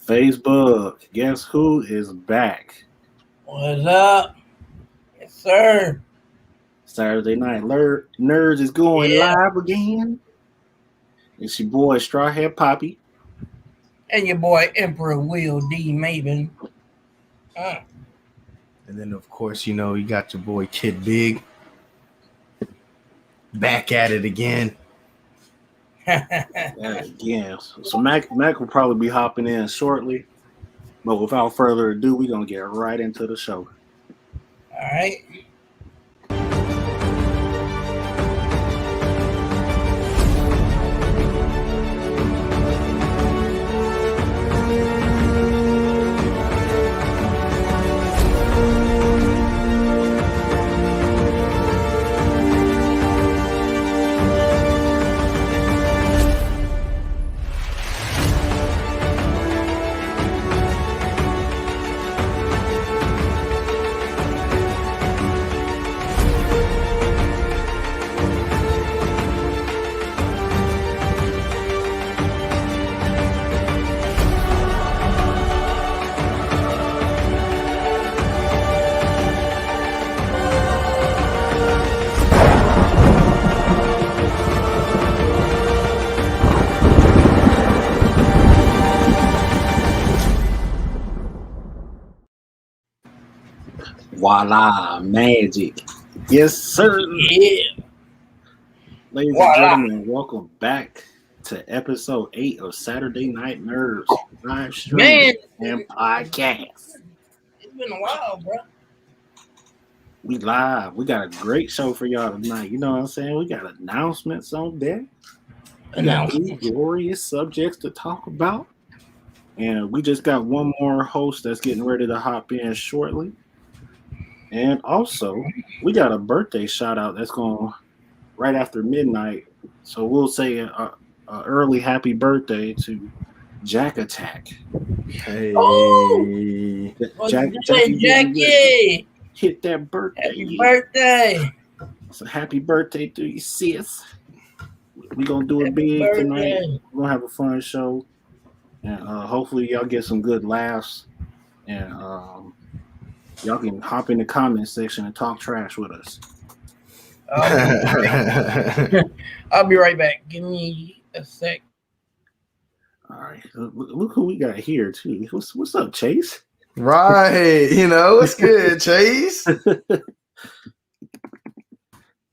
Facebook, guess who is back? What's up? Yes, sir. Saturday Night Nerds is going Yeah. live again. It's your boy Strawhead Poppy. And your boy Emperor Will D. Maven. And then, of course, you got your boy Kid Big back at it again. Again. So Mac will probably be hopping in shortly. But without further ado, we're going to get right into the show. All right. Voila, magic. Yes, sir. Yeah. Ladies and gentlemen, welcome back to episode 8 of Saturday Night Nerds live stream and podcast. It's been a while, bro. We live. We got a great show for y'all tonight. You know what I'm saying? We got announcements on deck. We got two glorious subjects to talk about. And we just got one more host that's getting ready to hop in shortly. And also, we got a birthday shout out that's going right after midnight. So we'll say a early happy birthday to Jack Attack. Hey. Oh! Jackie! Hit that birthday. Happy birthday. So happy birthday to you, sis. We're going to do it big tonight. We're going to have a fun show. And hopefully y'all get some good laughs. And y'all can hop in the comment section and talk trash with us. I'll be right back. Give me a sec. All right. Look who we got here, too. What's up, Chase? Right. What's good, Chase?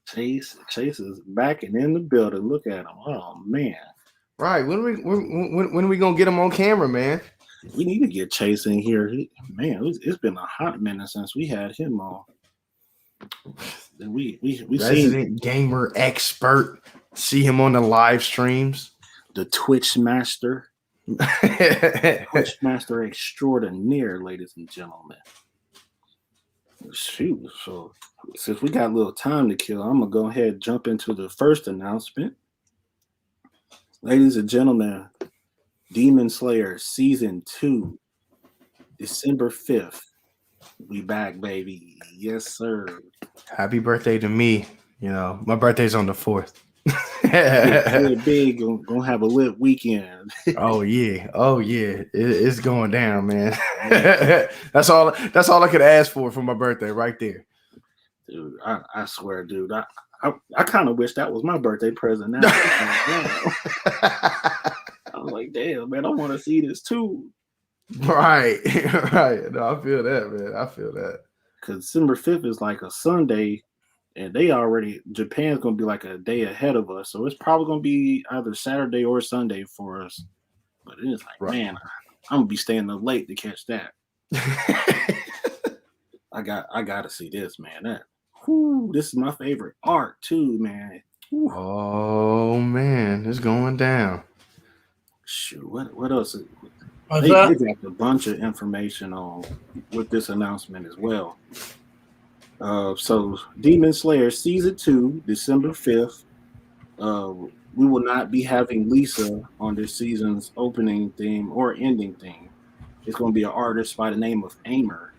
Chase is back and in the building. Look at him. Oh, man. Right. When are we going to get him on camera, man? We need to get Chase in here. It's been a hot minute since we had him on. We Resident gamer expert. See him on the live streams. The Twitch master. Twitch master extraordinaire, ladies and gentlemen. Shoot. So since we got a little time to kill, I'm gonna go ahead and jump into the first announcement. Ladies and gentlemen, Demon Slayer Season 2, December 5th. We back, baby. Yes, sir. Happy birthday to me. My birthday's on the 4th. Big, gonna have a lit weekend. Oh yeah. It's going down, man. That's all I could ask for my birthday right there. Dude, I swear, dude, I kind of wish that was my birthday present now. I'm like, damn, man, I want to see this too. Right. No, I feel that, man. I feel that. Because December 5th is like a Sunday, and Japan's going to be like a day ahead of us. So it's probably going to be either Saturday or Sunday for us. But it's like, man, I'm going to be staying up late to catch that. I got to see this, man. This is my favorite art too, man. Whew. Oh, man, it's going down. Shoot, what else? What's They up? got a bunch of information on with this announcement as well. So Demon Slayer Season 2, December 5th. We will not be having Lisa on this season's opening theme or ending theme. It's going to be an artist by the name of Aimer.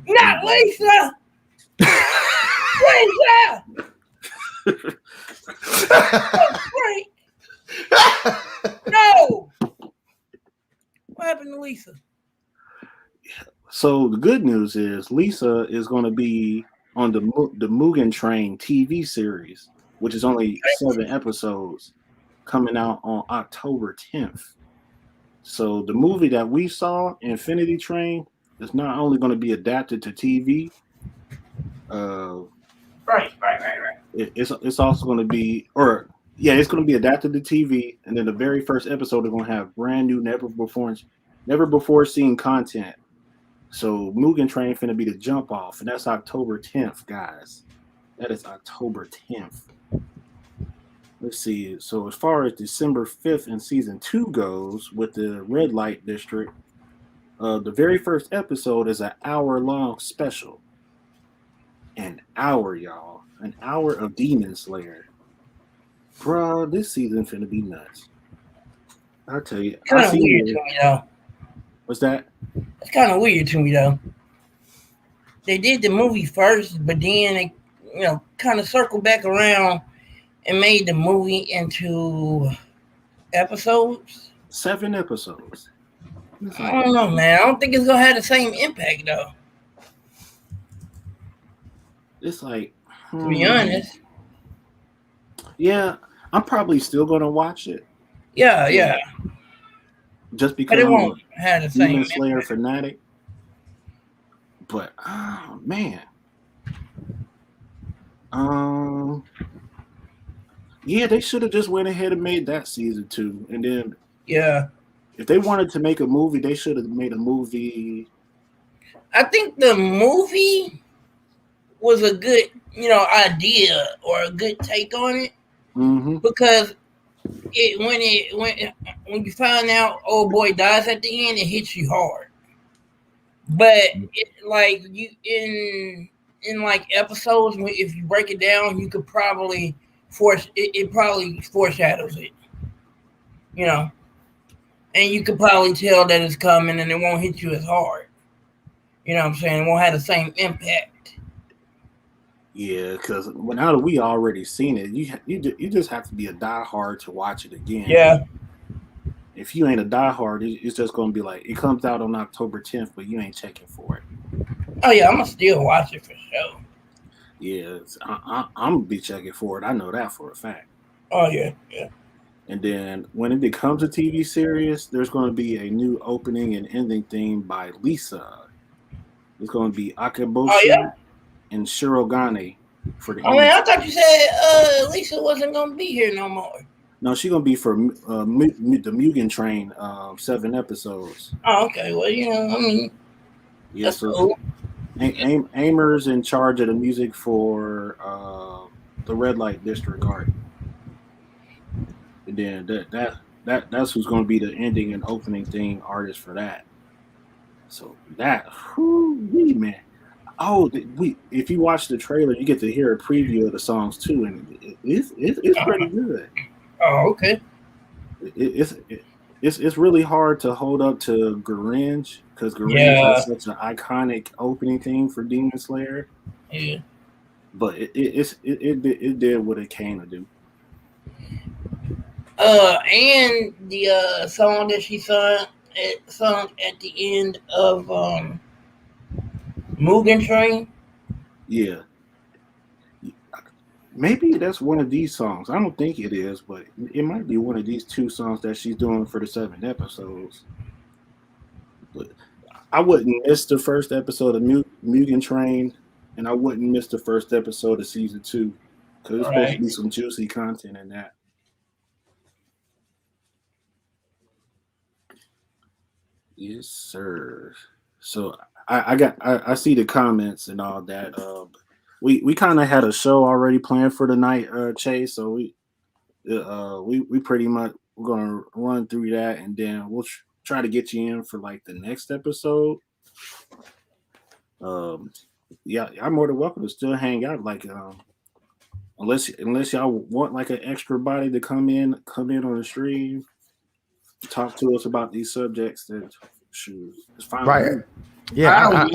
Not Lisa! Lisa! Great! No! What happened happened to Lisa? So the good news is Lisa is going to be on the Mugen Train TV series, which is only 7 episodes, coming out on October 10th. So the movie that we saw, Infinity Train, is not only going to be adapted to TV. Uh, Right. it's also going to be, or yeah, it's going to be adapted to TV, and then the very first episode they're going to have brand new, never before seen content. So Mugen Train finna be the jump off, and that's October 10th, guys. That is October 10th. Let's see. So as far as December 5th and season 2 goes, with the Red Light District, the very first episode is an hour-long special. An hour, y'all. An hour of Demon Slayer. Bruh, this season finna be nuts. I'll tell you. Kind of weird to me, though. What's that? It's kind of weird to me, though. They did the movie first, but then they, kind of circled back around and made the movie into episodes. 7 episodes. I don't know, man. I don't think it's gonna have the same impact, though. It's like, to be honest. Yeah, I'm probably still gonna watch it. Yeah. Just because it I'm won't have the same Demon Slayer impact. fanatic. But oh man. Yeah, they should have just went ahead and made that season 2. And then if they wanted to make a movie, they should have made a movie. I think the movie was a good, idea or a good take on it. Mm-hmm. Because when you find out old boy dies at the end, it hits you hard. But you in like episodes, if you break it down, you could probably it probably foreshadows it, and you could probably tell that it's coming, and it won't hit you as hard. You know what I'm saying? It won't have the same impact. Yeah, because now that we already seen it, you just have to be a diehard to watch it again. Yeah. If you ain't a diehard, it's just gonna be like it comes out on October 10th, but you ain't checking for it. Oh yeah, I'm gonna still watch it for sure. Yeah, I'm gonna be checking for it. I know that for a fact. Oh yeah. And then when it becomes a TV series, there's going to be a new opening and ending theme by Lisa. It's going to be Akeboshi and Shirogane for the. Oh man, I thought you said Lisa wasn't going to be here no more. No, she's going to be for the Mugen Train, 7 episodes. Oh, okay. Well, that's so cool. Aimer's in charge of the music for the Red Light District art. And then that's who's going to be the ending and opening theme artist for that. So that, man. Oh, if you watch the trailer, you get to hear a preview of the songs too, and it's pretty good. Oh, okay. It's really hard to hold up to Garenge because Garenge has such an iconic opening theme for Demon Slayer. Yeah. But it did what it came to do. And the song that she sung at the end of Mugen Train. Yeah. Maybe that's one of these songs. I don't think it is, but it might be one of these 2 songs that she's doing for the 7 episodes. But I wouldn't miss the first episode of Mugen Train, and I wouldn't miss the first episode of season 2 because there's supposed to be some juicy content in that. Yes, sir. So I see the comments and all that. We kind of had a show already planned for the night, Chase. So we pretty much we're gonna run through that, and then we'll try to get you in for like the next episode. Yeah, I'm more than welcome to still hang out. Like unless y'all want like an extra body to come in on the stream, talk to us about these subjects. That it's fine. Right. Yeah,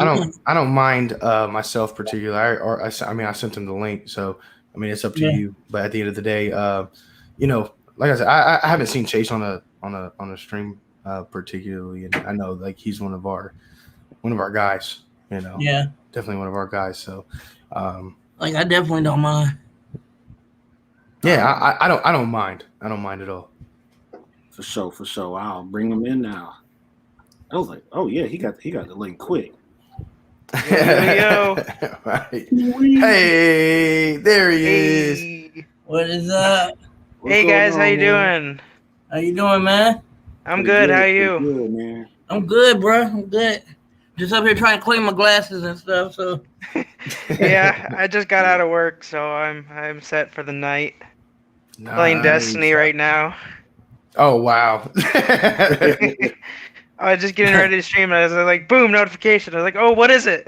I don't mind myself particularly. I sent him the link, so I mean it's up to you. But at the end of the day, like I said, I haven't seen Chase on a stream particularly, and I know like he's one of our guys. You know, Yeah, definitely one of our guys. So, like I definitely don't mind. yeah, I don't mind. I don't mind at all. For sure. I'll bring him in now. I was like, oh yeah, he got the link quick. Yo. Right. Hey, there he is. Hey. What is up? What's Hey going guys, how on, you man? doing? How you doing, man? I'm Pretty good. How are pretty you? good, man. I'm good, bro. I'm good. Just up here trying to clean my glasses and stuff. So Yeah, I just got out of work, so I'm set for the night. Playing Nice. Destiny right now. Oh wow. I was just getting ready to stream, and I was like, boom, notification. I was like, oh, what is it?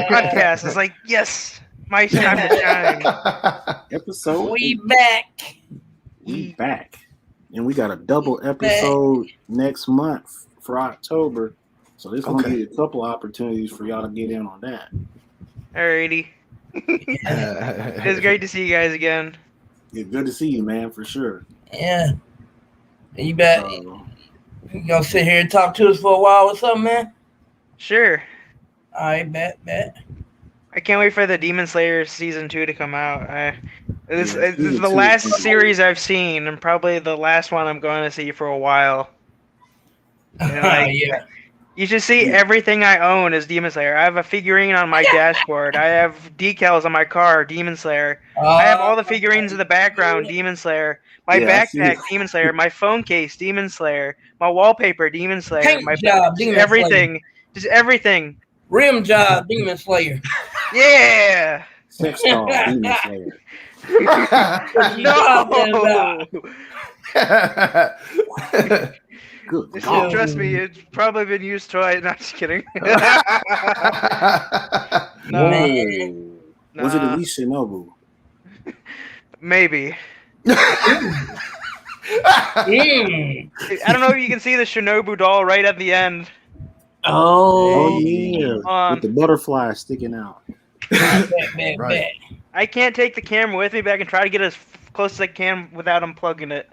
Podcast. I was like, yes, my time to shine. Episode we 8. back. We back. And we got a double episode next month for October. So this gonna be a couple opportunities for y'all to get in on that. Alrighty. It's great to see you guys again. Yeah, good to see you, man, for sure. Yeah. You bet. You gonna sit here and talk to us for a while or something, man? Sure. All right, bet. I can't wait for the Demon Slayer season 2 to come out. This is season the 2 last is series I've seen, and probably the last one I'm going to see for a while. You know, like, yeah. you should see everything I own is Demon Slayer. I have a figurine on my dashboard. I have decals on my car, Demon Slayer. I have all the figurines in the background, Demon Slayer. My backpack, Demon Slayer. My phone case, Demon Slayer. My wallpaper, Demon Slayer. Paint My job, Demon everything. Slayer. Just everything. Rim job, Demon Slayer. Yeah. Sex doll, Demon Slayer. No. Good God. Trust me, it's probably been used twice. Not just kidding. No. Whoa. Was it at least Shinobu? Maybe. Mm. I don't know if you can see the Shinobu doll right at the end. Oh yeah, with the butterfly sticking out. Bet. I can't take the camera with me, but I can try to get as close as I can without unplugging it.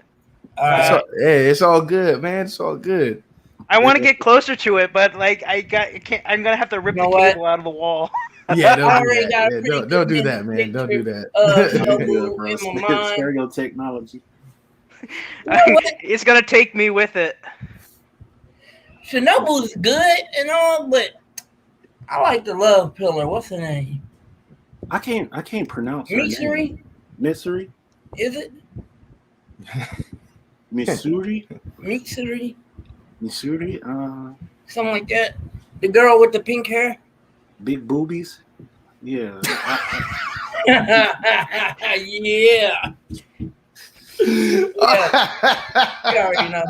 Hey, it's all good, man. It's all good. I want to get closer to it, but like I'm gonna have to rip the cable out of the wall. Yeah, don't do that. Yeah, don't do that, man. Don't do that. In my mind. Stereo technology. It's gonna take me with it. Shinobu's good and all, but I like the love pillar. What's her name? I can't pronounce her Mitsuri? name. Mitsuri? Is it? Mitsuri? Mitsuri? Mitsuri? Something like that. The girl with the pink hair? Big boobies? Yeah. Yeah. You already know.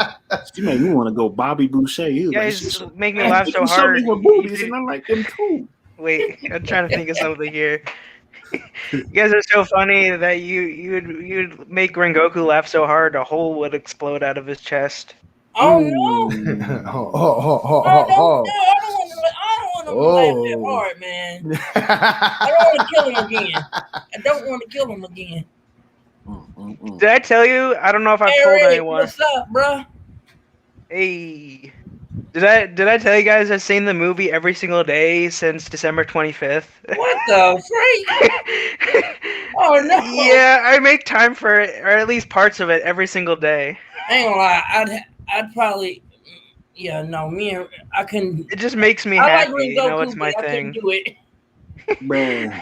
She made me want to go Bobby Boucher. You guys make me laugh so hard. Show me with boobies, and I like them too. Wait, I'm trying to think of something here. You guys are so funny that you'd make Rengoku laugh so hard a hole would explode out of his chest. Oh no! I don't want to laugh that hard, man. I don't want to kill him again. Did I tell you? I don't know if I've told anyone. What's up, bro? Hey. Did I tell you guys I've seen the movie every single day since December 25th? What the freak? Oh no! Yeah, I make time for it, or at least parts of it, every single day. I ain't gonna lie, I'd probably, yeah, no, I couldn't. It just makes me happy. Like Rengoku, it's my thing. I couldn't do it. Man.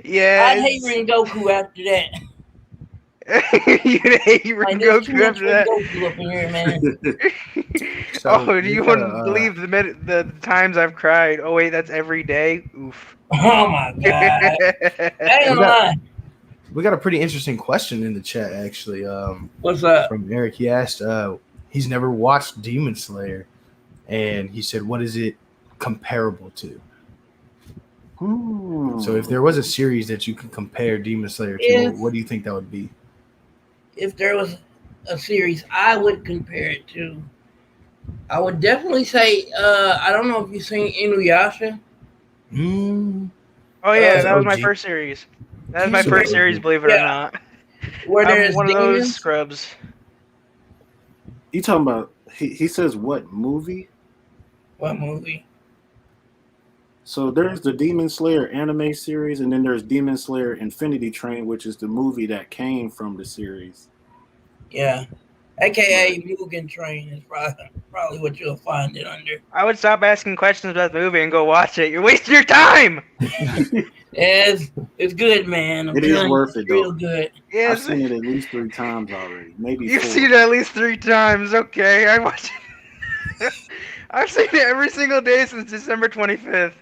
Yeah. I'd hate Rengoku after that. You'd hate Rengoku after that. Rengoku up in here, man. So, do you want to believe the times I've cried? Oh wait, that's every day. Oof. Oh my god. I ain't gonna lie. We got a pretty interesting question in the chat, actually. What's up? From Eric. He asked, he's never watched Demon Slayer, and he said, what is it comparable to? So if there was a series that you could compare Demon Slayer to, what do you think that would be? If there was a series I would compare it to, I would definitely say, I don't know if you've seen Inuyasha. Oh yeah, that was my first series. That was my first series, believe it or not. Where there's one of those scrubs. You talking about? He says what movie? What movie? So there's the Demon Slayer anime series, and then there's Demon Slayer Infinity Train, which is the movie that came from the series. Yeah. AKA Mugen Train is probably what you'll find it under. I would stop asking questions about the movie and go watch it. You're wasting your time. It's good, man. It is worth it, though. Real good. I've seen it at least 3 times already, maybe You've 4. seen it at least 3 times. Okay, I watch it. I've seen it every single day since December 25th.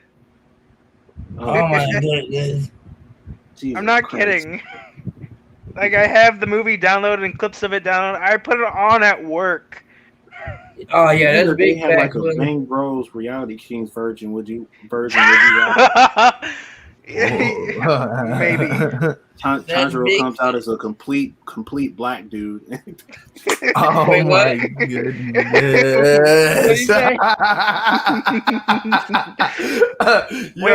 Oh my goodness! I'm not kidding. Like, I have the movie downloaded and clips of it downloaded. I put it on at work. Oh yeah, that's a big. They had like a Bang Bros Reality Kings version. Would you watch? Maybe. Tanjiro comes out as a complete black dude. Oh Wait, my what? goodness! Wait,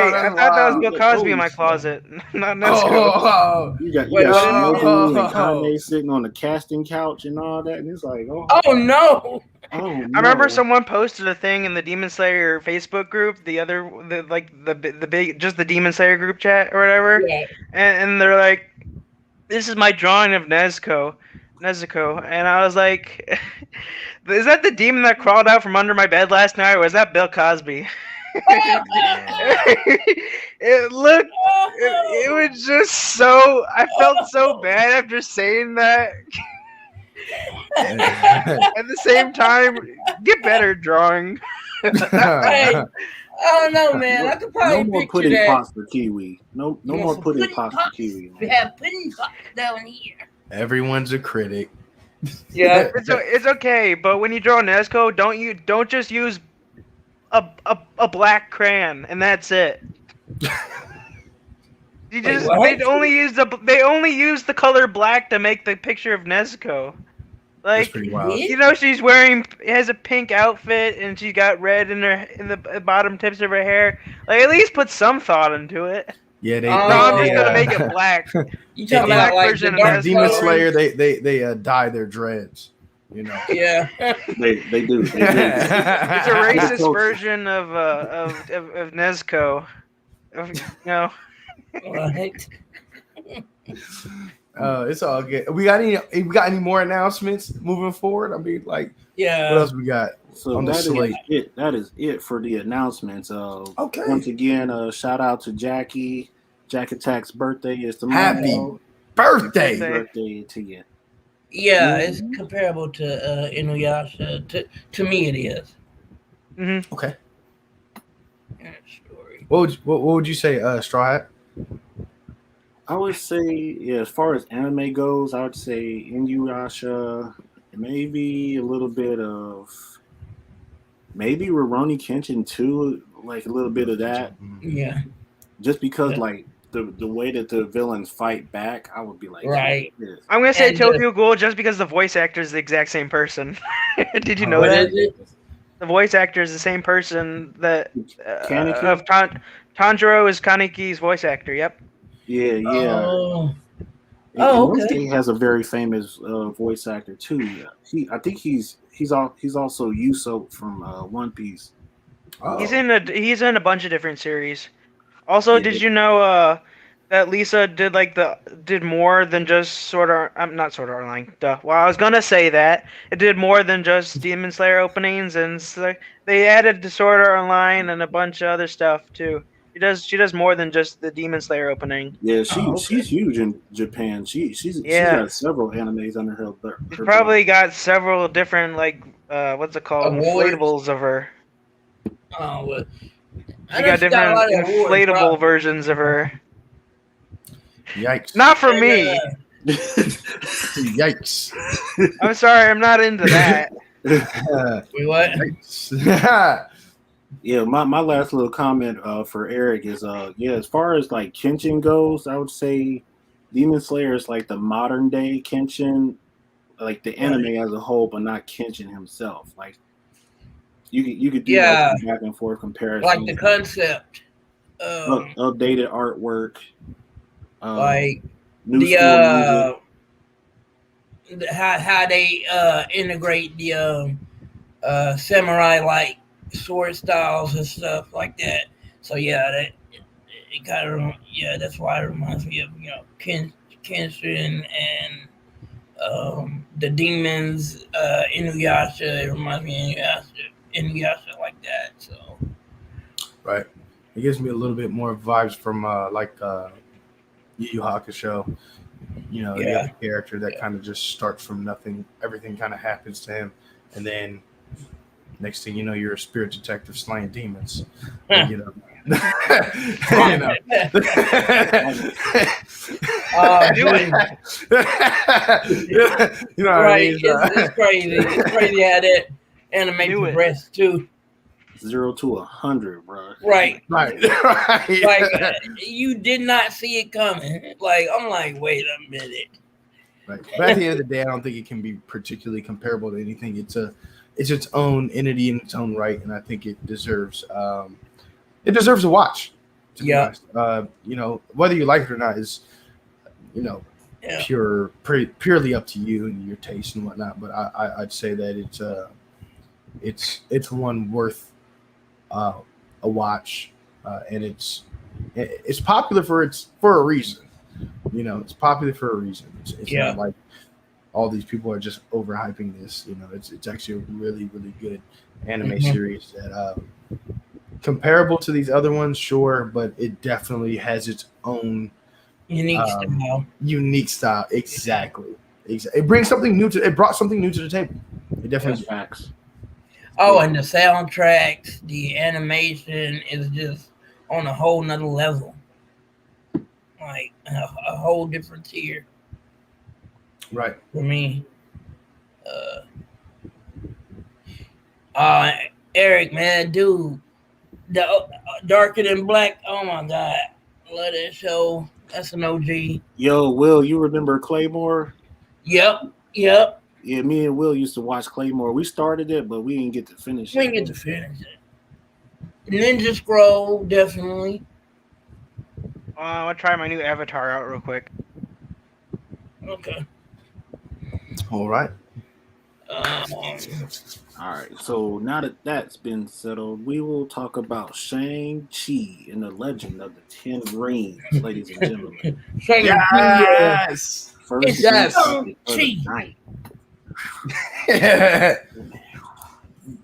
I thought that was Bill Cosby in my closet. Not Nesco. You got Shinobu and Kanye sitting on the casting couch and all that, and it's like, oh no! Oh, no. I remember someone posted a thing in the Demon Slayer Facebook group, the big, just the Demon Slayer group chat or whatever, Yeah. and they're like, "This is my drawing of Nezuko," and I was like, "Is that the demon that crawled out from under my bed last night, or was that Bill Cosby?" It looked, it was just so. I felt so bad after saying that. At the same time, get better drawing. Hey, I don't know, man. I could probably no more picture pudding that. pots for Kiwi. No more pudding pots for Kiwi. We have pudding pots down here. Everyone's a critic. Yeah, It's okay, but when you draw Nezuko, don't just use a black crayon and that's it. They only use the color black to make the picture of Nezuko. Like, you know, she's has a pink outfit and she got red in the bottom tips of her hair. Like, at least put some thought into it. Yeah, I'm just gonna make it black. You talking about like version the dark of Demon coloring? Slayer? They dye their dreads. You know. Yeah. They do. It's a racist version of Nezuko. You know. Right. It's all good. We got any more announcements moving forward? I mean, like, Yeah. what else we got? So that is it for the announcements. Okay. Once again, shout out to Jackie. Jack Attack's birthday is tomorrow. Happy birthday! Happy birthday to you. Yeah, it's comparable to Inuyasha. To me, it is. Mm-hmm. Okay. Story. What would you say, Straw Hat? I would say, yeah, as far as anime goes, I would say Inuyasha, maybe a little bit of, maybe Rurouni Kenshin too, like a little bit of that. Yeah. Just because, like, the way that the villains fight back, I would be like, right. Yes. I'm gonna say Tokyo Ghoul just because the voice actor is the exact same person. Did you know that? The voice actor is the same person that of Tanjiro is Kaneki's voice actor. Yep. Yeah. Okay. He has a very famous voice actor too. I think he's also Usopp from One Piece. Oh. He's in a bunch of different series. Also, did you know that Lisa did more than just Sword Art? Not Sword Art Online. Duh. Well, I was gonna say that it did more than just Demon Slayer openings, and they added the Sword Art Online and a bunch of other stuff too. She does more than just the Demon Slayer opening. Yeah, she's huge in Japan. She's got several animes under her belt. She's probably got several different what's it called? Inflatables of her. Oh, well. She got different inflatable versions of her. Yikes! Not for me. Yikes! I'm sorry, I'm not into that. Wait, what? Yeah, my last little comment for Eric is as far as like Kenshin goes, I would say Demon Slayer is like the modern day Kenshin, like the anime as a whole, but not Kenshin himself. Like you could do like back and forth comparison, like the concept, updated artwork, like new the how they integrate the samurai like sword styles and stuff like that. So yeah, that it kind of that's why it reminds me of Kenshin and the demons Inuyasha. It reminds me of Inuyasha like that. So right, it gives me a little bit more vibes from Yu Yu Hakusho. You have a character that kind of just starts from nothing. Everything kind of happens to him, and then next thing you know, you're a spirit detective slaying demons. You know. You know. You know what I mean? It's crazy. It's crazy how that anime progressed too. 0 to 100, bro. Right. Like you did not see it coming. Like I'm like, wait a minute. Right. But at the end of the day, I don't think it can be particularly comparable to anything. It's its own entity in its own right, and I think it deserves a watch. To be honest. Whether you like it or not is, purely up to you and your taste and whatnot. But I'd say that it's one worth a watch, and it's popular for a reason. It's popular for a reason. It's not like all these people are just overhyping this. It's actually a really, really good anime series that comparable to these other ones, sure, but it definitely has its own unique style. Exactly. It brings something new it brought something new to the table. It definitely facts. Oh, and the soundtracks, the animation is just on a whole nother level. Like a whole different tier. Right. For me. Eric, man, dude. The Darker Than Black. Oh my God. Love that show. That's an OG. Yo, Will, you remember Claymore? Yep. Yeah, me and Will used to watch Claymore. We started it, but we didn't get to finish it. We didn't get to finish it. Ninja Scroll, definitely. I'm going to try my new avatar out real quick. Okay. All right. All right. So now that that's been settled, we will talk about Shang-Chi and the Legend of the Ten Rings, ladies and gentlemen. Yes. First Shang-Chi.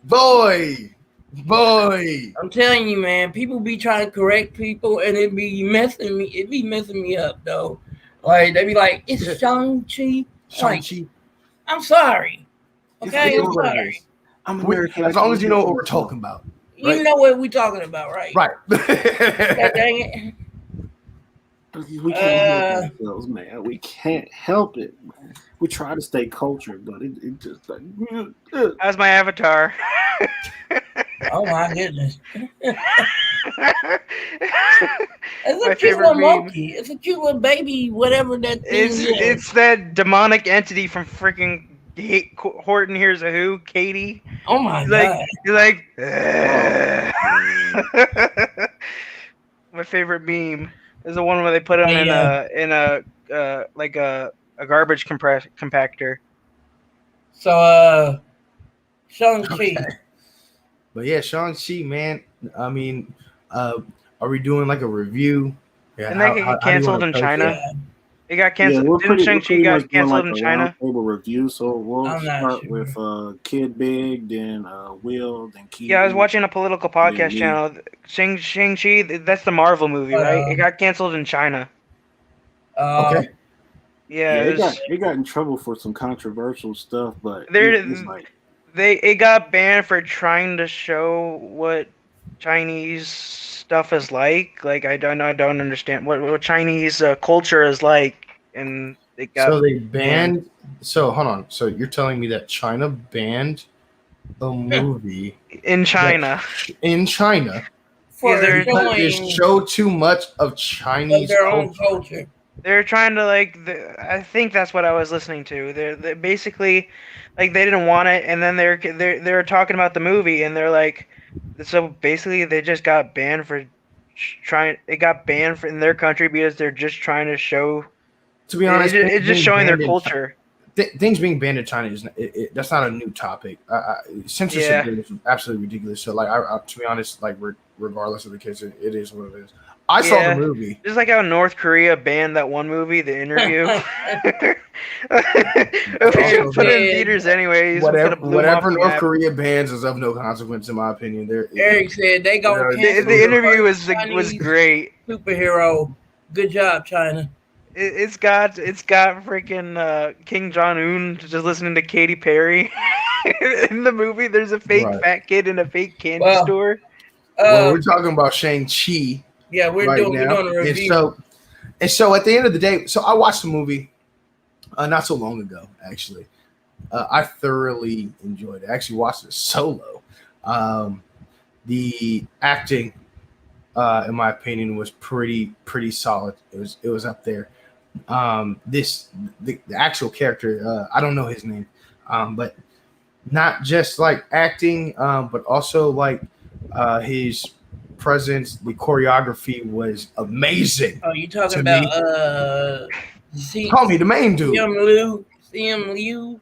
Boy. I'm telling you, man, people be trying to correct people and it be messing me up though. Like they be like, it's Shang-Chi. Shang-Chi. I'm sorry. Okay, I'm sorry. I'm American. As long as you know what we're talking about. Right? You know what we're talking about, right? Right. God dang it. We can't help ourselves, man. We can't help it, man. We try to stay cultured, but it just like. How's my avatar? Oh my goodness. It's my a cute favorite little meme. monkey. It's a cute little baby, whatever that thing is. It's that demonic entity from freaking Horton Hears a Who, Katie. Oh my God. He's like, my favorite meme is the one where they put him in a garbage compactor. So Shang-Chi. Okay. But yeah, Shang-Chi, man. I mean, are we doing like a review? Yeah, and that got canceled in China. Yeah. It got canceled. Didn't Shang-Chi got canceled in China? Table review. So we'll start with Kid Big, then Will, then Key. Yeah, I was watching a political podcast channel. Shang-Chi, that's the Marvel movie, right? It got canceled in China. Okay. Yeah, it got in trouble for some controversial stuff, but it got banned for trying to show what Chinese stuff is like. Like I don't understand what Chinese culture is like, and it got. So they banned. So hold on. So you're telling me that China banned a movie in China? For they show too much of Chinese their own culture. They're trying to I think that's what I was listening to. They're basically they didn't want it, and then they're talking about the movie, and they're like, so basically they just got banned for it got banned in their country because they're just trying to show. To be honest, it's just showing their culture. things being banned in China is that's not a new topic. Censorship is absolutely ridiculous. So like, to be honest, like regardless of the case, it is what it is. I saw the movie. Just like how North Korea banned that one movie, The Interview. Put it in theaters anyways. Whatever North Korea bans is of no consequence, in my opinion. Eric said they gonna cancel The Interview was great. Superhero. Good job, China. It's got freaking King Jong-un just listening to Katy Perry in the movie. There's a fake fat kid in a fake candy store. We're talking about Shang-Chi. Yeah, we're doing a review. And so at the end of the day, so I watched the movie not so long ago, actually. I thoroughly enjoyed it. I actually watched it solo. The acting, in my opinion, was pretty solid. It was up there. The actual character, I don't know his name, but not just like acting, but also like his presence. The choreography was amazing. Oh, you talking about call me the main dude, CM Liu,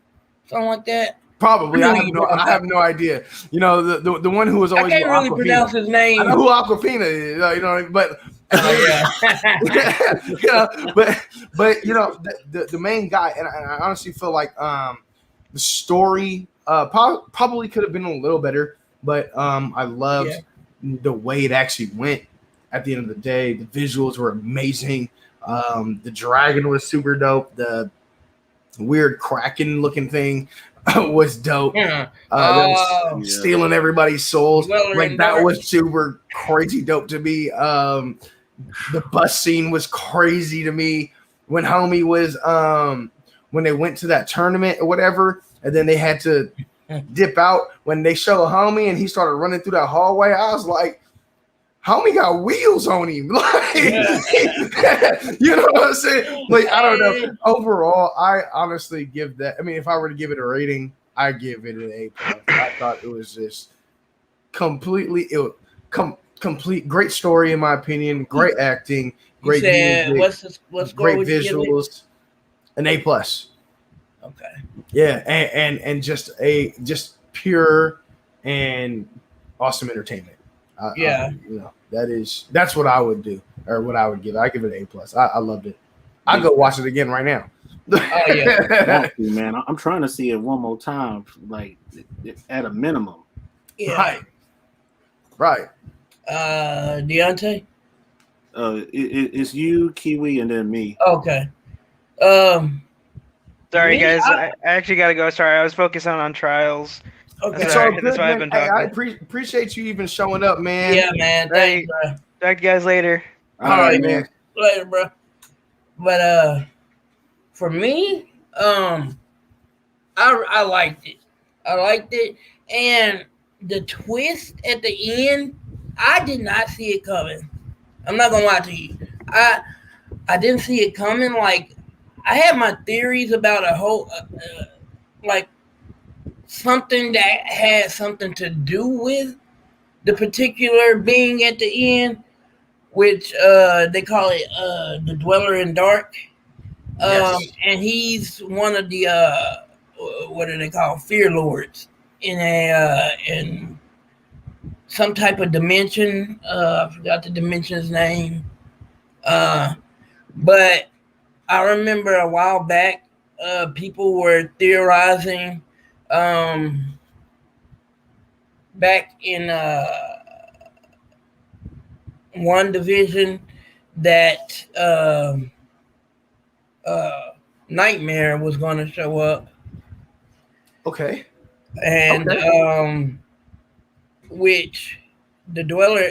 something like that. Probably. I have no idea. You know, the one who was always. I can't really pronounce his name. I know who Aquafina is. You know, but. You know, but you know the main guy, and I honestly feel like the story probably could have been a little better, but I loved the way it actually went. At the end of the day, the visuals were amazing. The dragon was super dope. The weird kraken looking thing was dope. Stealing everybody's souls. Like that was super crazy dope to me. The bus scene was crazy to me when homie was when they went to that tournament or whatever, and then they had to dip out. When they show homie and he started running through that hallway, I was like, homie got wheels on him. Like, you know what I'm saying? Like, I don't know. Overall, I honestly give that. I mean, if I were to give it a rating, I give it an A+. I thought it was just complete, great story in my opinion, great acting, great music, great visuals, an A+. Okay. Yeah, and just pure and awesome entertainment. You know, that's what I would do, or what I would give it. I give it an A+. I loved it. I'll go watch it again right now. Oh yeah, man. I'm trying to see it one more time, like at a minimum. Yeah. Right. Deontay? It's you, Kiwi, and then me. Okay. Sorry, guys. I actually got to go. Sorry, I was focusing on trials. Okay. That's why I've been talking. I appreciate you even showing up, man. Yeah, man. Thanks, bro. Talk to you guys later. All right, man. Later, bro. But for me, I liked it. I liked it, and the twist at the end, I did not see it coming. I'm not gonna lie to you. I didn't see it coming. Like, I had my theories about a whole like something that had something to do with the particular being at the end, which they call it the Dweller in Dark. And he's one of the what are they called? Fear Lords in in some type of dimension. I forgot the dimension's name. But I remember a while back, people were theorizing back in WandaVision that Nightmare was going to show up. Okay. And which the Dweller,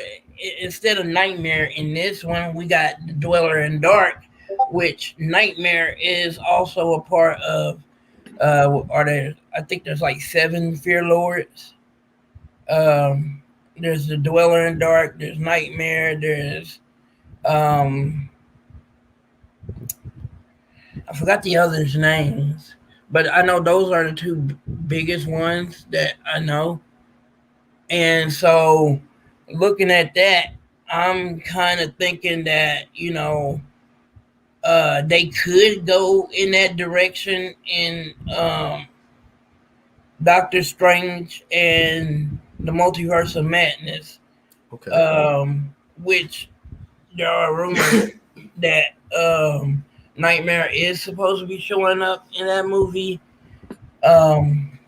instead of Nightmare in this one, we got the Dweller in Dark, which Nightmare is also a part of. I think there's like 7 Fear Lords. There's the Dweller in Dark, there's Nightmare, there's I forgot the others' names, but I know those are the 2 biggest ones that I know. And so looking at that, I'm kind of thinking that, you know, they could go in that direction in Doctor Strange and the Multiverse of Madness. Okay. Which there are rumors that Nightmare is supposed to be showing up in that movie. I'm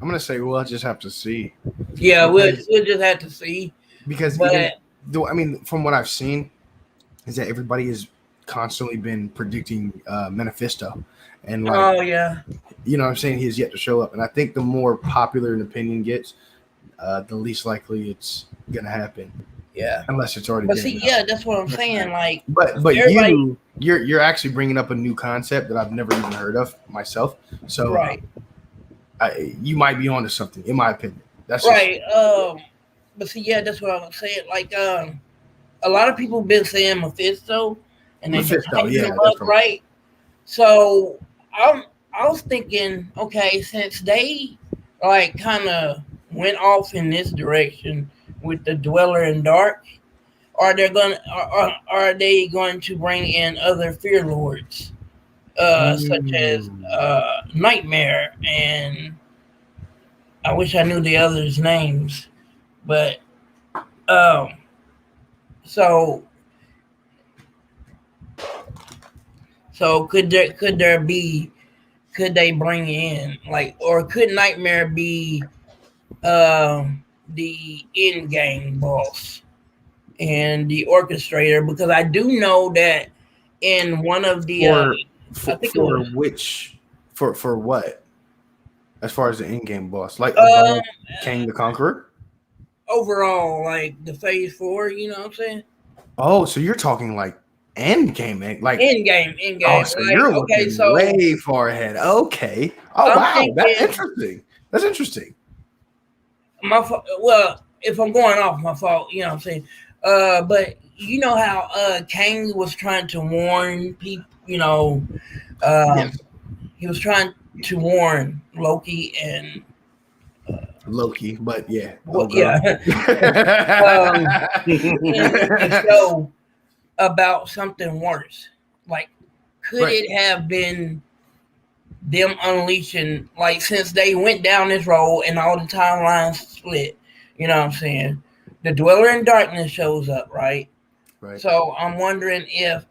gonna say we'll just have to see. Yeah, we'll just have to see. Because But even though, I mean, from what I've seen, is that everybody has constantly been predicting Manifesto, and like, oh yeah, you know what I'm saying, he has yet to show up. And I think the more popular an opinion gets, the least likely it's gonna happen. yeah. Unless it's already But been. see, yeah, that's what I'm saying. Like, but everybody, you're actually bringing up a new concept that I've never even heard of myself. So right, you might be onto something, in my opinion. That's right. But see, yeah, that's what I'm saying. Like, a lot of people been saying Mephisto, and they've been Mephisto, hyping yeah, him up, right? So I was thinking, okay, since they like kind of went off in this direction with the Dweller in Dark, are they going to bring in other Fear Lords, such as Nightmare, and I wish I knew the others' names, but um, so could they bring in like, or could Nightmare be the end game boss and the orchestrator? Because I do know that in one of the I think it was for what, as far as the in-game boss, like um above King the Conqueror. overall, like the phase 4, you know what I'm saying? Oh, so you're talking like end game, like In game. Oh, so Like, you're okay, looking so way far ahead. Okay. Oh I'm wow, that's thinking interesting. That's interesting. well, if I'm going off my fault, you know what I'm saying? But you know how Kang was trying to warn people, you know, Yes. he was trying to warn Loki and Loki, but yeah. what? Yeah, in the show about something worse. Like, could it have been them unleashing? Like, since they went down this road and all the timelines split, you know what I'm saying? The Dweller in Darkness shows up, right? Right. So I'm wondering if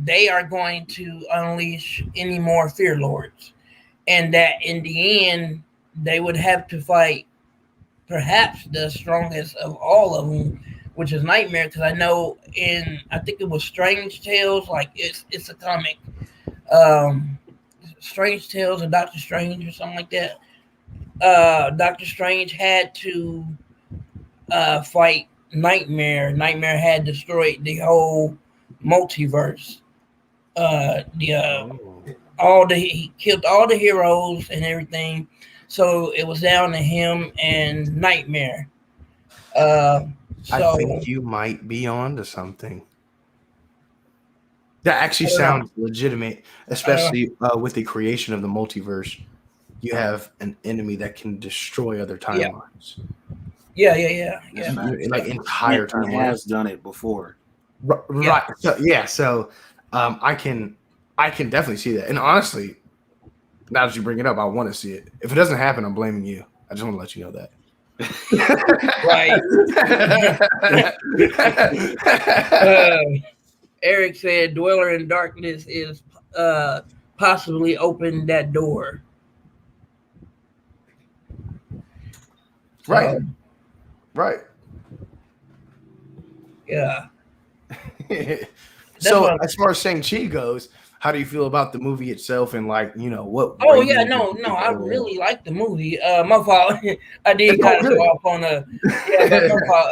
they are going to unleash any more Fear Lords, and that in the end they would have to fight perhaps the strongest of all of them, which is Nightmare. Because I know I think it was Strange Tales, like it's a comic, Strange Tales of Doctor Strange or something like that. Doctor Strange had to fight Nightmare. Nightmare had destroyed the whole multiverse. He killed all the heroes and everything, so it was down to him and Nightmare. So I think you might be on to something. That actually sounds legitimate, especially with the creation of the multiverse. You have an enemy that can destroy other timelines. Yeah. Like entire timelines. Has done it before. Right. So I can definitely see that. And honestly, now that you bring it up, I want to see it. If it doesn't happen, I'm blaming you. I just want to let you know that. Right. Eric said Dweller in Darkness is possibly open that door. Right. Right. Yeah. So as far as Shang-Chi goes, how do you feel about the movie itself and like, you know, what? Oh yeah, no, I really like the movie. My fault. I did kind of go off on my fault.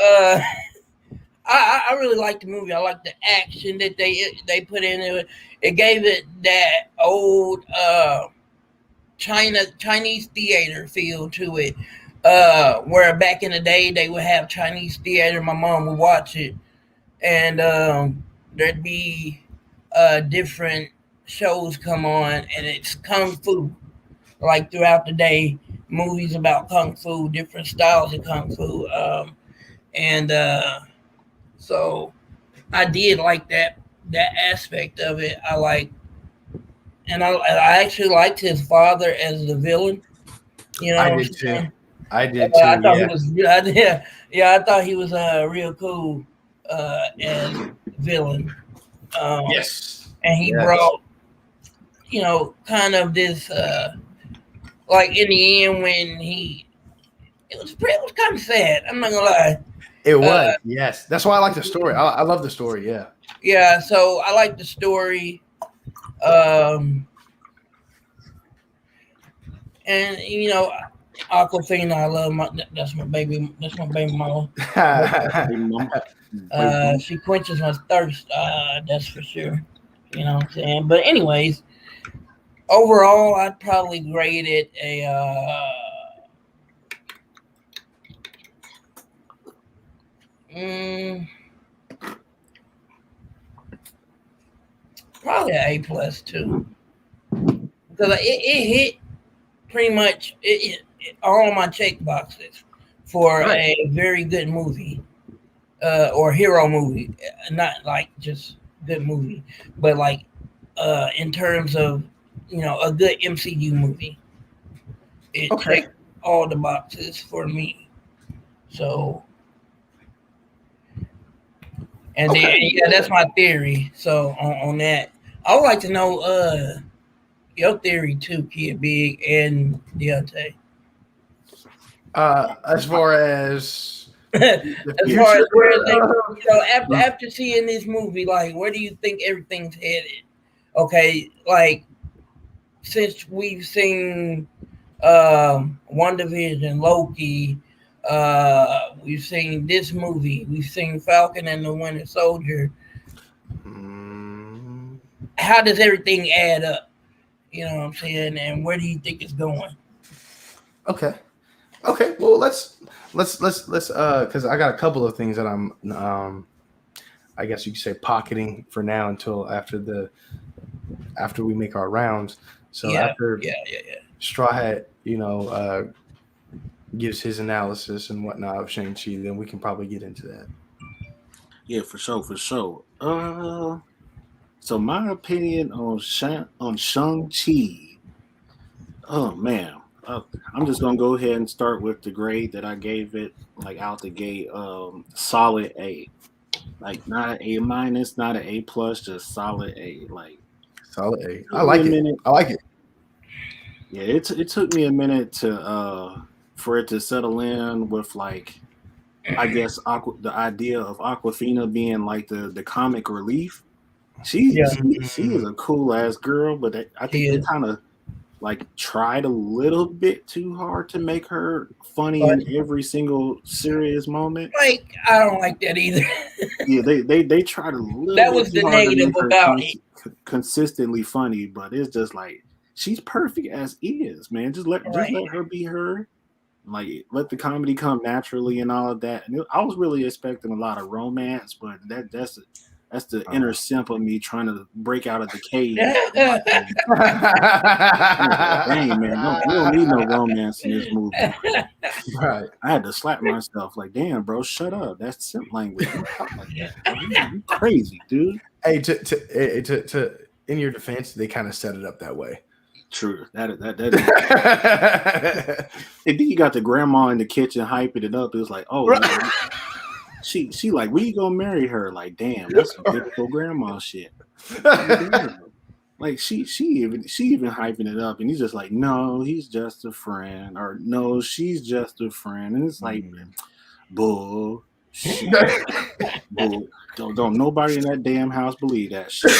I really like the movie. I like the action that they put in it. It gave it that old Chinese theater feel to it. Where back in the day they would have Chinese theater. My mom would watch it, and there'd be different shows come on, and it's kung fu. Like throughout the day, movies about kung fu, different styles of kung fu, and so I did like that. that aspect of it, I like, and I actually liked his father as the villain. You know I what I'm did too. saying? I did I too. thought he Yeah. was, I thought he was real cool as villain. Um, Yes. and he Yes. brought, kind of this, like in the end when it was kind of sad. I'm not gonna lie. It Uh, was. Yes. That's why I like the story. I love the story. Yeah. yeah, so I like the story. Um, and Aquafina, I love that's my baby. That's my baby mama. Hey, mom. Wait, mom. She quenches my thirst. That's for sure. You know what I'm saying? But anyways, overall, I'd probably grade it a mm, probably an A+ too, because it hit pretty much all of my check boxes for Right. a very good movie, or hero movie, not like just good movie, but like in terms of a good MCU movie. It Okay. checked all the boxes for me. So, and then Okay. yeah, that's my theory. So on that, I would like to know your theory too, Kid Big and Deontay. As far as the As far as future, where they, after seeing this movie, like where do you think everything's headed? Okay, like since we've seen WandaVision, Loki, we've seen this movie, we've seen Falcon and the Winter Soldier. How does everything add up? You know what I'm saying? And where do you think it's going? okay. Okay. Well, let's because I got a couple of things that I'm I guess you could say pocketing for now until after we make our rounds. So Yeah, after yeah. Straw Hat, gives his analysis and whatnot of Shang-Chi, then we can probably get into that. Yeah, for sure, for sure. So my opinion on Shang-Chi. Oh man, I'm just gonna go ahead and start with the grade that I gave it, like out the gate. Solid A, like not an A-, not an A+, just solid A. Like Solid A. I took me a like it. minute. I like it. Yeah, it took me a minute to for it to settle in with, like, I guess the idea of Aquafina being like the comic relief. She Yeah, she, she is a cool ass girl, but I she think they is kind of like tried a little bit too hard to make her funny in funny. every single serious moment. Like I don't like that either. Yeah, they tried a little That bit was too the hard to negative make her about it. consistently funny, but it's just like she's perfect as is, man. Just let Right. her be her. Like let the comedy come naturally and all of that. And I was really expecting a lot of romance, but that's the inner simp of me trying to break out of the cave. I was like, dang man, no, we don't need no romance in this movie. Right. I had to slap myself like, damn, bro, shut up. That's simp language. Don't talk like that, bro. You crazy, dude. Hey, to in your defense, they kind of set it up that way. True. That is. And then you got the grandma in the kitchen hyping it up. It was like, oh, Right. she like, when you gonna marry her? Like, damn, that's some typical grandma shit. Like, damn. Like she even hyping it up, and he's just like, no, he's just a friend, or no, she's just a friend, and it's like, bull shit, bull. Don't nobody in that damn house believe that shit.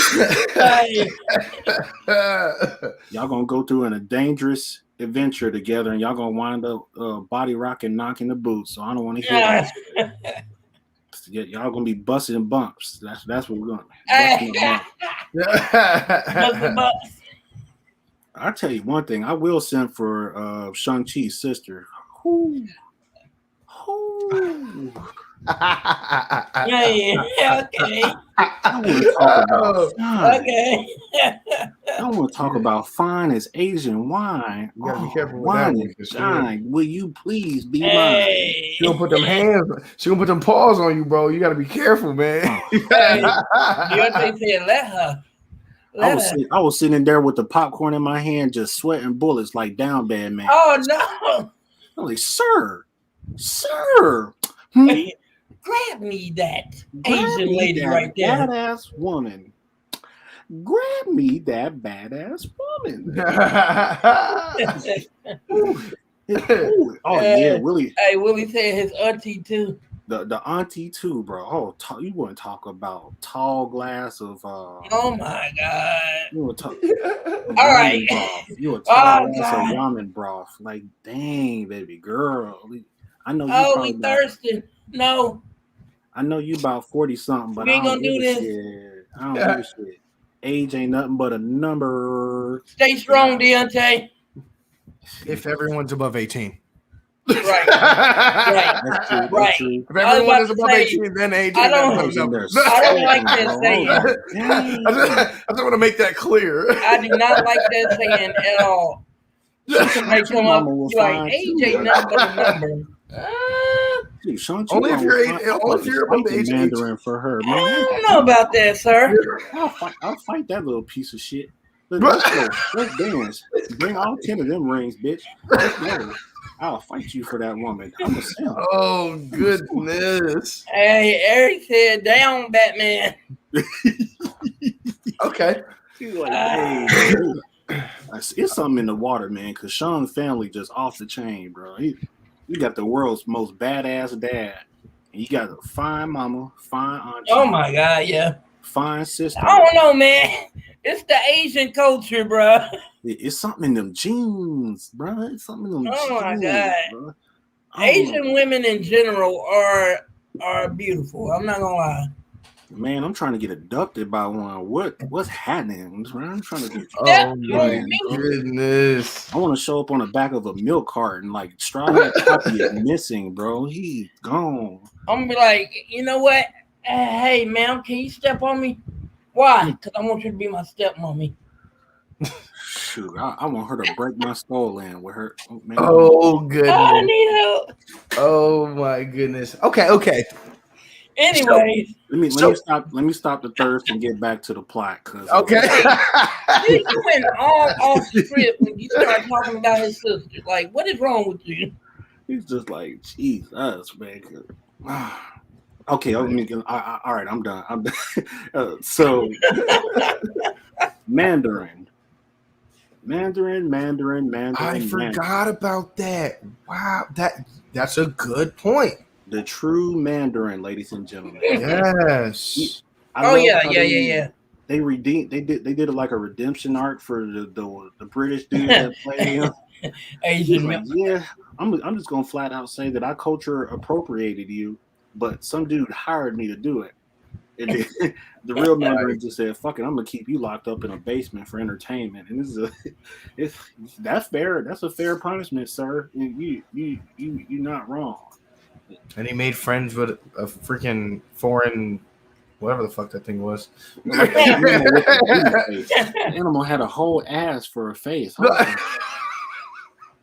Y'all gonna go through a dangerous adventure together, and y'all gonna wind up body rocking, knocking the boots. So I don't want to hear that. Y'all gonna be busting bumps. That's what we're going. Busting bumps. I'll tell you one thing. I will send for Shang-Chi's sister. Whoo. Yeah, okay. I want to talk about fine. Okay. I want to talk about fine as Asian wine. You gotta be Oh, careful with that wine one, and 'cause dine. Will you please be mine? Hey. she gonna put them hands. She gonna put them paws on you, bro. You gotta be careful, man. Hey, Deontay said, let her. I was sitting there with the popcorn in my hand, just sweating bullets like Down Bad Man. Oh, no. I'm like, sir, Grab me that grab Asian me lady that right there. badass woman. Grab me that badass woman. Oh yeah, Willie. Hey, Willie said his auntie too. The auntie too, bro. Oh, you want to talk about tall glass of Oh my god! you want to talk All right. broth. You a tall glass of God. ramen broth. Like, dang, baby girl. I know you Oh, probably we thirsty. No, I know you about 40 something, but we I ain't don't gonna give do a this. shit. I don't give a shit. Age ain't nothing but a number. Stay strong, Deontay. If everyone's above 18. Right. That's true. That's Right. true. If everyone is above 18, then age I ain't don't- nothing but a number. I don't like that saying. I just want to make that clear. I do not like that saying at all. Somebody come up, you like, age ain't nothing but a number. Dude, Shang-Chi Only if you're above the age of Mandarin for her, I man. don't know about that, sir. I'll fight that little piece of shit. Let's go. Let's dance. Bring all 10 of them rings, bitch. Let's go. I'll fight you for that woman. I'm a simp. Oh, goodness. Hey, Eric said, down, Batman. Okay. He's like, hey, it's something in the water, man, because Sean's family just off the chain, bro. You got the world's most badass dad. And you got a fine mama, fine auntie. Oh, my God, yeah. Fine sister. I don't know, man. It's the Asian culture, bro. It's something in them jeans, bro. It's something in them jeans. Oh, my God. Bro. Asian women in general are beautiful. I'm not gonna lie. Man, I'm trying to get abducted by one. What's happening? I'm trying to get. Oh my goodness! I want to show up on the back of a milk carton, like Strawberry Poppy is missing, bro. He's gone. I'm gonna be like, you know what? Hey, ma'am, can you step on me? Why? Because I want you to be my stepmommy. Shoot, I want her to break my skull in with her. Man, oh goodness! I need help. Oh my goodness! Okay. Anyways, so, let me stop the thirst and get back to the plot. Okay. You went all off script when you started talking about his sister. Like, what is wrong with you? He's just like, Jesus, man. Okay, all right, I'm done. So, Mandarin. I forgot about that. Wow, that's a good point. The true Mandarin, ladies and gentlemen. Yes. Yeah. They did like a redemption arc for the British dude that played him. Asian. Like, yeah, I'm just gonna flat out say that I culture appropriated you, but some dude hired me to do it. And then, the real Mandarin just said, "Fuck it, I'm gonna keep you locked up in a basement for entertainment." And that's fair. That's a fair punishment, sir. You're not wrong. And he made friends with a freaking foreign, whatever the fuck that thing was. The animal had a whole ass for a face.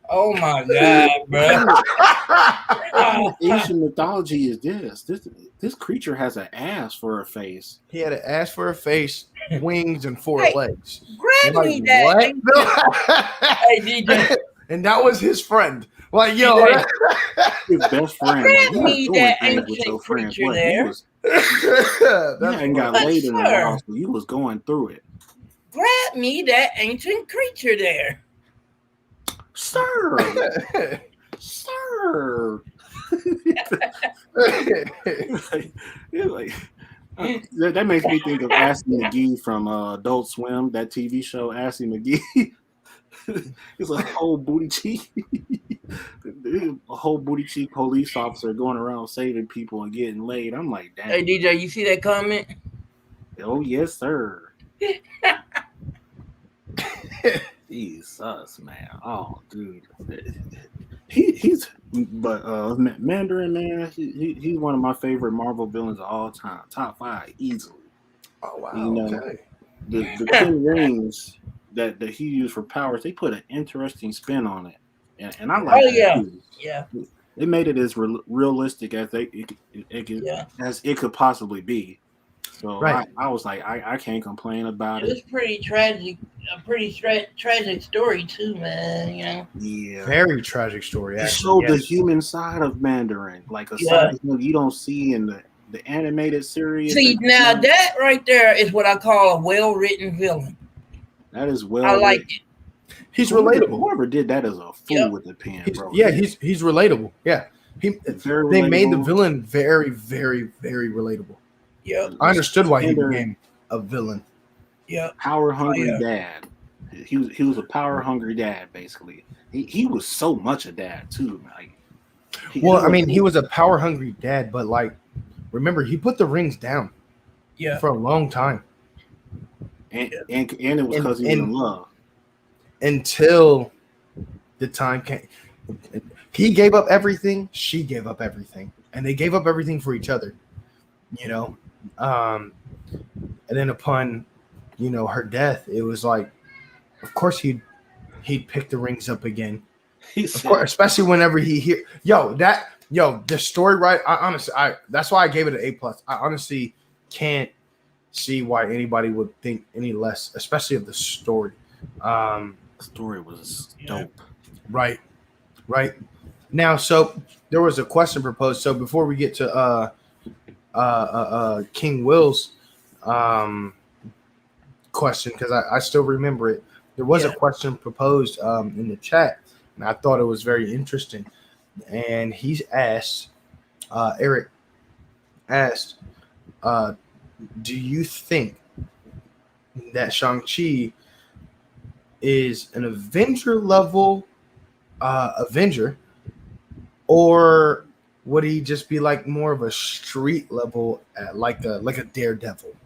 Oh my God, bro! Asian mythology is this creature has an ass for a face. He had an ass for a face, wings, and 4 legs. Grab me that. Hey, DJ. And that was his friend. Like, yo, his best friend. Grab me that ancient creature there. You hadn't got laid in a while, so you was going through it. Grab me that ancient creature there. Sir. That makes me think of Assy McGee from Adult Swim, that TV show, Assy McGee. It's a whole booty cheek, police officer going around saving people and getting laid. I'm like, damn. Hey, DJ, you see that comment? Oh, yes, sir. Jesus, man. Oh, dude. He's Mandarin, man. He's one of my favorite Marvel villains of all time. Top 5 easily. Oh You wow, know, okay. the 10 rings that he used for powers, they put an interesting spin on it, and I like Oh it yeah, too. yeah, They made it as realistic as yeah. as it could possibly be. So Right. I was like, I can't complain about It it. was pretty tragic, a pretty tragic story too, man. You know. Yeah. Very tragic story, It actually. showed the Yes. human side of Mandarin, like a side Yeah. of him you don't see in the animated series. See, now that right there is what I call a well-written villain. That is I well like written. it. He's relatable. Whoever did that is a fool Yep. with the pen, bro. He's relatable. Yeah. Very They made the relatable. villain very, very, very relatable. Yep. I understood why he Standard became a villain. Yep. power hungry Oh, yeah. dad. He was a power hungry dad, basically. He was so much a dad too. Like Well, I mean, he was a power hungry dad, but like, remember, he put the rings down Yeah. for a long time. and it was because he was in love. Until the time came. He gave up everything. She gave up everything, and they gave up everything for each other. You know, and then upon, her death, it was like, of course he'd pick the rings up again. Of course, especially whenever he hear the story, right? That's why I gave it an A+. I honestly can't see why anybody would think any less, especially of the story. The story was dope. Right. Now, so there was a question proposed. So before we get to King Will's question, because I still remember it, there was a question proposed in the chat, and I thought it was very interesting. And he's asked, Eric asked, do you think that Shang-Chi is an Avenger level Avenger, or would he just be like more of a street level, like a Daredevil?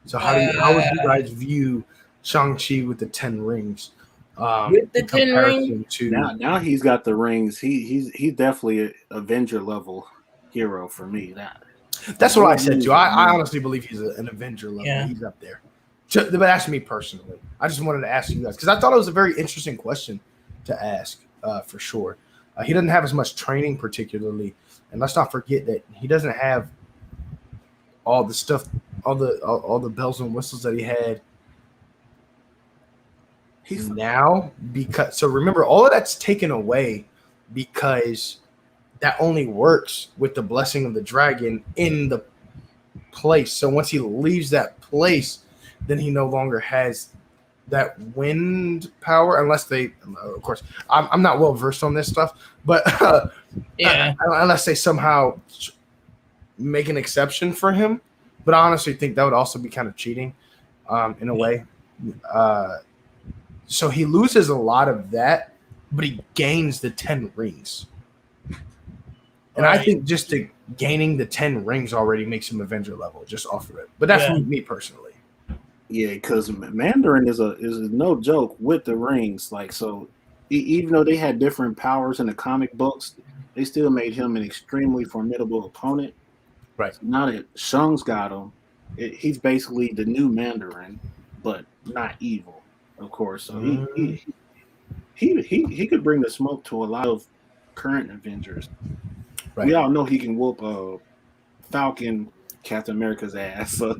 So how would you guys view Shang-Chi with the 10 rings? With the 10 rings? Now he's got the rings. He's definitely an Avenger level hero for me. That's what I said too. I honestly believe he's an Avenger level. Yeah. He's up there. But that's me personally. I just wanted to ask you guys because I thought it was a very interesting question to ask, for sure. He doesn't have as much training, particularly, and let's not forget that he doesn't have all the stuff, all the bells and whistles that he had. Now, because so remember, all of that's taken away because that only works with the blessing of the dragon in the place. So once he leaves that place, then he no longer has that wind power, unless they, of course, I'm not well versed on this stuff, but unless they somehow make an exception for him. But I honestly think that would also be kind of cheating, in a way. So he loses a lot of that, but he gains the 10 rings. And I think just gaining the 10 rings already makes him Avenger level, just off of it. But that's me personally. Yeah, because Mandarin is no joke with the rings. Like, so even though they had different powers in the comic books, they still made him an extremely formidable opponent. Right. So now that Shung's got him, he's basically the new Mandarin, but not evil, of course. So he could bring the smoke to a lot of current Avengers. Right. We all know he can whoop Falcon, Captain America's ass. So.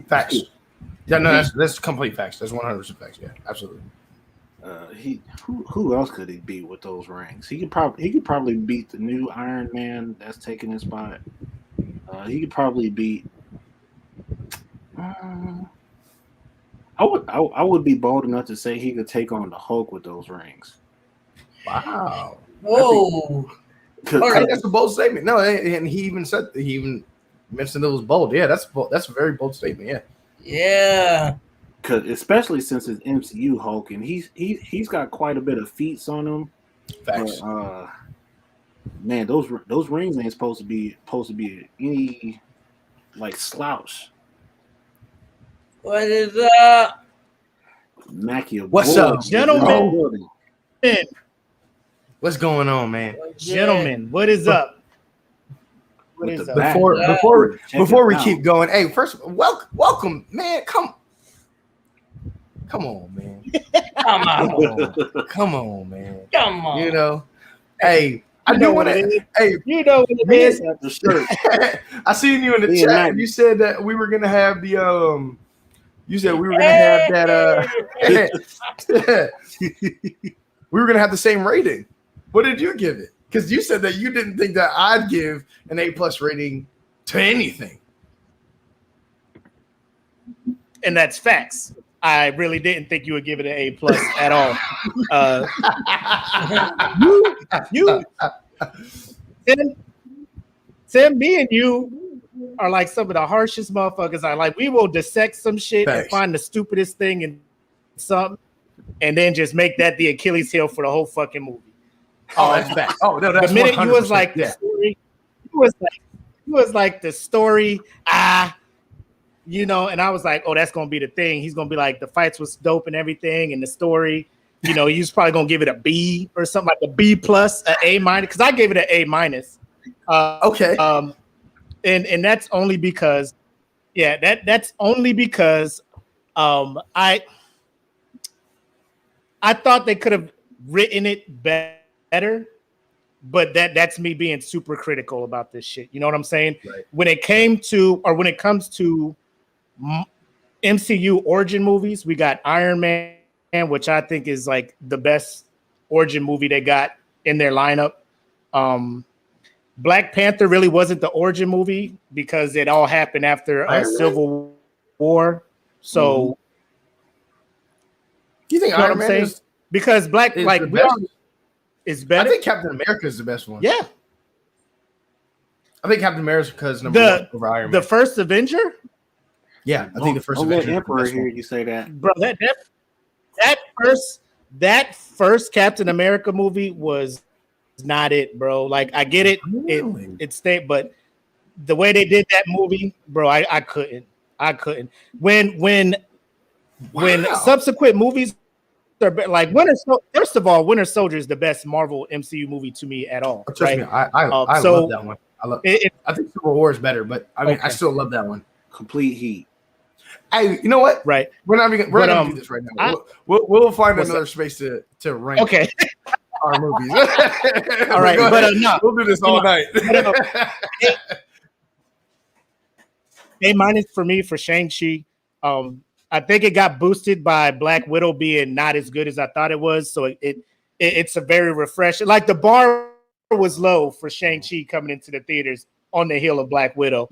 Facts. Yeah, no, that's complete facts. That's 100% facts. Yeah, absolutely. Who else could he beat with those rings? He could probably beat the new Iron Man that's taking his spot. He could probably beat. I would be bold enough to say he could take on the Hulk with those rings. Wow. Whoa. I think that's a bold statement. No, and he even mentioned it was bold. Yeah, that's a very bold statement. Yeah. Yeah. Because especially since it's MCU Hulk, and he's got quite a bit of feats on him. Facts. But, man, those rings ain't supposed to be any like slouch. What is up? Mackie, what's up, gentlemen? What's going on, man? Gentlemen, what is up? What is up? Before we keep going, hey, first, welcome, man. Come on, man. Come on, man. Come on. You know, hey, I know do want what it to. is. Hey, You know what it is. I seen you in the chat. nice. You said that we were gonna have the You said we were gonna have that. We were gonna have the same rating. What did you give it? Because you said that you didn't think that I'd give an A+ rating to anything. And that's facts. I really didn't think you would give it an A+ at all. Tim, me and you are like some of the harshest motherfuckers. We will dissect some shit and find the stupidest thing in something, and then just make that the Achilles heel for the whole fucking movie. Oh, that's bad. Oh no, that's the minute you was like yeah. the story, you was like the story. And I was like, oh, that's gonna be the thing. He's gonna be like, the fights was dope and everything, and the story. He's probably gonna give it a B or something, like a B+, an A-, because I gave it an A-. Okay. And that's only because, that's only because, I thought they could have written it better, but that's me being super critical about this shit. You know what I'm saying? Right. When it comes to MCU origin movies, we got Iron Man, which I think is like the best origin movie they got in their lineup. Black Panther really wasn't the origin movie because it all happened after Civil War. So, you think Iron Man is because Black is like the we best? are is better? I think Captain America is the best one. Yeah, I think Captain America is number one over Iron Man. The first Avenger. Yeah, I think the first Avenger. Avenger. Emperor here, you say that, bro. That first Captain America movie was not it, bro. Like, I get it, it stayed, but the way they did that movie, bro, I couldn't. When subsequent movies are like first of all, Winter Soldier is the best Marvel MCU movie to me at all. Trust me, I love that one. I think Civil War is better, but I mean, I still love that one. Complete heat. Hey, you know what? Right. We're not gonna do this right now. We'll find another space to rank. Okay. Our movies. All right, but no, we'll do this all night. A- for me for Shang-Chi. I think it got boosted by Black Widow being not as good as I thought it was. So it's a very refreshing. Like, the bar was low for Shang-Chi coming into the theaters on the heel of Black Widow.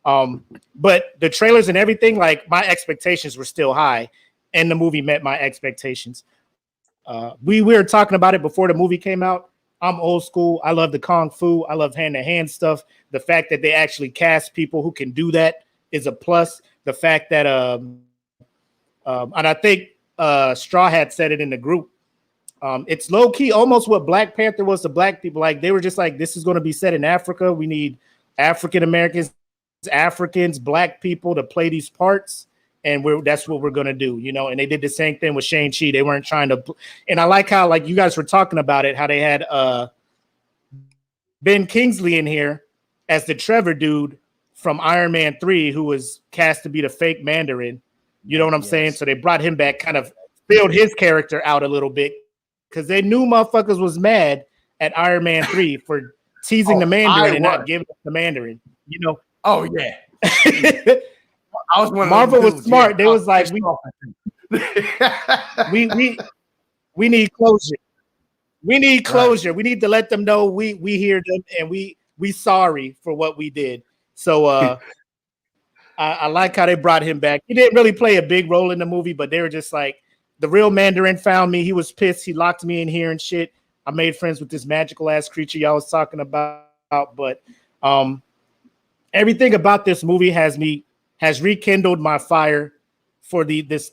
But the trailers and everything, like, my expectations were still high, and the movie met my expectations. We were talking about it before the movie came out. I'm old school. I love the kung fu. I love hand-to-hand stuff. The fact that they actually cast people who can do that is a plus. The fact that and I think Straw Hat said it in the group. It's low-key almost what Black Panther was to Black people. Like, they were just like, this is going to be set in Africa. We need African Americans, Africans, Black people to play these parts, and that's what we're going to do, and they did the same thing with Shang-Chi. They weren't trying to, and I like how, like, you guys were talking about it, how they had Ben Kingsley in here as the Trevor dude from Iron Man 3, who was cast to be the fake Mandarin. You know what I'm saying? So they brought him back, kind of filled his character out a little bit, because they knew motherfuckers was mad at Iron Man 3 for teasing the Mandarin and not giving us the Mandarin, Oh yeah. I was one Marvel was smart. Yeah. They was like, we need closure. We need closure. Right. We need to let them know we hear them, and we sorry for what we did. So I like how they brought him back. He didn't really play a big role in the movie, but they were just like, the real Mandarin found me. He was pissed. He locked me in here and shit. I made friends with this magical ass creature y'all was talking about. But everything about this movie has rekindled my fire for this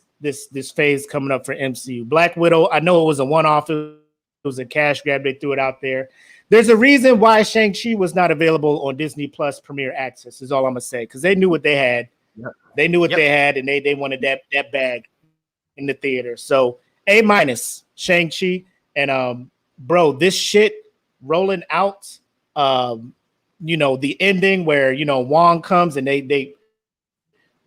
phase coming up for MCU. Black Widow, I know it was a one-off. It was a cash grab. They threw it out there. There's a reason why Shang-Chi was not available on Disney Plus Premier Access, is all I'm going to say, because they knew what they had. Yep. They knew what they had, and they wanted that bag. in the theater. So A-, Shang-Chi. And bro, this shit rolling out, the ending where Wong comes and they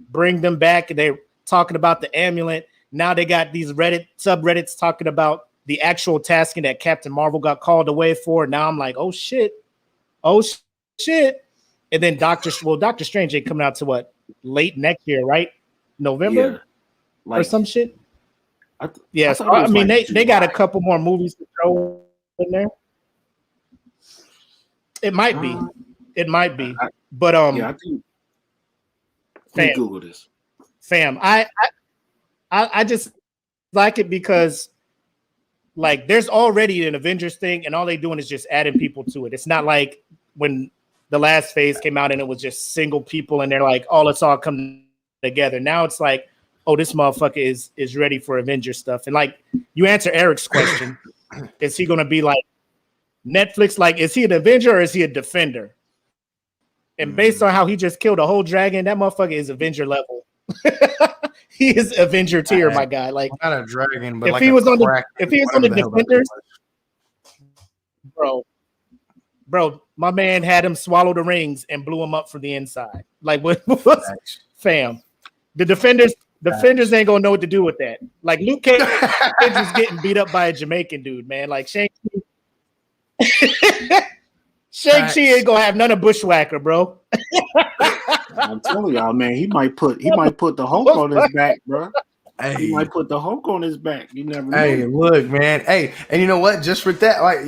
bring them back and they're talking about the amulet. Now they got these subreddits talking about the actual tasking that Captain Marvel got called away for. Now I'm like, oh shit. And then Doctor Strange ain't coming out to what, late next year, right? November or some shit. Yes, I mean they got a couple more movies to throw in there. It might be, but I think. Google this, fam. I just like it because like there's already an Avengers thing, and all they doing is just adding people to it. It's not like when the last phase came out and it was just single people, and they're like, "Oh, let's all come together." Now it's like, "Oh, this motherfucker is ready for Avengers stuff." And like you answer Eric's question, is he going to be like Netflix? Like, is he an Avenger or is he a Defender? And based on how he just killed a whole dragon, that motherfucker is Avenger level. He is Avenger tier, my guy. Like not a dragon, but if like he was on the the Defenders, bro, my man had him swallow the rings and blew him up from the inside. Like what fam? The Defenders ain't gonna know what to do with that. Like Luke Cage is getting beat up by a Jamaican dude, man. Like Shang-Chi ain't gonna have none of Bushwhacker, bro. I'm telling y'all, man, he might put the Hulk on his back, bro. Hey. He might put the Hulk on his back. You never know. Hey, look, man. Hey, and you know what? Just with that, like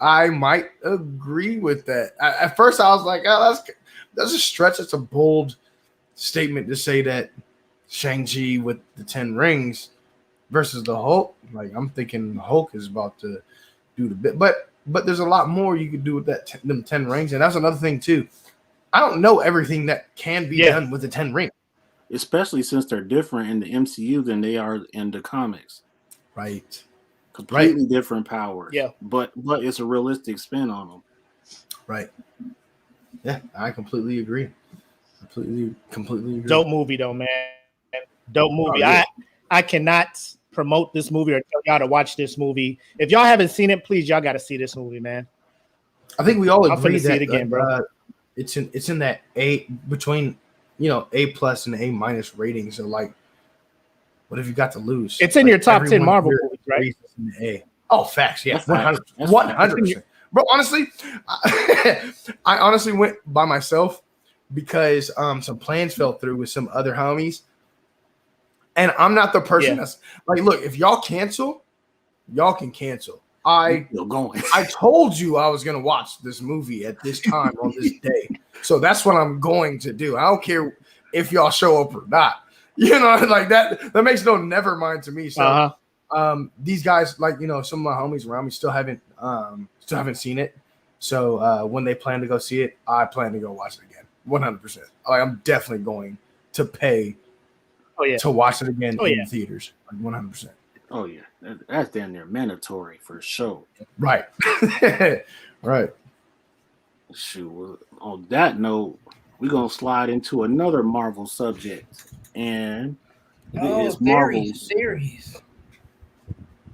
I might agree with that. At first, I was like, "Oh, that's a stretch. It's a bold statement to say that Shang-Chi with the 10 rings versus the Hulk." Like, I'm thinking the Hulk is about to do the bit, but there's a lot more you could do with them 10 rings, and that's another thing too. I don't know everything that can be done with the 10 rings, especially since they're different in the MCU than they are in the comics. Right. Completely different powers. Yeah. But it's a realistic spin on them. Right. Yeah, I completely agree. Completely agree. Dope movie though, man. Dope movie. Oh, yeah. I cannot promote this movie or tell y'all to watch this movie. If y'all haven't seen it, please, y'all got to see this movie, man. I think we all agree see it again, bro. It's in that A between A+ and A- rating. So like, what have you got to lose? It's in your top 10 Marvel movies, right? In the A. Oh, facts, yeah, 100%. Bro, honestly, I honestly went by myself because some plans fell through with some other homies. And I'm not the person that's like, look, if y'all cancel, y'all can cancel. I told you I was going to watch this movie at this time on this day. So that's what I'm going to do. I don't care if y'all show up or not. You know, like that makes no never mind to me. So these guys, like, some of my homies around me still haven't seen it. So when they plan to go see it, I plan to go watch it again. 100%. Like, I'm definitely going to pay to watch it again in theaters. Like 100%. Oh yeah, that's damn near mandatory for sure. Right. Right. Shoot. On that note, we're gonna slide into another Marvel subject, and it's Marvel's series.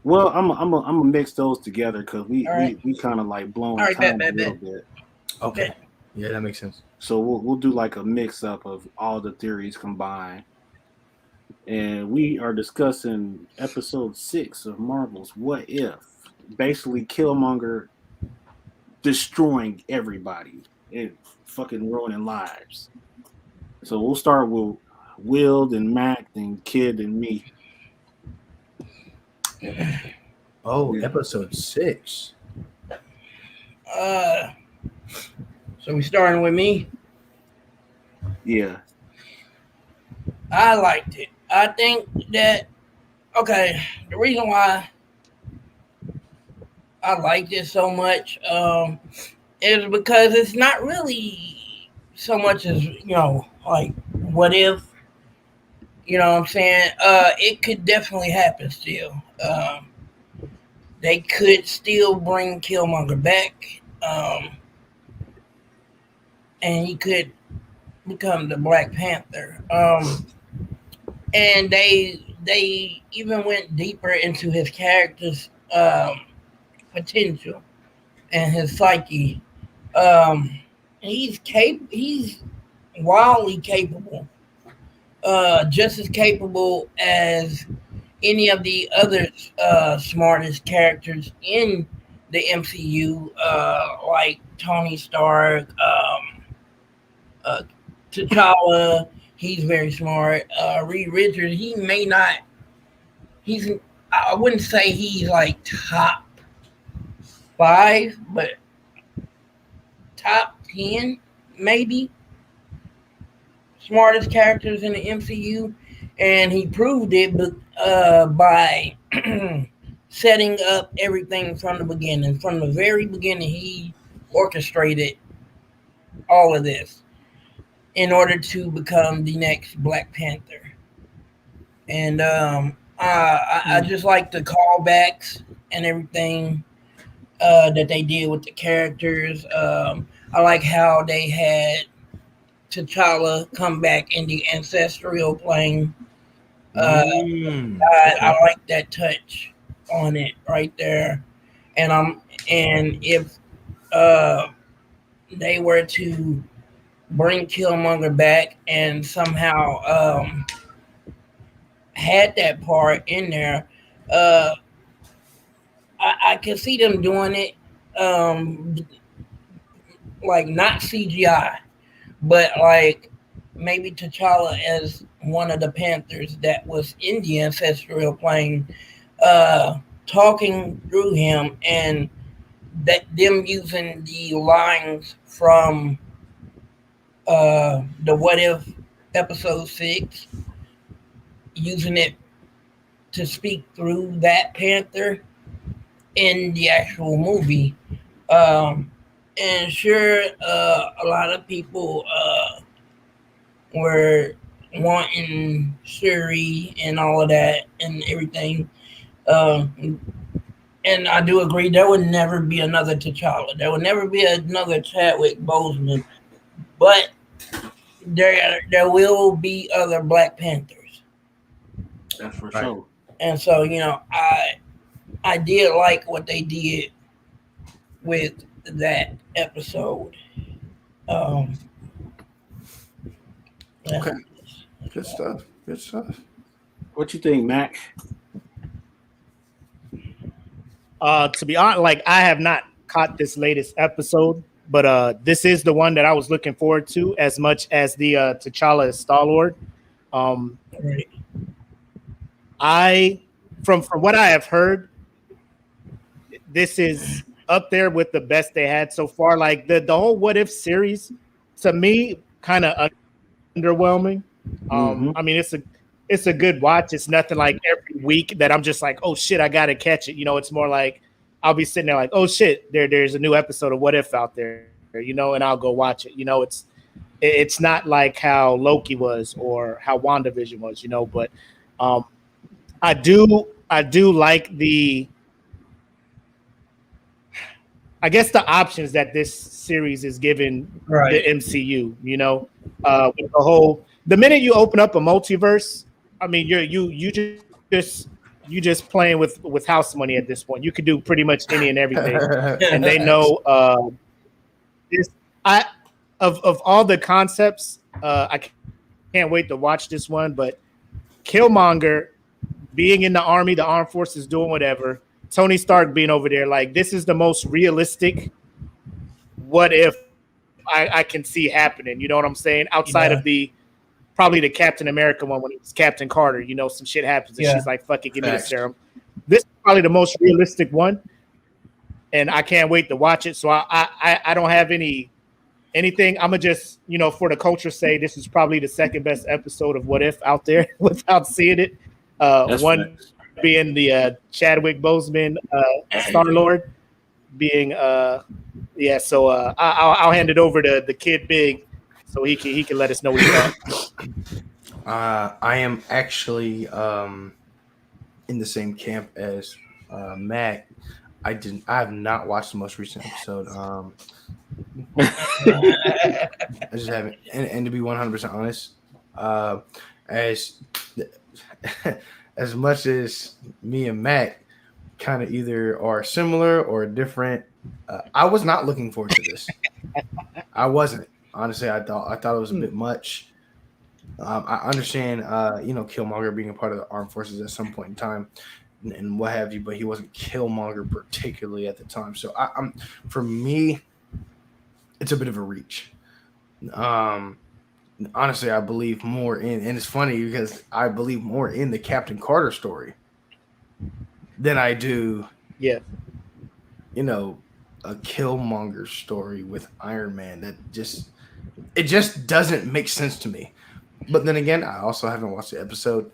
Well, I'm gonna mix those together because we kind of like blown time a little bit. Okay. Yeah, that makes sense. So we'll do like a mix up of all the theories combined. And we are discussing episode 6 of Marvel's What If. Basically, Killmonger destroying everybody and fucking ruining lives. So we'll start with Will, then Mac, then Kid, and me. Oh, episode 6. So we starting with me? Yeah. I liked it. I think that, the reason why I liked it so much is because it's not really so much as, like, what if, you know what I'm saying? It could definitely happen still. They could still bring Killmonger back, and he could become the Black Panther. And they they even went deeper into his character's potential and his psyche. Um, he's wildly capable, just as capable as any of the other smartest characters in the MCU, like Tony Stark, uh, T'Challa. He's very smart. Reed Richards. He may not. He's. I wouldn't say he's like top five, but top 10 maybe smartest characters in the MCU, and he proved it, but by setting up everything from the beginning. From the very beginning, he orchestrated all of this in order to become the next Black Panther. And I just like the callbacks and everything that they did with the characters. I like how they had T'Challa come back in the ancestral plane. I like that touch on it right there, and if uh, they were to bring Killmonger back and somehow had that part in there, uh, I can see them doing it, um, like not CGI, but like maybe T'Challa as one of the Panthers that was in the ancestral plane, talking through him, and that them using the lines from the What If episode 6, using it to speak through that Panther in the actual movie. Um, and sure, a lot of people were wanting Shuri and all of that and everything. Um, and I do agree there would never be another T'Challa. There would never be another Chadwick Boseman. But there will be other Black Panthers. That's for sure. And so, I did like what they did with that episode. Um, Okay. Good stuff. Good stuff. What you think, Mac? To be honest, like I have not caught this latest episode, but this is the one that I was looking forward to as much as the T'Challa Star-Lord. Right. I from what I have heard, this is up there with the best they had so far. Like the whole What If series, to me, kind of underwhelming. I mean, it's a good watch. It's nothing like every week that I'm just like, oh shit, I gotta catch it. It's more like I'll be sitting there like, oh shit, there's a new episode of What If out there, and I'll go watch it. It's not like how Loki was or how WandaVision was, but I do like I guess the options that this series is giving the MCU, with the minute you open up a multiverse, I mean, you just playing with house money at this point. You could do pretty much any and everything, and they know of all the concepts. I can't wait to watch this one, but Killmonger being in the army, the armed forces, doing whatever. Tony Stark being over there, like this is the most realistic what if I can see happening. You know what I'm saying? Outside of probably the Captain America one when it was Captain Carter, some shit happens and she's like, fuck it, give me the serum. This is probably the most realistic one. And I can't wait to watch it. So I don't have anything. I'm gonna just, for the culture's sake, this is probably the second best episode of What If out there without seeing it. One being the Chadwick Boseman Star-Lord being so I'll hand it over to the kid Big so he can let us know what he thought. I am actually in the same camp as Mac. I have not watched the most recent episode. I just haven't, and to be 100% honest, as as much as me and Matt kind of either are similar or different, I was not looking forward to this. I wasn't. Honestly, I thought it was a bit much. I understand, Killmonger being a part of the armed forces at some point in time, and what have you, but he wasn't Killmonger particularly at the time. So I'm for me, it's a bit of a reach. Honestly, I believe more in, and it's funny because I believe more in the Captain Carter story than I do, Yeah. A Killmonger story with Iron Man. It just doesn't make sense to me. But then again, I also haven't watched the episode.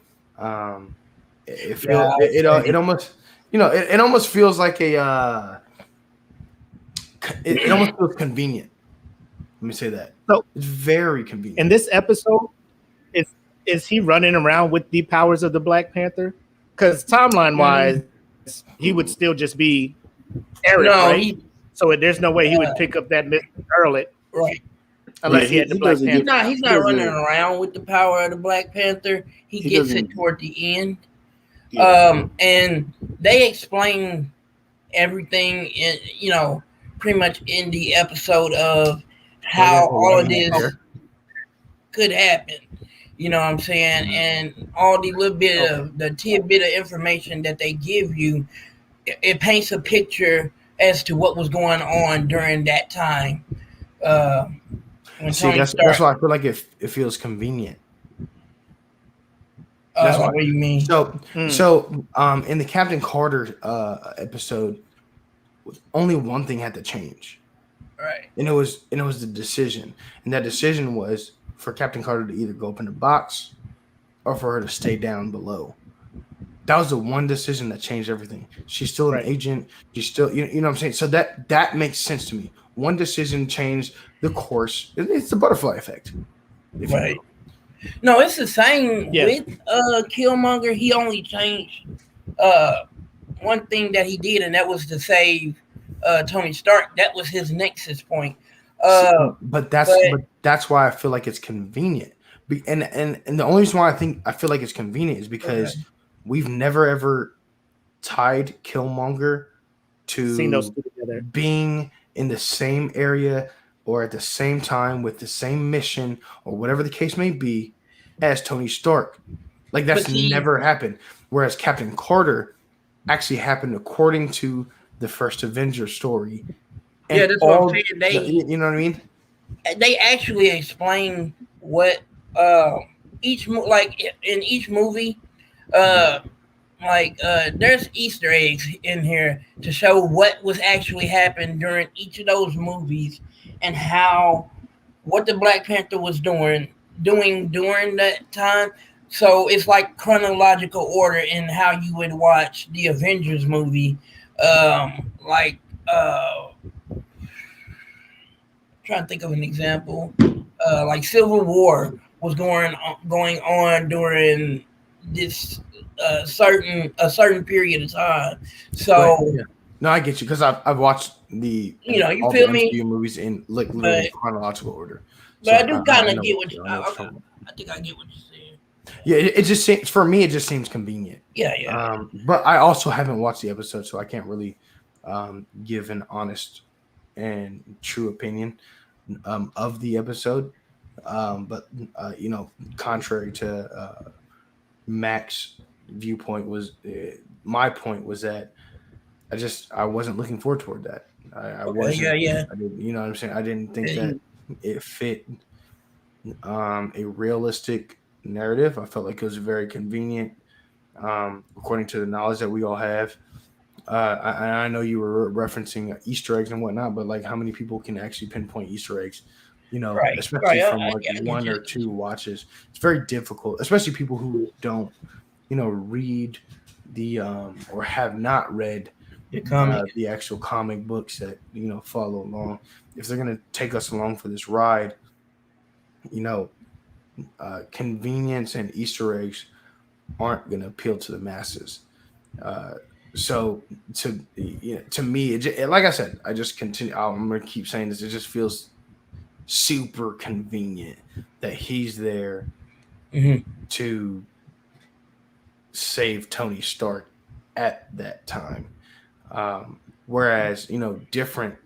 It feel it almost it almost feels like it almost feels convenient. Let me say that. So It's very convenient. in this episode, is he running around with the powers of the Black Panther? Because timeline wise, he would still just be Eric, No, right? So there's no way he would pick up that Mr. Earlet right. unless he had the Black Panther. He's not running around with the power of the Black Panther. He gets it toward the end. Yeah. And they explain everything in, pretty much in the episode of how all of this could happen. You know what I'm saying? And all the little bit of the tidbit of information that they give you, it paints a picture as to what was going on during that time. See, that's why I feel like it feels convenient. That's what you mean. So in the Captain Carter episode, only one thing had to change. Right. And it was the decision. And that decision was for Captain Carter to either go up in the box or for her to stay down below. That was the one decision that changed everything. She's still an agent. She's still, you know what I'm saying? So that makes sense to me. One decision changed the course. It's the butterfly effect. Right. No, it's the same with Killmonger. He only changed one thing that he did, and that was to save Tony Stark. That was his nexus point. But that's why I feel like it's convenient. And the only reason why I feel like it's convenient is because we've never ever tied Killmonger to being in the same area or at the same time with the same mission or whatever the case may be as Tony Stark. Like that's never happened. Whereas Captain Carter actually happened according to the first Avengers story. And that's what I'm saying. You know what I mean? They actually explain what each in each movie, there's Easter eggs in here to show what was actually happened during each of those movies and what the Black Panther was doing during that time. So it's like chronological order in how you would watch the Avengers movie. Trying to think of an example. Like Civil War was going on during this certain period of time. So no, I get you because I've watched the you feel me MCU movies in literally chronological order. But I do kind of get what you. I think I get what you're saying. Yeah, it just seems for me. It just seems convenient. Yeah. But I also haven't watched the episode, so I can't really give an honest and true opinion of the episode. But contrary to Mac's viewpoint, was my point was that I wasn't looking forward toward that. I wasn't. Yeah. I didn't, you know what I'm saying? I didn't think that it fit a realistic narrative. I felt like it was very convenient, according to the knowledge that we all have. I know you were referencing Easter eggs and whatnot, but like, how many people can actually pinpoint Easter eggs? Especially from one or two watches. It's very difficult, especially people who don't, read the or have not read the actual comic books that follow along. If they're gonna take us along for this ride, convenience and Easter eggs aren't gonna appeal to the masses. So to me, like I said, I just continue. I'm gonna keep saying this. It just feels super convenient that he's there to save Tony Stark at that time. Whereas, different,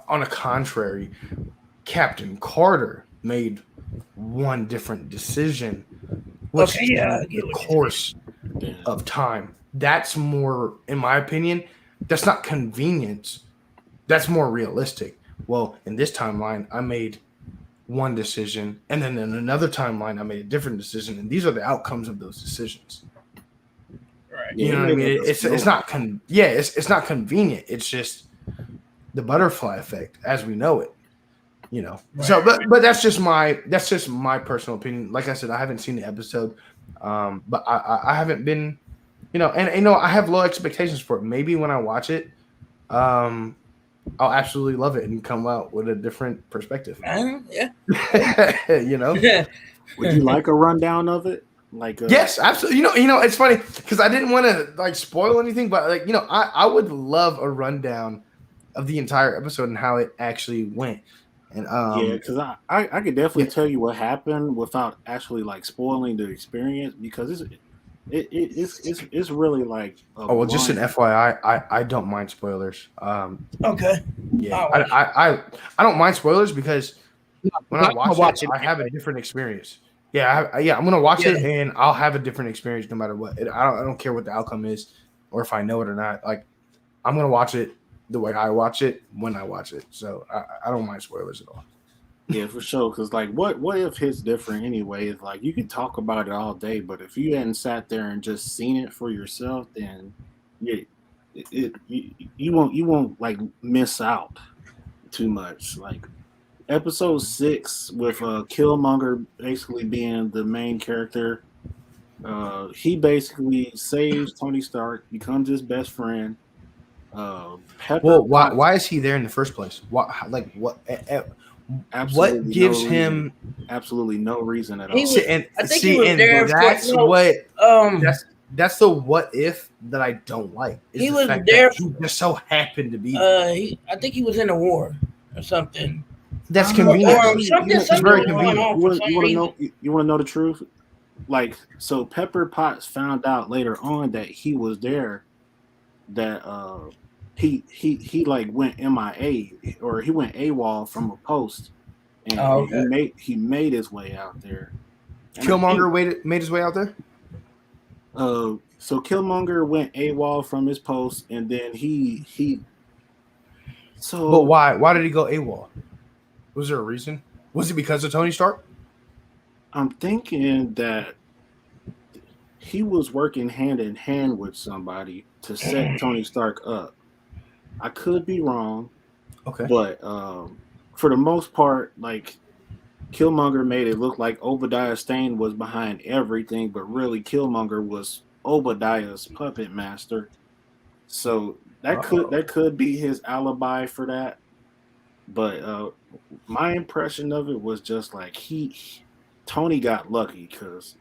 on the contrary, Captain Carter made one different decision, which I the get what course of time. That's more, in my opinion, that's not convenience. That's more realistic. Well, in this timeline, I made one decision, and then in another timeline, I made a different decision, and these are the outcomes of those decisions. Right. You know what I mean? It's not it's not convenient. It's just the butterfly effect as we know it. Right. So but that's just my personal opinion. Like I said, I haven't seen the episode, but I haven't been, and I have low expectations for it. Maybe when I watch it, I'll absolutely love it and come out with a different perspective. Yeah. Would you like a rundown of it? Yes, absolutely. It's funny because I didn't want to spoil anything, but I would love a rundown of the entire episode and how it actually went. And yeah, because I could definitely tell you what happened without actually spoiling the experience, because it's really just an FYI, I don't mind spoilers. Okay. Yeah, I don't mind spoilers because when I watch it, I have a different experience. Yeah, I'm gonna watch it and I'll have a different experience no matter what. I don't care what the outcome is or if I know it or not. I'm gonna watch it the way I watch it when I watch it. So I don't mind spoilers at all. Yeah, for sure. Because what if hits different anyway? Is you can talk about it all day, but if you hadn't sat there and just seen it for yourself, then you won't miss out too much. Episode 6 with Killmonger basically being the main character. He basically saves Tony Stark, becomes his best friend. Well, why is he there in the first place? What gives him absolutely no reason at all? That's the what if that I don't like. He was there. He just so happened to be there. I think he was in a war or something. That's convenient. It's very convenient. You want to know the truth? So Pepper Potts found out later on that he was there. That he went MIA, or he went AWOL from a post, and he made his way out there. And Killmonger made his way out there. So Killmonger went AWOL from his post, and then he. So, but why did he go AWOL? Was there a reason? Was it because of Tony Stark? I'm thinking that he was working hand in hand with somebody to set Tony Stark up. I could be wrong. Okay. But for the most part, Killmonger made it look like Obadiah Stane was behind everything, but really Killmonger was Obadiah's puppet master. So that could be his alibi for that. But my impression of it was just Tony got lucky because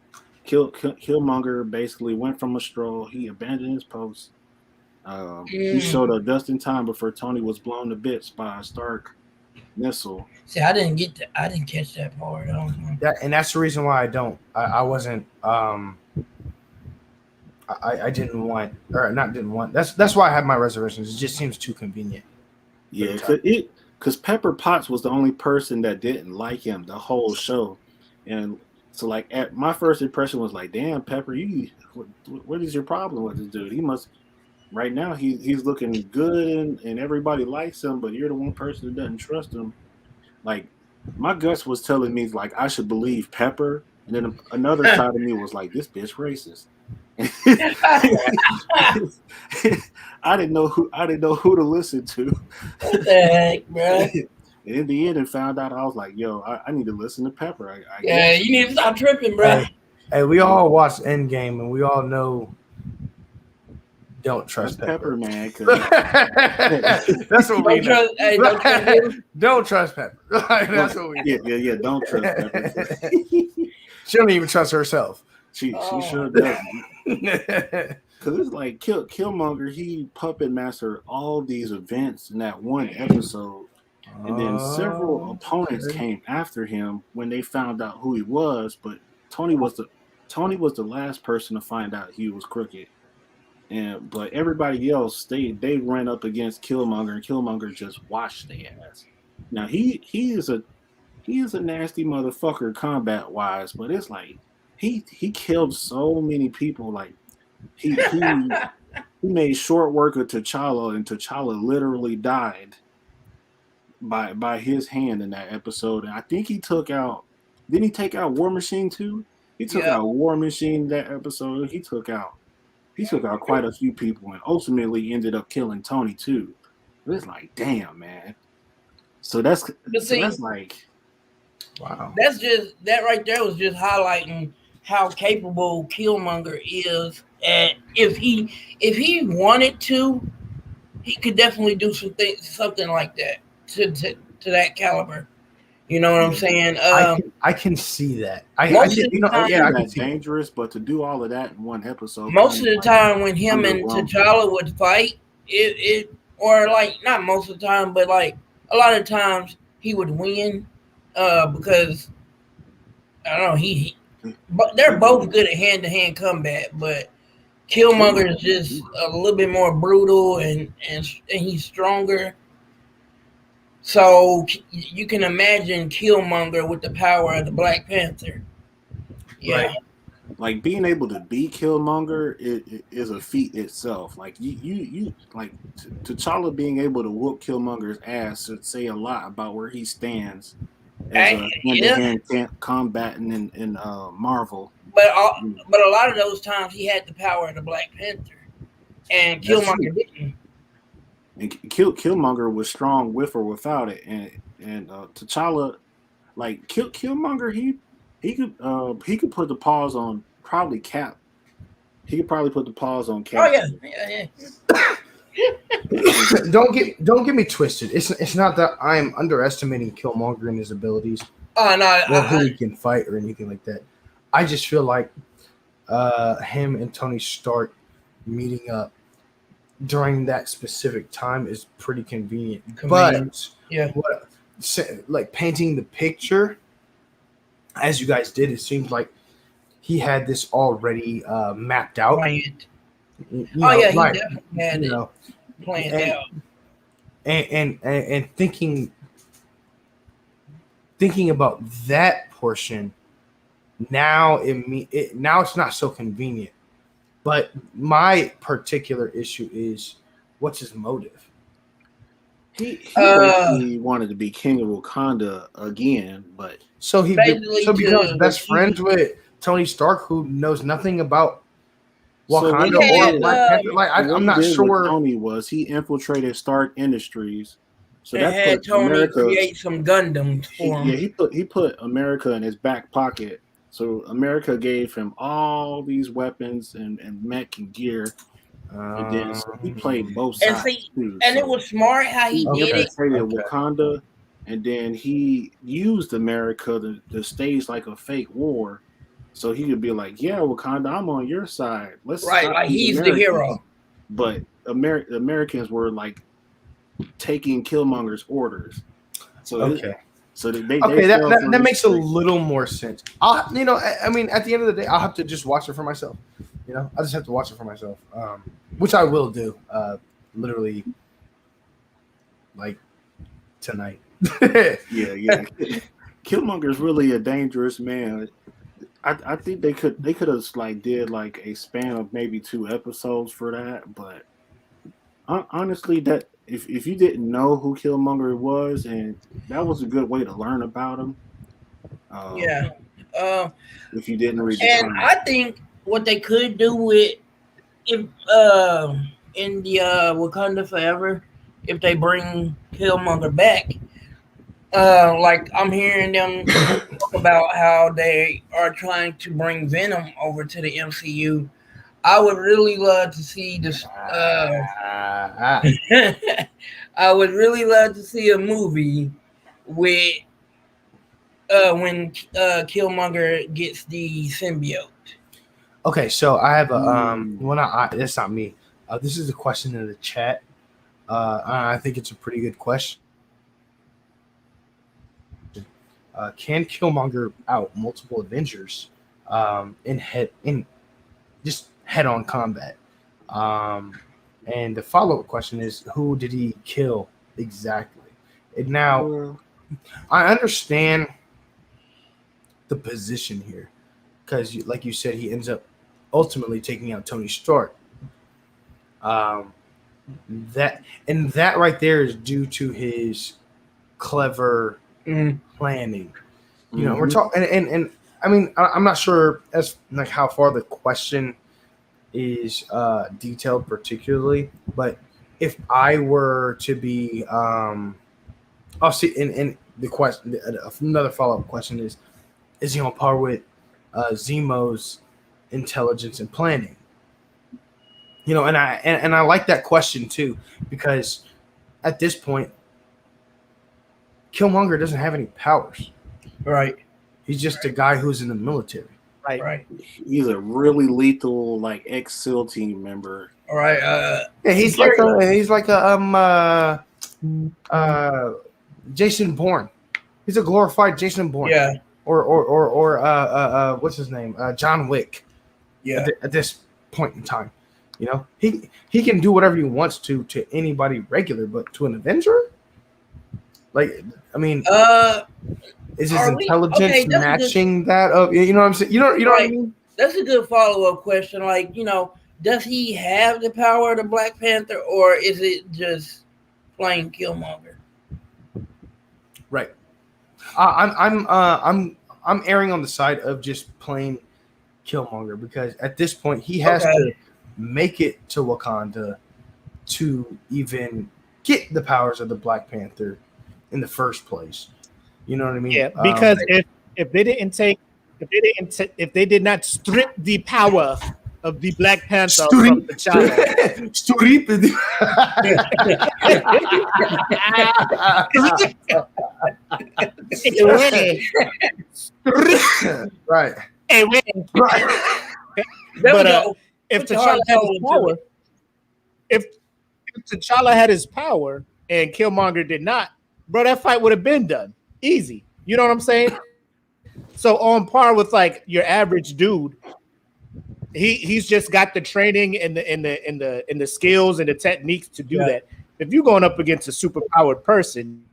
Killmonger basically went from a stroll. He abandoned his post. He showed up just in time before Tony was blown to bits by a Stark missile. See, I didn't catch that part. And that's the reason why I wasn't. I didn't want, or not didn't want. That's why I had my reservations. It just seems too convenient. Yeah, because Pepper Potts was the only person that didn't like him the whole show, and so at my first impression was damn, Pepper, what is your problem with this dude? He must. Right now, he's looking good and everybody likes him, but you're the one person that doesn't trust him. My guts was telling me I should believe Pepper, and then another side of me was this bitch racist. I didn't know who to listen to. What the heck, bro? And in the end, I found out I was yo, I need to listen to Pepper. You need to stop tripping, bro. Hey, we all watched Endgame, and we all know. Don't trust Pepper, man. That's what we know. Don't trust Pepper. That's what we know. Yeah. Don't trust Pepper. She don't even trust herself. She sure doesn't. Because it's Killmonger, he puppet mastered all these events in that one episode. And then several opponents came after him when they found out who he was. But Tony was Tony was the last person to find out he was crooked. But everybody else, they ran up against Killmonger, and Killmonger just washed their ass. Now he is a nasty motherfucker combat wise, but it's like he killed so many people. Like he made short work of T'Challa, and T'Challa literally died by his hand in that episode. And I think he took out. Didn't he take out War Machine too? He took Yeah. out War Machine that episode. He took out quite a few people, and ultimately ended up killing Tony too. But it's like, damn, man. So that's like, Wow. That's just that right there was just highlighting how capable Killmonger is. And if he wanted to, he could definitely do something like that to that caliber. You know what I'm saying? I can see that. I can see dangerous, but to do all of that in one episode. Most of the time, when him and T'Challa would fight, or like not most of the time, but like a lot of times he would win, because I don't know but they're both good at hand-to-hand combat, but Killmonger is just a little bit more brutal and he's stronger. So you can imagine Killmonger with the power of the Black Panther. Yeah. Right. Like being able to beat Killmonger is a feat itself. Like you like T'Challa being able to whoop Killmonger's ass should say a lot about where he stands as a hand-to-hand combatant in Marvel. But a lot of those times he had the power of the Black Panther, and Killmonger didn't. And Killmonger was strong with or without it, and T'Challa, like Killmonger, he could put the pause on probably Cap. He could probably put the pause on Cap. Oh yeah. Don't get me twisted. It's not that I'm underestimating Killmonger and his abilities. Oh no, or who he can fight or anything like that. I just feel like him and Tony Stark meeting up during that specific time is pretty convenient. But yeah, like painting the picture as you guys did, it seems like he had this already mapped out. Right. He definitely had it planned out. And thinking about that portion, now now it's not so convenient. But my particular issue is, what's his motive? He basically wanted to be king of Wakanda again, but so he becomes best friends with Tony Stark, who knows nothing about Wakanda or Black Panther. Like I'm not sure. Tony he infiltrated Stark Industries, so that had Tony create some Gundams for him. He put America in his back pocket. So America gave him all these weapons and mech and gear. And then he played both sides too. And it was smart how he did it. Wakanda, and then he used America to stage like a fake war, so he could be like, "Yeah, Wakanda, I'm on your side. Let's like he's Americans." The hero." But Americans were like taking Killmonger's orders. So So that makes a little more sense. I mean, at the end of the day, I'll have to just watch it for myself. I just have to watch it for myself, which I will do, literally, like tonight. yeah. Killmonger's really a dangerous man. I think they could have like did like a span of maybe 2 episodes for that, but honestly, that if you didn't know who Killmonger was, and that was a good way to learn about him. If you didn't read, I think what they could do with in the Wakanda Forever, if they bring Killmonger back, like I'm hearing them talk about how they are trying to bring Venom over to the MCU. I would really love to see this. I would really love to see a movie with when Killmonger gets the symbiote. Okay, so I have a that's not me. This is a question in the chat. I think it's a pretty good question. Can Killmonger out multiple Avengers in just head-on combat. And the follow-up question is, who did he kill exactly? And now, I understand the position here because, like you said, he ends up ultimately taking out Tony Stark. That right there is due to his clever planning. You know, we're talking, and I mean, I'm not sure as like how far the question is detailed particularly, but if I were to be, I'll see. And the question, another follow up question is he on par with Zemo's intelligence and planning? You know, and I like that question too, because at this point, Killmonger doesn't have any powers. Right. He's just a guy who's in the military. Right. He's a really lethal, like ex-SEAL team member. All right. Yeah, he's like a Jason Bourne. He's a glorified Jason Bourne. Yeah. Or what's his name? John Wick. Yeah. At this point in time, you know, he can do whatever he wants to anybody regular, but to an Avenger, like, I mean, is his intelligence matching that of, you know what I'm saying? You know what I mean? That's a good follow-up question. Like, you know, does he have the power of the Black Panther, or is it just plain Killmonger? Right. I'm erring on the side of just plain Killmonger, because at this point he has to make it to Wakanda to even get the powers of the Black Panther in the first place. You know what I mean? Yeah, because if they did not strip the power of the Black Panther from T'Challa, right. But if T'Challa had his power, if T'Challa had his power and Killmonger did not, bro, that fight would have been done easy. You know what I'm saying? So on par with like your average dude, he's just got the training and the skills and the techniques to do that. If you're going up against a superpowered person,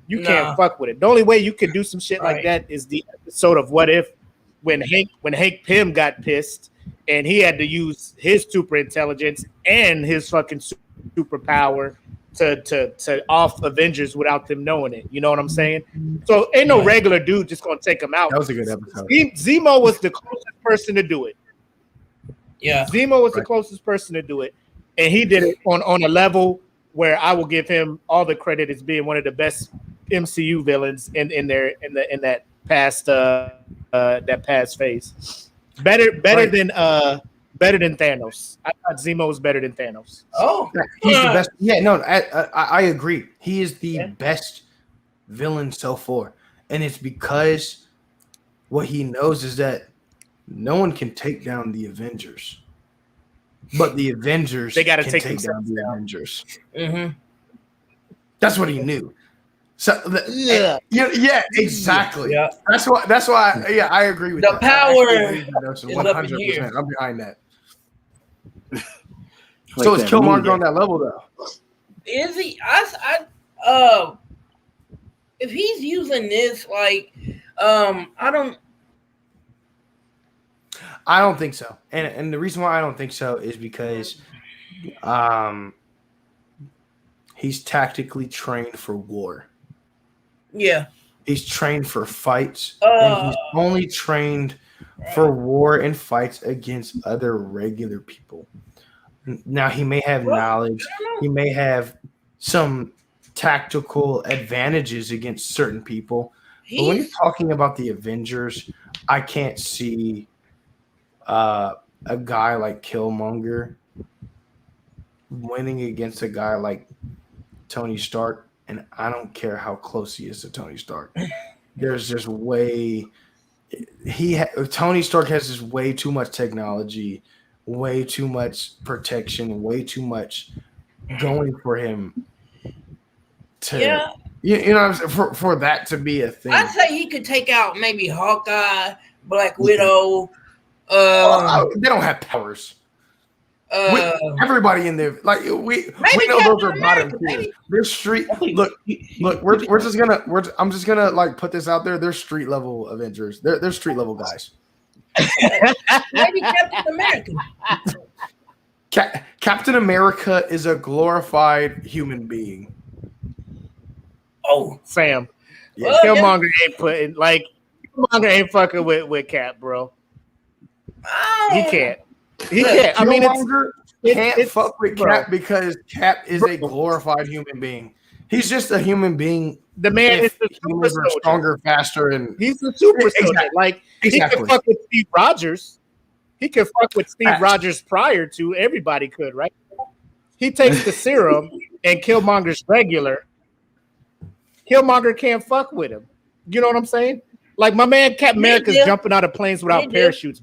you can't fuck with it. The only way you could do some shit like that is the episode of What If, when Hank Pym got pissed and he had to use his super intelligence and his fucking superpower to off Avengers without them knowing it. You know what I'm saying? So ain't no regular dude just gonna take him out. That was a good episode. Zemo was the closest person to do it. Yeah, Zemo was the closest person to do it, and he did it on a level where I will give him all the credit as being one of the best MCU villains in that past phase. Better than Thanos. I thought Zemo was better than Thanos. Oh, he's the best. Yeah, no, I agree. He is the best villain so far, and it's because what he knows is that no one can take down the Avengers, but the Avengers they got to take down the Avengers. Mm-hmm. That's what he knew. So yeah, exactly. Yeah. That's why. Yeah, I agree with the that. Power. 100%. I'm behind that. Like so is Killmonger on that level though? Is he? If he's using this, like, I don't think so. And the reason why I don't think so is because he's tactically trained for war. Yeah. He's trained for fights. And he's only trained for war and fights against other regular people. Now, he may have knowledge. He may have some tactical advantages against certain people. But when you're talking about the Avengers, I can't see a guy like Killmonger winning against a guy like Tony Stark, and I don't care how close he is to Tony Stark. There's just Tony Stark has just way too much technology, way too much protection, way too much going for him to you know what I'm saying, for that to be a thing. I'd say he could take out maybe Hawkeye, Black Widow. They don't have powers. Everybody in there, like we know those are bottom tier. They're street. Look. I'm just gonna like put this out there. They're street level Avengers. They're street level guys. Maybe Captain America. Captain America is a glorified human being. Oh, Sam. Yeah. Killmonger ain't fucking with Cap, bro. He can't. He can't. I mean, can't fuck with Cap because Cap is a glorified human being. He's just a human being. The man is the super soldier. Stronger, faster, and he's the super soldier. Exactly. Like he can fuck with Steve Rogers. He could fuck with Steve Rogers prior to everybody could, right? He takes the serum and Killmonger's regular. Killmonger can't fuck with him. You know what I'm saying? Like my man Captain America's jumping out of planes without parachutes.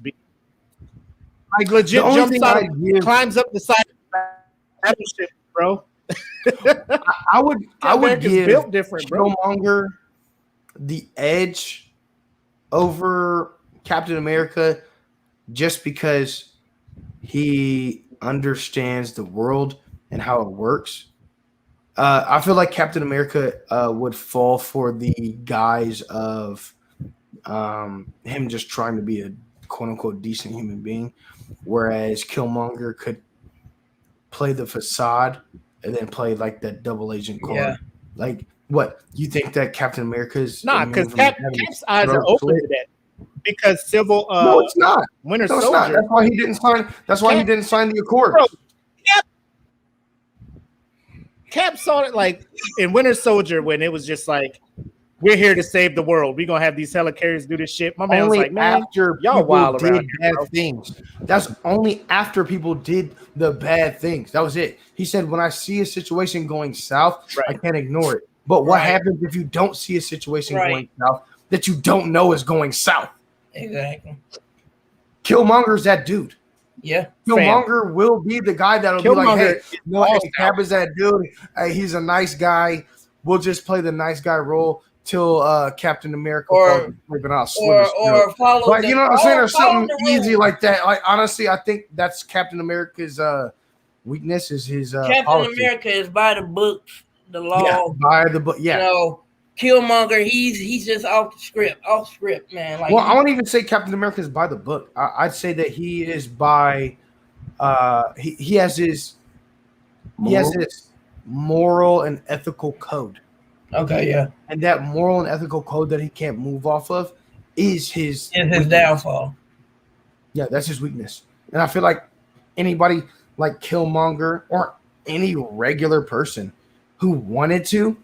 Like legit jumps out, climbs up the side of the battleship, bro. I would give built different, Killmonger the edge over Captain America just because he understands the world and how it works. I feel like Captain America would fall for the guise of him just trying to be a quote-unquote decent human being, whereas Killmonger could play the facade and then play like that double agent card. Yeah. Like, what you think that Captain America's because Cap's eyes are open to that. Because no, it's not. Winter no, it's Soldier. Not. That's why he didn't sign. That's why he didn't sign the Accord. Bro, Cap saw it like in Winter Soldier when it was just like, we're here to save the world. We're gonna have these helicarriers do this shit. My man was like, man, after y'all wild around bad things. That's only after people did the bad things. That was it. He said, when I see a situation going south, I can't ignore it. But what happens if you don't see a situation going south that you don't know is going south? Exactly. Killmonger's that dude. Yeah. Killmonger will be the guy that'll be like, hey, Cap is that dude. Hey, he's a nice guy. We'll just play the nice guy role till Captain America or follow. Like, you know what I'm saying? Or something easy like that. Like, honestly, I think that's Captain America's weakness is his Captain politics. America is by the books, the law. Yeah, by the book. Yeah. You know, Killmonger, he's just off script, man. Like, well, I won't even say Captain America is by the book. I'd say that he is by he has his moral and ethical code. Okay, yeah. And that moral and ethical code that he can't move off of is his downfall. Yeah, that's his weakness. And I feel like anybody like Killmonger or any regular person who wanted to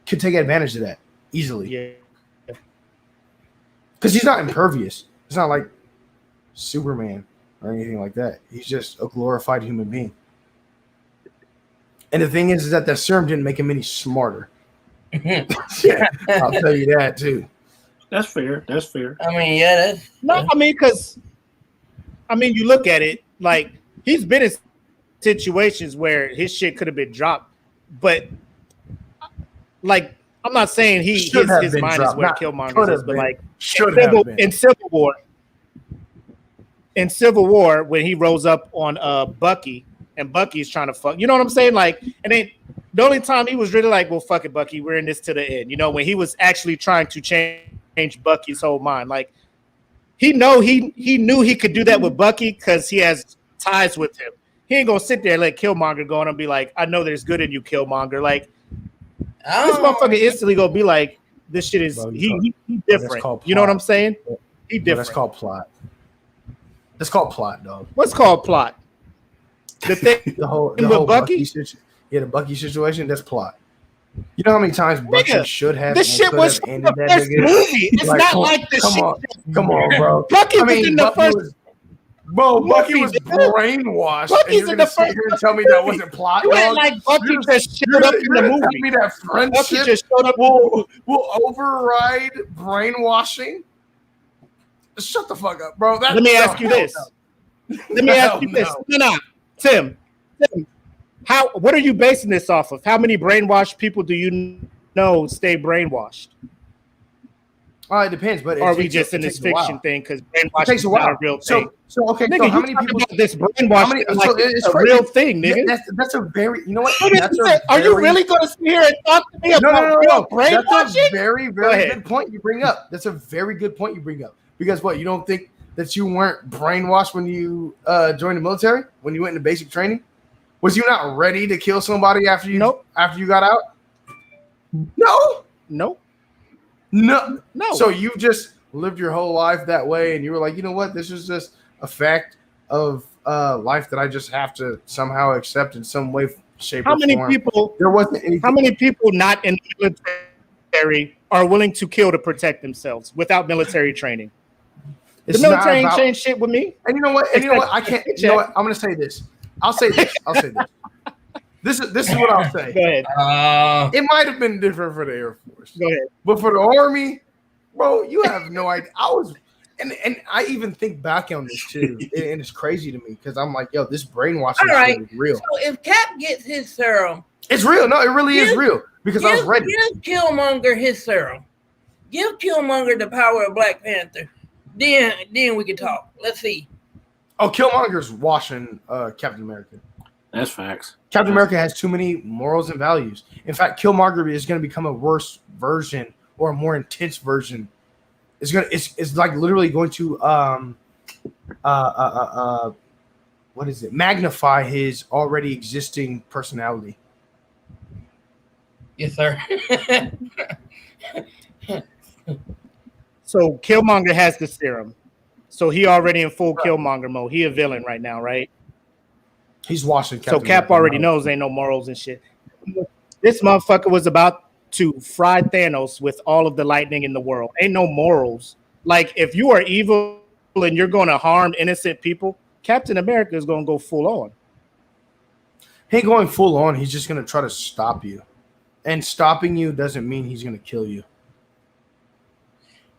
could take advantage of that easily. Yeah. Because he's not impervious. It's not like Superman or anything like that. He's just a glorified human being. And the thing is that serum didn't make him any smarter. Yeah, I'll tell you that too. That's fair. That's fair. I mean, yeah, that's I mean, because you look at it like he's been in situations where his shit could have been dropped, but like I'm not saying his mind is where Killmonger is, but like in Civil War when he rose up on Bucky and Bucky's trying to fuck, you know what I'm saying? Like, and then the only time he was really like, well, fuck it, Bucky, we're in this to the end. You know, when he was actually trying to change Bucky's whole mind. Like, he knew he could do that with Bucky because he has ties with him. He ain't gonna sit there and let Killmonger go on and be like, I know there's good in you, Killmonger. Like, this motherfucker instantly gonna be like, this shit is he different. You know what I'm saying? He different. That's called plot. That's called plot, dog. What's called plot? The thing, the whole Bucky the Bucky situation, that's plot. You know how many times Bucky should have this shit was ended the first movie. It's like, not like this shit. Come on, bro. Bucky was in the first. Bucky was brainwashed. Bucky's in the first. Here and tell me that wasn't plot. You ain't like Bucky just showed up in the movie. Tell me that friendship just showed up will override brainwashing. Shut the fuck up, bro. Let me ask you this. No. Tim, what are you basing this off of? How many brainwashed people do you know stay brainwashed? Well, it depends, but or are we just in this fiction thing? Because brainwashing is not a real thing. So okay, nigga, so how many people this brainwashing like it's a real thing, nigga? Yeah, that's a very, you know what? Are you really going to sit here and talk to me about real brainwashing? That's a very good point you bring up. That's a very good point you bring up. Because what, you don't think that you weren't brainwashed when you joined the military, when you went into basic training? Was you not ready to kill somebody after you got out? No. So you just lived your whole life that way, and you were like, you know what? This is just a fact of life that I just have to somehow accept in some way, shape, or form. There wasn't anything. How many people not in the military are willing to kill to protect themselves without military training? The military ain't changed shit with me. And you know what? I can't. You know what? I'm going to say this. I'll say this. This is what I'll say. Go ahead. It might have been different for the Air Force. Go ahead. But for the Army, bro, you have no idea. And I even think back on this too, and it's crazy to me because I'm like, yo, this brainwashing is real. So if Cap gets his serum, it's real. No, it really is real because I was ready. Give Killmonger his serum. Give Killmonger the power of Black Panther. Then we can talk. Let's see. Oh, Killmonger's washing Captain America. That's facts. Captain America has too many morals and values. In fact, Killmonger is going to become a worse version or a more intense version. It's like literally going to what is it? Magnify his already existing personality. Yes, sir. So Killmonger has the serum. So he already in full Killmonger mode. He a villain right now, right? He's washing Captain So Cap already knows ain't no morals and shit. This motherfucker was about to fry Thanos with all of the lightning in the world. Ain't no morals. Like, if you are evil and you're going to harm innocent people, Captain America is going to go full on. He ain't going full on. He's just going to try to stop you. And stopping you doesn't mean he's going to kill you.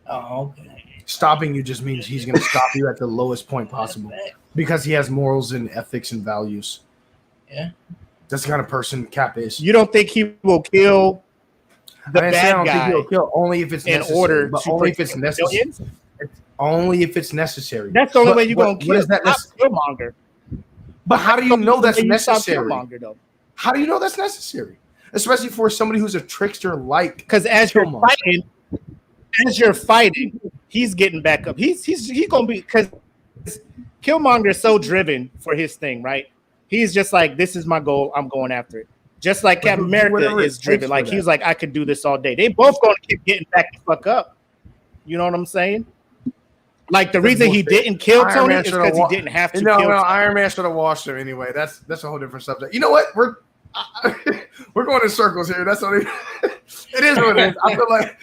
Oh, okay. Stopping you just means he's going to stop you at the lowest point possible because he has morals and ethics and values. Yeah. That's the kind of person Cap is. You don't think he will kill the bad guy? Think he'll kill only if it's necessary. Order but to only if it's necessary. Only if it's necessary. That's the only way you're going to kill Killmonger. But how do you know that's necessary? Killmonger, though. How do you know that's necessary? Especially for somebody who's a trickster like. Because as you're fighting, he's getting back up. He's gonna be, because Killmonger is so driven for his thing, right? He's just like, this is my goal. I'm going after it. Just like Captain America is driven. Like, he's like, I could do this all day. They both gonna keep getting back the fuck up. You know what I'm saying? Like, the reason he didn't kill Tony is because he didn't have to. No, Iron Man should have washed him anyway. That's a whole different subject. You know what? We're going in circles here. That's what it is. What it is. I feel like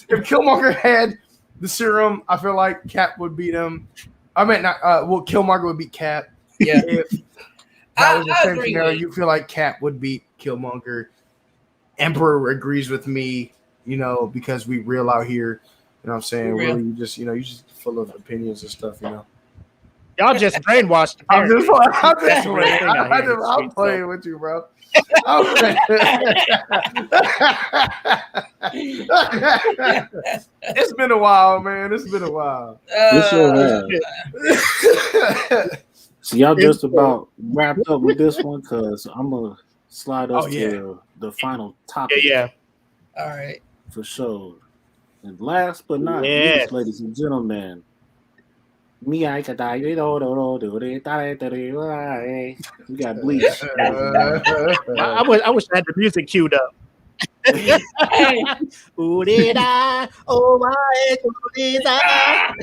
if Killmonger had the serum, I feel like Cap would beat him. I meant not. Killmonger would beat Cap. Yeah. If that was the same scenario, you feel like Cap would beat Killmonger. Emperor agrees with me. You know, because we real out here. You know what I'm saying? Really, you just full of opinions and stuff. You know. Y'all just brainwashed. I'm playing with you, bro. It's been a while, man. It's been a while. So y'all just about wrapped up with this one because I'm gonna slide us to the final topic. Yeah. All right. For sure. And last but not least, ladies and gentlemen. We got Bleach. I wish I had the music queued up. Who did I? Oh my! Who did I?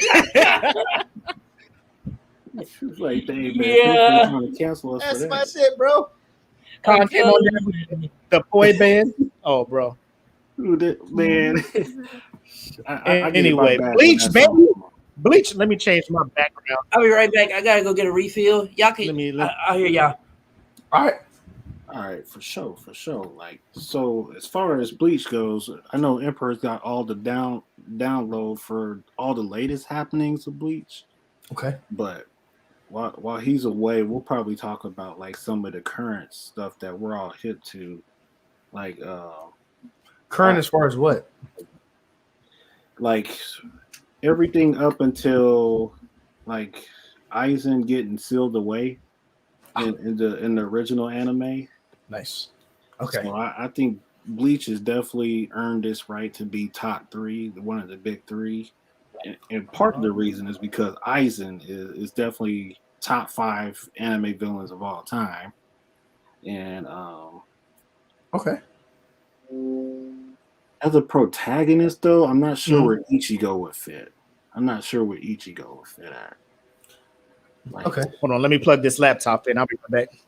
Like, dang, man, trying to cancel us. That's my shit, bro. The boy band. Oh, bro. Who did, man? Anyway, Bleach, baby. Bleach, let me change my background. I'll be right back. I gotta go get a refill. Y'all can. I'll hear y'all. All right, for sure. Like, so as far as Bleach goes, I know Emperor's got all the download for all the latest happenings of Bleach. Okay, but while he's away, we'll probably talk about like some of the current stuff that we're all hip to, like current as far as what. like everything up until like Aizen getting sealed away in the original anime. Nice. Okay. So I think Bleach has definitely earned its right to be top three, one of the big three. And part of the reason is because Aizen is definitely top five anime villains of all time. And Okay. as a protagonist, though, I'm not sure Mhm. where Ichigo would fit. I'm not sure where Ichigo would fit at. Like, Okay. Hold on, let me plug this laptop in. I'll be right back.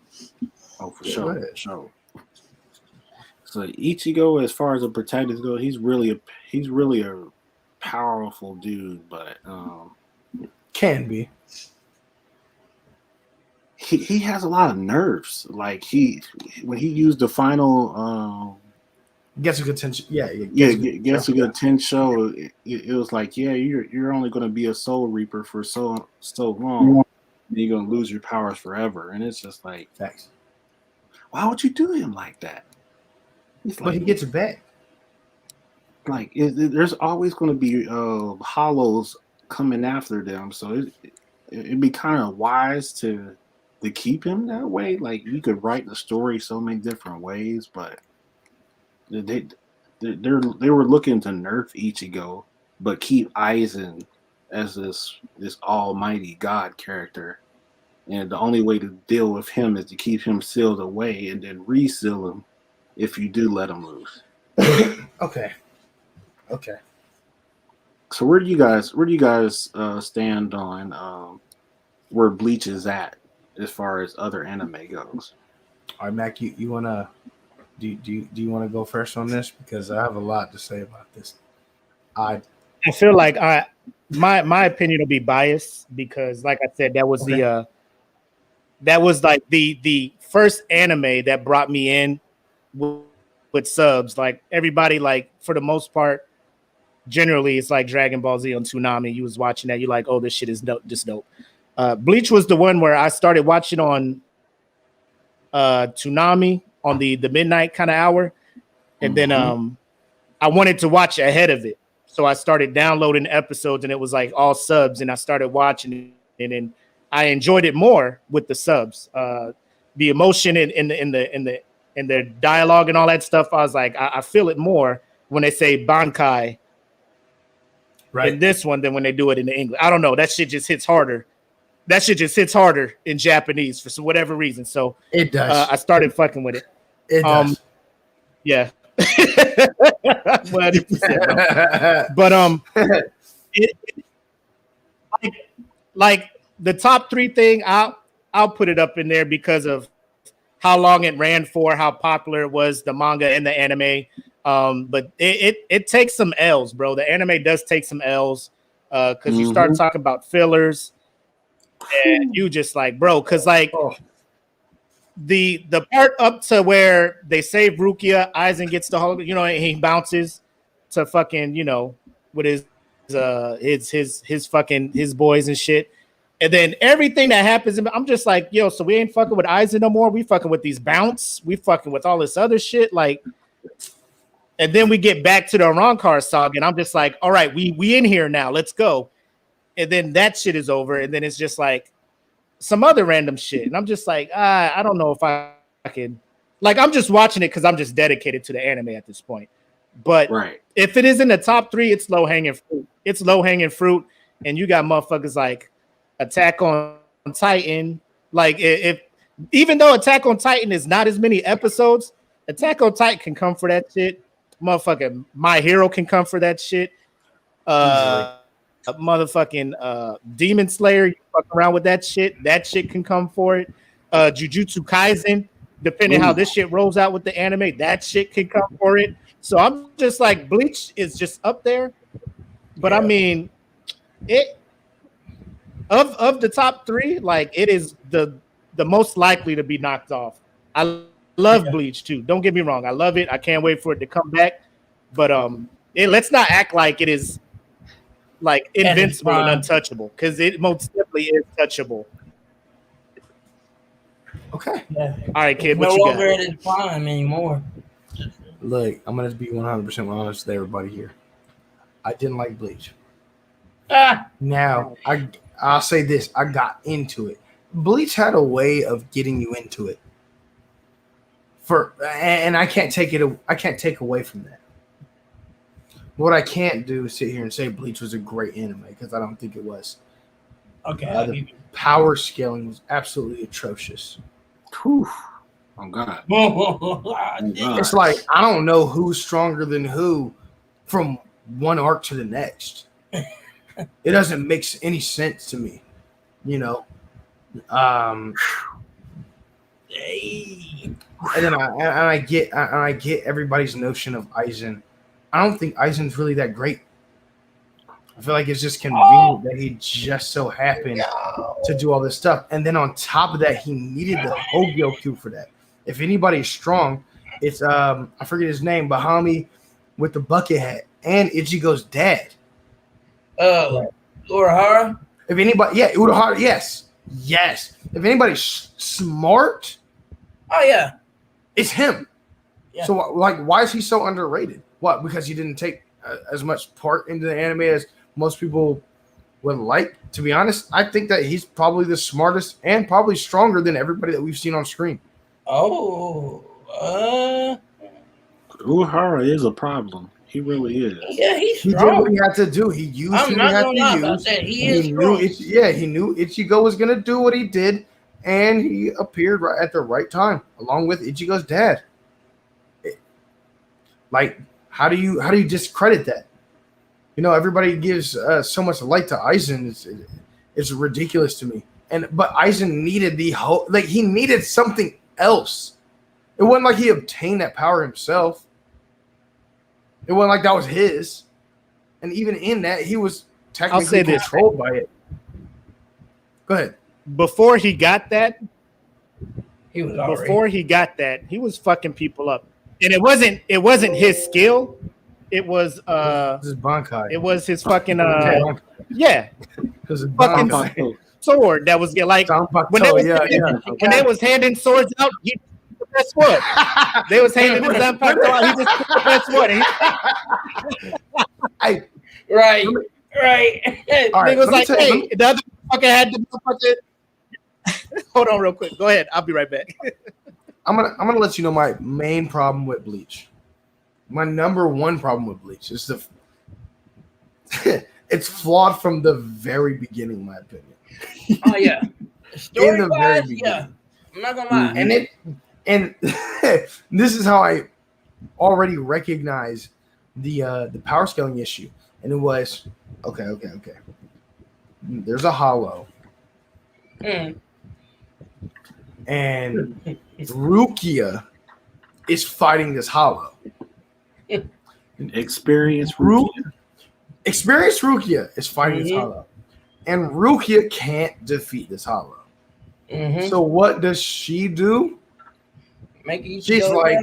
oh, for Yeah, sure, go for ahead. sure. So Ichigo, as far as a protagonist goes, he's really a powerful dude, but Can be. he has a lot of nerves. Like when he used the final Gets a good tension. Yeah. yeah, Show. gets a good 10 show. It was like, yeah, you're only going to be a soul reaper for so long. You're going to lose your powers forever, and it's just like, Facts. why would you do him like that? It's But he like, gets it back. there's always going to be hollows coming after them, so it'd be kind of wise to keep him that way. Like you could write the story so many different ways, but they they were looking to nerf Ichigo, but keep Aizen as this almighty god character. And the only way to deal with him is to keep him sealed away and then reseal him if you do let him loose. Okay. Okay. So where do you guys stand on where Bleach is at as far as other anime goes? All right, Mac. You wanna do you want to go first on this because I have a lot to say about this. I I feel like my opinion will be biased because, like I said, Okay. That was like the first anime that brought me in with, with subs. Like everybody, like for the most part, generally it's like Dragon Ball Z on Toonami. You was watching that, you're like, oh, this shit is dope, just dope. Bleach was the one where I started watching on Toonami on the midnight kind of hour, and then Mhm. I wanted to watch ahead of it, so I started downloading episodes, and it was like all subs, and I started watching it, and I enjoyed it more with the subs. The emotion in the dialogue and all that stuff, I was like, I feel it more when they say Bankai Right. in this one than when they do it in the English. I don't know. That shit just hits harder. That shit just hits harder in Japanese for whatever reason. So It does. I started fucking with it. It does. Yeah. 100%, bro. But it, like the top three thing, I'll put it up in there because of how long it ran for, how popular it was, the manga and the anime. But it takes some L's, bro. The anime does take some L's because you start Mhm. talking about fillers, and you just like, bro, because like Oh, the part up to where they save Rukia, Aizen gets the whole, and he bounces to fucking, with his fucking his boys and shit. And then everything that happens, I'm just like, yo, so we ain't fucking with Aizen no more. We fucking with these bounce. We fucking with all this other shit. Like, and then we get back to the Rancor saga, and I'm just like, all right, we in here now. Let's go. And then that shit is over, and then it's just like some other random shit, and I'm just like, I don't know if I can. Like, I'm just watching it because I'm just dedicated to the anime at this point. But Right. if it is in the top three, it's low hanging fruit. It's low hanging fruit, and you got motherfuckers like Attack on Titan. Like, if even though Attack on Titan is not as many episodes, Attack on Titan can come for that shit. Motherfucking My Hero can come for that shit. easily. Motherfucking Demon Slayer, you fuck around with that shit. That shit can come for it. Jujutsu Kaisen, depending how Ooh. this shit rolls out with the anime, that shit can come for it. So I'm just like, Bleach is just up there. But I mean, it of the top three, like it is the most likely to be knocked off. I love Bleach too. Don't get me wrong, I love it. I can't wait for it to come back. But let's not act like it is like invincible and untouchable, because it most definitely is touchable. Okay. Yeah. All right, kid, It's what no you longer got? at its prime anymore. Look, I'm gonna be 100% honest with everybody here. I didn't like Bleach. Ah, Now I'll say this: I got into it. Bleach had a way of getting you into it. And I can't take it. I can't take away from that. What I can't do is sit here and say Bleach was a great anime because I don't think it was. okay. The power scaling was absolutely atrocious. Whew. Oh God. It's like I don't know who's stronger than who from one arc to the next. It doesn't make any sense to me, you know. And then I get everybody's notion of Aizen. I don't think Aizen's really that great. I feel like it's just convenient that he just so happened to do all this stuff. And then on top of that, he needed the Hogyoku for that. If anybody's strong, it's I forget his name, Bahami with the bucket hat and Ichigo's dad. Urahara? If anybody, yeah, Urahara, yes. If anybody's smart, oh yeah, it's him. Yeah. So like, why is he so underrated? What? Because he didn't take as much part into the anime as most people would like. To be honest, I think that he's probably the smartest and probably stronger than everybody that we've seen on screen. Oh, Urahara is a problem. He really is. Yeah, he's He strong. did what he had to do. He used I'm who not he had gonna to lie use. about that. He is He strong. he knew Ichigo was gonna do what he did, and he appeared right at the right time, along with Ichigo's dad. Like, how do you discredit that? You know, everybody gives so much light to Aizen. It's ridiculous to me. But Aizen needed he needed something else. It wasn't like he obtained that power himself. It wasn't like that was his. And even in that, he was technically controlled by it. Go ahead. Before he got that, he was fucking people up. And it wasn't his skill. It was his Bankai. It was his fucking yeah. His fucking sword that was like when they was handing swords out, he the best sword. They was handing him Zanpakuto out, he just took the best sword. Right. He was like, hey, the other fucker had the fucking hold on real quick. Go ahead. I'll be right back. I'm gonna let you know my main problem with Bleach. My number one problem with Bleach is it's flawed from the very beginning, in my opinion. Oh yeah. In the very beginning. Yeah. I'm not gonna lie. And this is how I already recognize the power scaling issue. And it was okay. There's a hollow. And Rukia is fighting this hollow. Experienced Rukia is fighting this hollow. And Rukia can't defeat this hollow. So what does she do? She's like,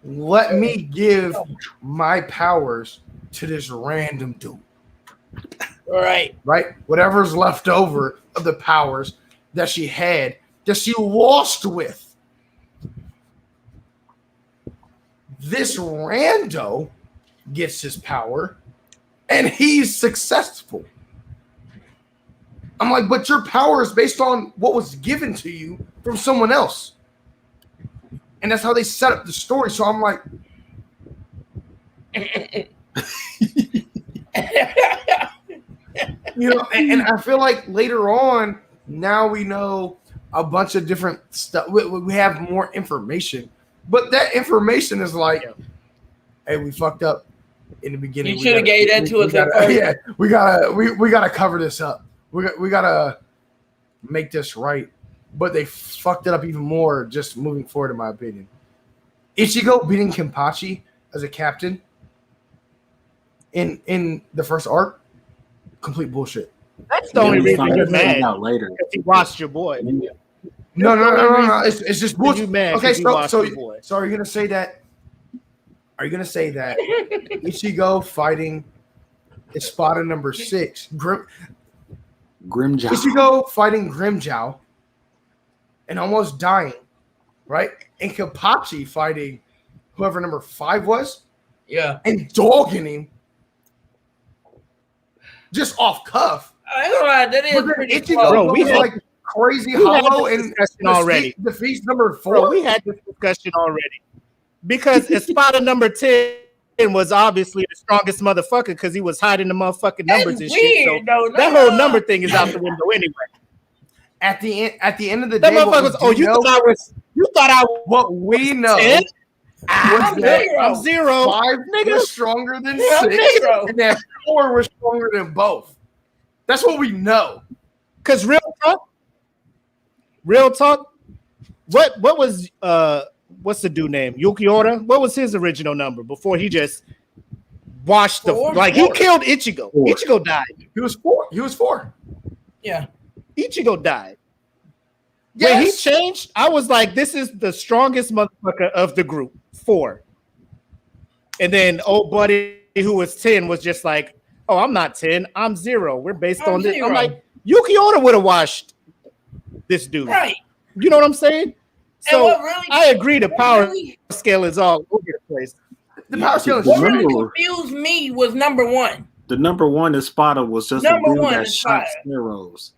let me give my powers to this random dude. Right. Whatever's left over of the powers that she had, that she lost with. This rando gets his power, and he's successful. I'm like, but your power is based on what was given to you from someone else. And that's how they set up the story. So I'm like, and I feel like later on, now we know a bunch of different stuff. We have more information, but that information is like, hey, we fucked up in the beginning. You should have gave that to us at first. Yeah, we gotta cover this up. We gotta make this right. But they fucked it up even more just moving forward, in my opinion. Ichigo beating Kenpachi as a captain in the first arc, complete bullshit. That's the only reason you're mad. Later, because he lost your boy. No. It's just bullshit. You mad okay, so are you gonna say that? Are you gonna say that Ichigo fighting Espada number 6, Grimjow? Ichigo fighting Grimjow and almost dying, right? And Kenpachi fighting whoever number 5 was, yeah, and dogging him. just off cuff. I ain't gonna lie, that is pretty close. Bro, we like crazy hollow and already. Defeats number 4. Bro, we had this discussion already because Espada number 10 was obviously the strongest motherfucker because he was hiding the motherfucking numbers and shit. So that whole number thing is out the window anyway. At the end of the day, that motherfucker was. Oh, you thought I was. You thought I was. What we know. 10? I'm 0. 5 was stronger than 6, and that 4 was stronger than both. That's what we know. Because real talk. What was what's the dude name? Yuki Ora? What was his original number before he just washed the he killed Ichigo? 4. Ichigo died. He was 4. Yeah. Ichigo died. Yes. When he changed, I was like, this is the strongest motherfucker of the group. 4. And then old buddy who was 10 was just like, oh, I'm not 10, I'm 0. We're based on this. 0. I'm like, Yuki Ora would have washed this dude. Right. You know what I'm saying? So really, I agree the power scale is all over the place. The power scale is what really confused me was number 1. The number 1 Espada was just number a dude 1 that shot Sparrows.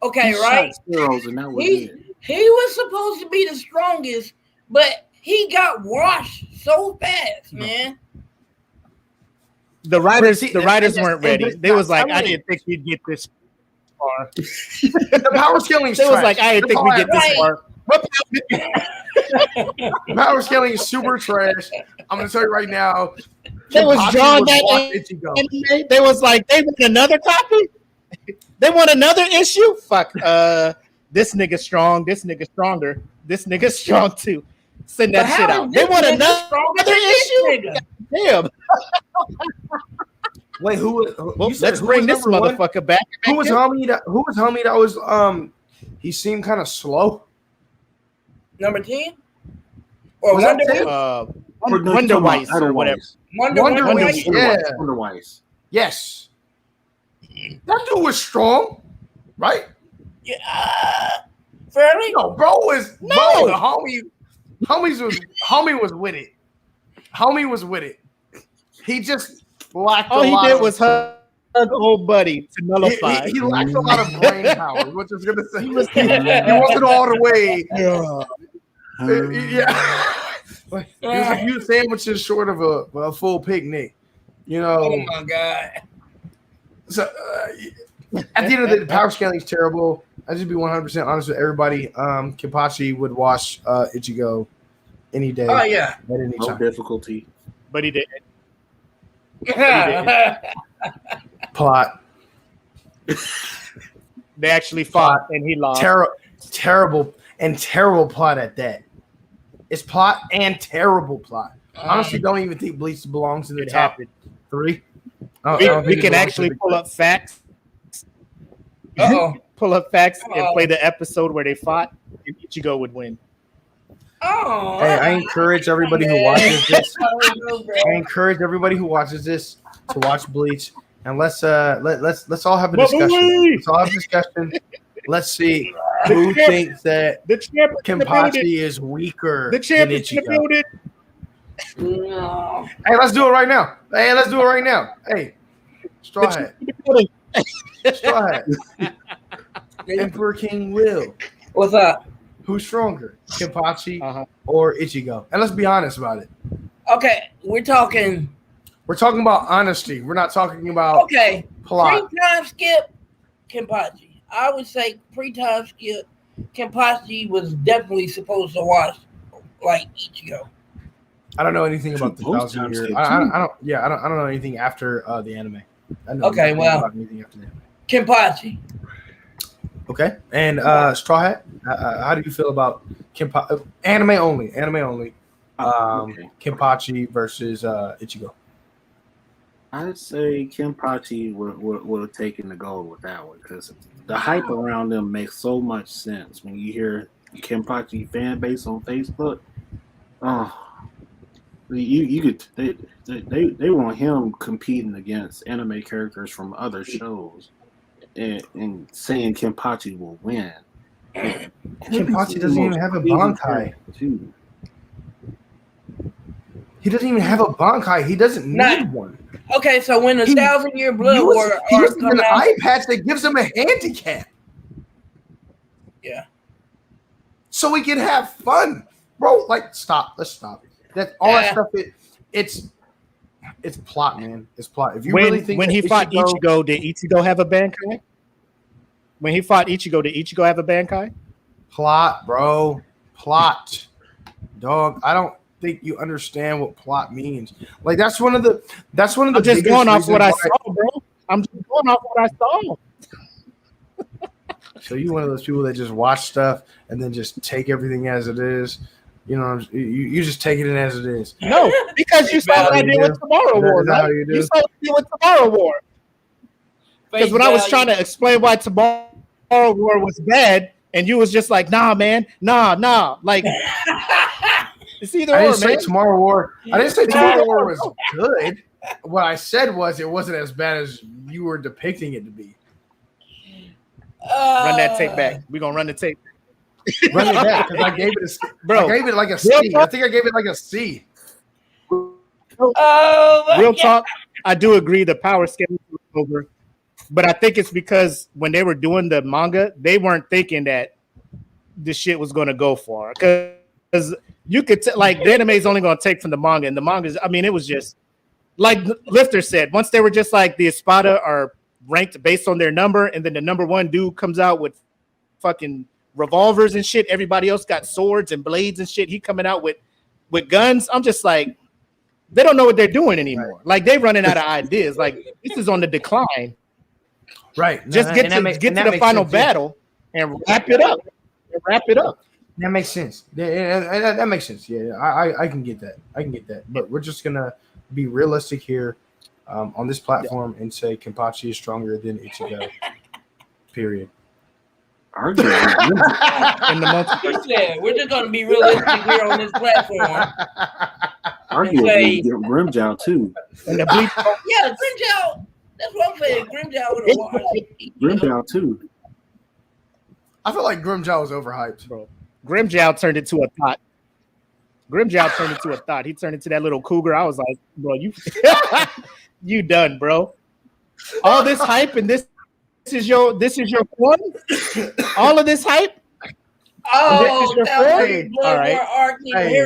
Okay, he right? Shot Sparrows and that was it. He was supposed to be the strongest, but he got washed so fast, man. The writers weren't ready. They was like, I didn't think we'd get this far. The power scaling. They was like, I didn't think we'd get this far. Power scaling is super trash. I'm gonna tell you right now. They was drawing that anime. They was like, they want another copy. They want another issue. Fuck. This nigga strong. This nigga stronger. This nigga strong too. Send that shit out. They want another issue. Damn. Wait, who? Let's bring this motherfucker back. Who was homie? That was he seemed kind of slow. Number 10? Or Wonder Weiss or whatever. Wonder Weiss. Yeah. Wonder Weiss. Yes. That dude was strong, right? Yeah. Fairly? No, bro was the homie was with it. Homie was with it. He just lacked all he did was hug old buddy to nullify. He lacked a lot of brain power. What I was gonna say, he wasn't all the way. Yeah. He was a few sandwiches short of a full picnic. You know. Oh my god. So at the end of the day, the power scaling is terrible. I just be 100% honest with everybody. Kenpachi would wash Ichigo any day. Oh yeah. At any time. Difficulty. But he didn't. Plot. They actually fought and he lost. Terrible plot at that. It's plot and terrible plot. Honestly, don't even think Bleach belongs in the top 3. We can actually pull up facts. Pull up facts and play the episode where they fought, and Ichigo would win. Oh, hey, I encourage everybody who watches this. To watch Bleach, and let's all have a discussion. Let's all have a discussion. Let's see who thinks that Kenpachi is weaker than Ichigo. No. Hey, let's do it right now. Hey, Straw Hat. Straw Hat. Emperor King Will. What's up? Who's stronger, Kenpachi or Ichigo? And let's be honest about it. Okay, we're talking about honesty. We're not talking about plot. Pre-time skip, Kenpachi. I would say pre-time skip, Kenpachi was definitely supposed to watch like Ichigo. I don't know anything about the 1,000 years. I don't know anything after the anime. I know okay, well, anything after the anime. Kenpachi. Okay, and Straw Hat, how do you feel about anime only? Kenpachi versus Ichigo. I'd say Kenpachi would have taken the gold with that one because the hype around them makes so much sense. When you hear Kenpachi fan base on Facebook, you could they want him competing against anime characters from other shows and saying Kenpachi will win. Kenpachi doesn't even have a Bankai. He doesn't even have a Bankai. He doesn't need one. Okay, so when the 1,000-year blood war he arc uses comes an out, eye patch that gives him a handicap. Yeah. So we can have fun, bro. Like, stop. Let's stop. That all that stuff. It's plot, man. It's plot. If you really think when he fought Ichigo, did Ichigo have a Bankai? When he fought Ichigo, did Ichigo have a Bankai? Plot, bro. Plot, dog. I don't think you understand what plot means. Like that's one of the. I'm just going off what I saw, bro. I'm just going off what I saw. So you one of those people that just watch stuff and then just take everything as it is. You know, you just take it in as it is. No, because you saw what I did with Tomorrow War. Right? You saw what I did with Tomorrow War. Because when I was trying to explain why Tomorrow War was bad, and you was just like, nah, man, nah. Like, it's either I or, didn't say man. Tomorrow War. I didn't say Tomorrow War was good. What I said was it wasn't as bad as you were depicting it to be. Run that tape back. We're gonna run the tape. Run it back because I gave it a bro. I gave it like a C. I think I gave it like a C. Real talk. I do agree the power scale was over, but I think it's because when they were doing the manga, they weren't thinking that the shit was gonna go far. Because you could like the anime is only gonna take from the manga, and the mangas. I mean, it was just like Lifter said. Once they were just like the Espada are ranked based on their number, and then the number one dude comes out with fucking revolvers and shit. Everybody else got swords and blades and shit. He coming out with guns. I'm just like, they don't know what they're doing anymore. Right. Like they running out of ideas. Like this is on the decline. Right. Just get to the final battle and wrap it up. That makes sense. That makes sense. Yeah, I can get that. But we're just gonna be realistic here on this platform and say Kenpachi is stronger than Ichigo. Period. Arguably, we're just going to be realistic here on this platform. Arguably, Grimjow too. And the bleach. Yeah, Grimjow. That's what I'm saying. Grimjow with a wash. Grimjow too. I feel like Grimjow was overhyped, bro. Grimjow turned into a thought. He turned into that little cougar. I was like, bro, you done, bro. All this hype and this is your one. All of this hype. Oh, this is your all right.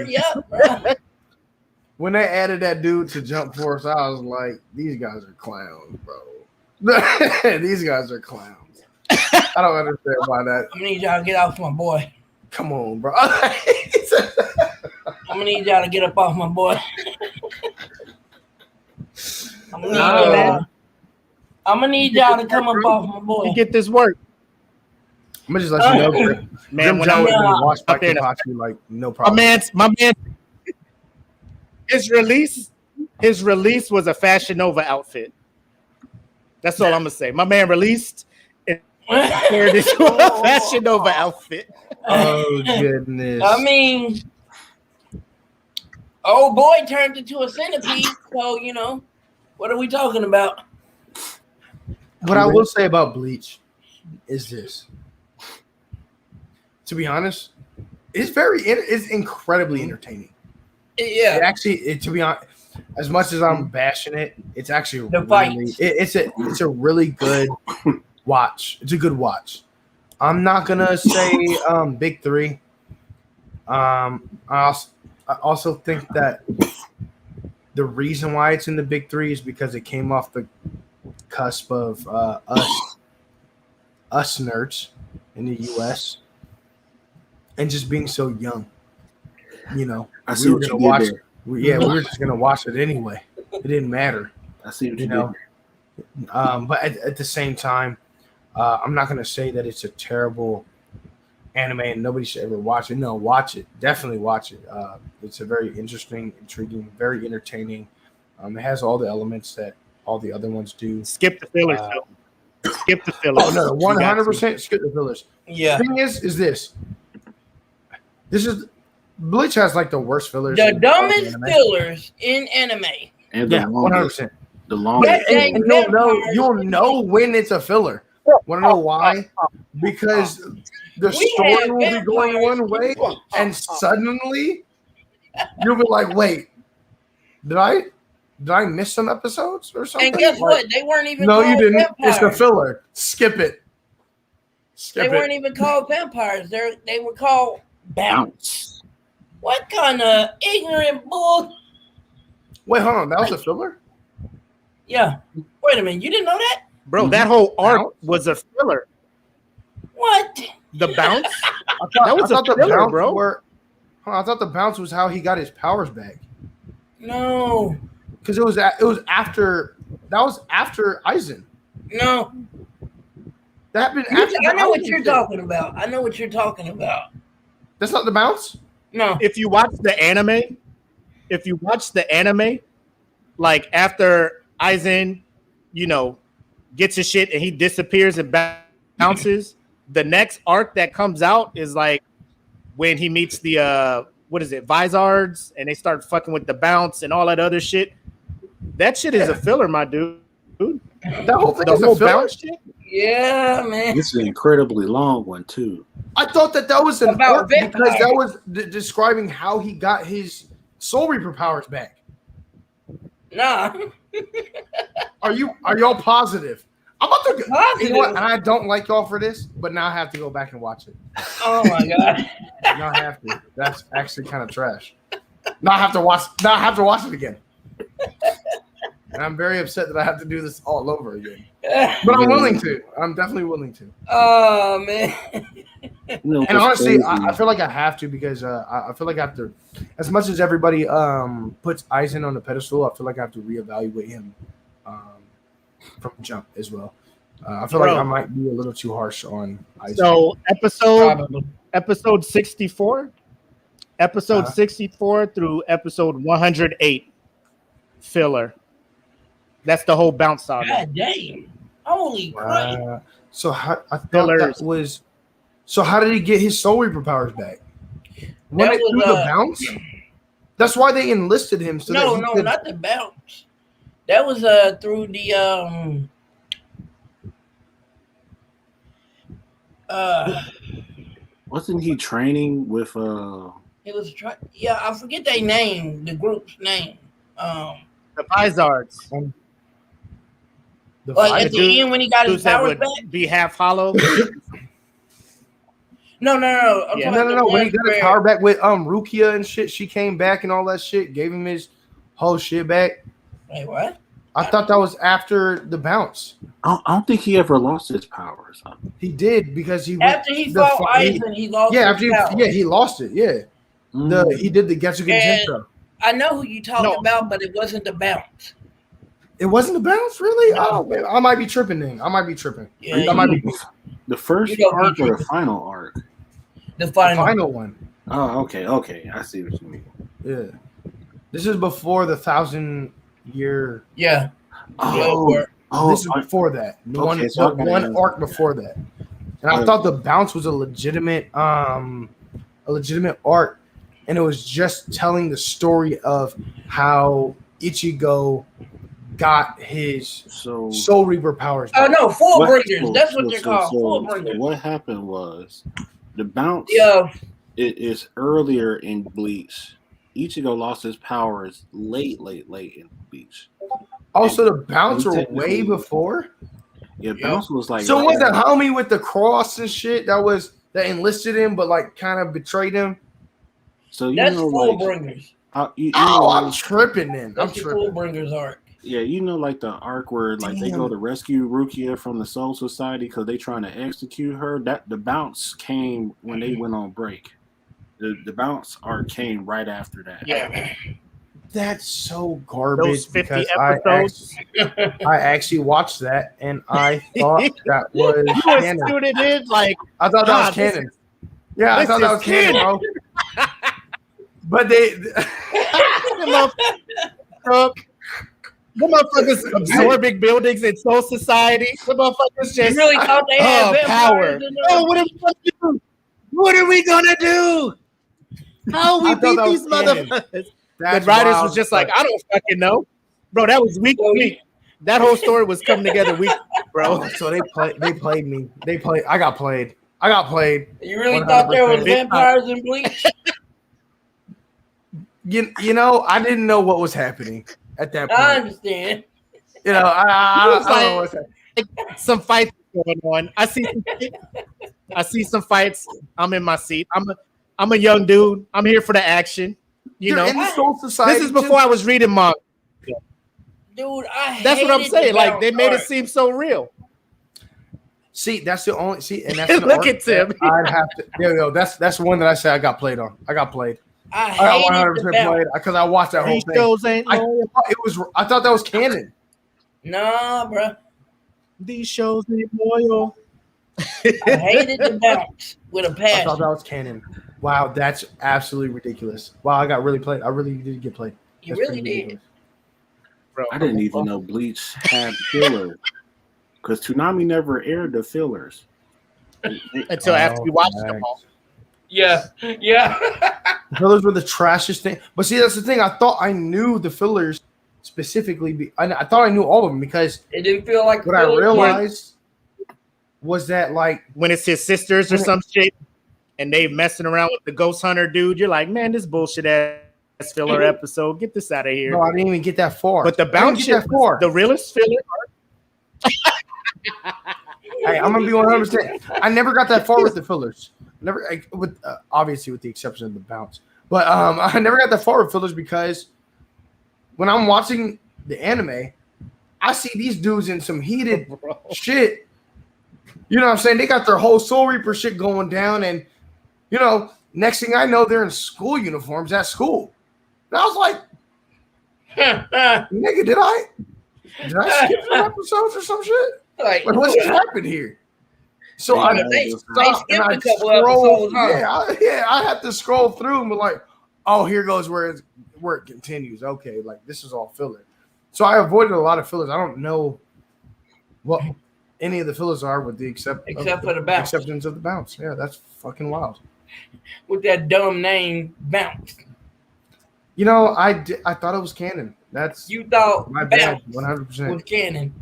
Yep. When they added that dude to Jump Force, I was like, these guys are clowns, bro. These guys are clowns. I don't understand why that. I'm gonna need y'all to get off my boy. Come on, bro. I'm gonna need y'all to get up off my boy. I'm gonna need y'all to come up off my boy. You get this work. I'm gonna just let you know, man. When I was watched by Kenpachi, like no problem. My man. His release was a Fashion Nova outfit. That's all I'm gonna say. My man released and turned into a Fashion Nova outfit. Oh goodness! I mean, old boy turned into a centipede. So what are we talking about? What I will say about Bleach is this. To be honest, it's incredibly entertaining. Yeah. To be honest, as much as I'm bashing it, it's actually it's a really good watch. It's a good watch. I'm not gonna say big three. I also think that the reason why it's in the big three is because it came off the cusp of us nerds in the US and just being so young. We were gonna watch it. We were just gonna watch it anyway. It didn't matter. I see what you did. But at the same time, I'm not gonna say that it's a terrible anime and nobody should ever watch it. No, watch it. Definitely watch it. It's a very interesting, intriguing, very entertaining. It has all the elements that all the other ones do. Skip the fillers. Skip the fillers. Oh no, 100% skip the fillers. Yeah. The thing is this is Bleach has like the worst fillers. The dumbest fillers in anime. And 100%. The longest. You'll know when it's a filler. Want to know why? Because the story will be going one way, and suddenly you'll be like, "Wait, Did I miss some episodes or something? And guess what? They weren't even No, called you didn't. vampires. It's the filler. Skip it. They weren't even called vampires. They were called bounce. What kind of ignorant bull? Wait, hold on. That was a filler? Yeah. Wait a minute. You didn't know that? Bro, that whole arc was a filler. What? The bounce? That was a filler, bro. I thought the bounce was how he got his powers back. No. Because it was after Eisen. No. That happened after I know what you're talking about. I know what you're talking about. That's not the bounce? No. If you watch the anime, like after Eisen, gets his shit and he disappears and bounces, the next arc that comes out is like when he meets the Vizards, and they start fucking with the bounce and all that other shit. That shit is a filler, my dude. That whole thing the is whole a filler? bounce shit? Yeah, man. This is an incredibly long one too. I thought that was an About arc because that was describing how he got his Soul Reaper powers back. Nah. Are y'all positive? I'm about to go. Positive. You know what? And I don't like y'all for this, but now I have to go back and watch it. Oh my god. Now I have to. That's actually kind of trash. Now I have to watch it again. And I'm very upset that I have to do this all over again. But I'm willing to. I'm definitely willing to. Oh man. And honestly, I feel like I have to because I feel like I have to, as much as everybody puts Eisen on the pedestal, I feel like I have to reevaluate him from jump as well. I feel like I might be a little too harsh on Eisen. So episode 64, episode 64 through episode 108, filler. That's the whole bounce saga. God damn. Holy crap. So how did he get his Soul Reaper powers back? When it through the bounce? That's why they enlisted him. So no, not the bounce. That was through the wasn't he training with It was I forget their name, the group's name. The Vizards. At the end when he got his powers back? Be half hollow. No. No. When he got his power back with Rukia and shit, she came back and all that shit, gave him his whole shit back. Wait, what? I thought that was after the bounce. I don't think he ever lost his powers. He did because he after he fought Eisen, he lost his powers. He lost it. Yeah. He did the Getsuga Jincho. I know who you talking about, but it wasn't the bounce. It wasn't the bounce, really? Oh, man. I might be tripping then. Yeah, that might be the first arc or the final arc? The final one. Oh, okay. I see what you mean. Yeah. This is before the 1,000-year. Yeah. This is before that. One arc before that. And I thought the bounce was a legitimate arc, and it was just telling the story of how Ichigo got his Soul Reaper powers back. Oh no, Full Bringers. That's what they're called. Full Bringers. What happened was the bounce. It is earlier in Bleach. Ichigo lost his powers late in Bleach. Oh, so the bounce were way before? Yeah, bounce was like. So was that homie with the cross and shit that enlisted him, but like kind of betrayed him? So that's Full Bringers. I'm tripping then. That's the Full Bringers arc. Yeah, like the arc where like they go to rescue Rukia from the Soul Society because they trying to execute her. That the bounce came when they went on break. The bounce arc came right after that. Yeah. That's so garbage. Those 50 episodes. I actually watched that and I thought that was canon. I thought that was canon. Yeah, I thought that was canon, bro. But the motherfuckers absorbing buildings in Soul Society. The motherfuckers just really thought they had power. Oh, what are we gonna do? What are we gonna do? How we beat these motherfuckers? The writers was just like, I don't fucking know, bro. That was week to week. That whole story was coming together week, bro. So they played me. I got played. You really thought there was vampires in Bleach? you know, I didn't know what was happening at that point. I understand. You know, I don't know what's happening. Some fights going on. I see some fights. I'm in my seat. I'm a young dude. I'm here for the action. You know, in the Soul Society. This is before I was reading manga. Dude, That's what I'm saying. Like they made it seem so real. See, that's the only and that's look at Tim. I'd have to. Yo, that's the one that I say I got played on. I got played. I got 100% played because I watched that whole thing. I thought that was canon. Nah, bro. These shows ain't loyal. I hated the bounce with a passion. I thought that was canon. Wow, that's absolutely ridiculous. Wow, I got really played. I really did get played. You really did. Bro, I didn't even know Bleach had fillers because Toonami never aired the fillers until after we watched them all. Yeah. The fillers were the trashiest thing. But see, that's the thing. I thought I knew the fillers specifically. I thought I knew all of them because it didn't feel like what I realized was that like when it's his sisters or some shit and they messing around with the ghost hunter dude, you're like, man, this bullshit ass filler episode. Get this out of here. No, I didn't even get that far. But the bounce shit, the realest filler. Hey, I'm gonna be 100%. I never got that far with the fillers. Never, with obviously with the exception of the bounce. But I never got that far with fillers because when I'm watching the anime, I see these dudes in some heated shit. You know what I'm saying? They got their whole Soul Reaper shit going down, and you know, next thing I know, they're in school uniforms at school. And I was like, nigga, did I skip some episodes or some shit? Like what just happened here? So I stopped and I scrolled. Yeah, I had to scroll through and be like, oh, here goes where it continues. Okay, like this is all filler. So I avoided a lot of fillers. I don't know what any of the fillers are with the except for the bounce. Exceptions of the bounce. Yeah, that's fucking wild. With that dumb name, bounce. You know, I thought it was canon. You thought my bad. 100% was canon.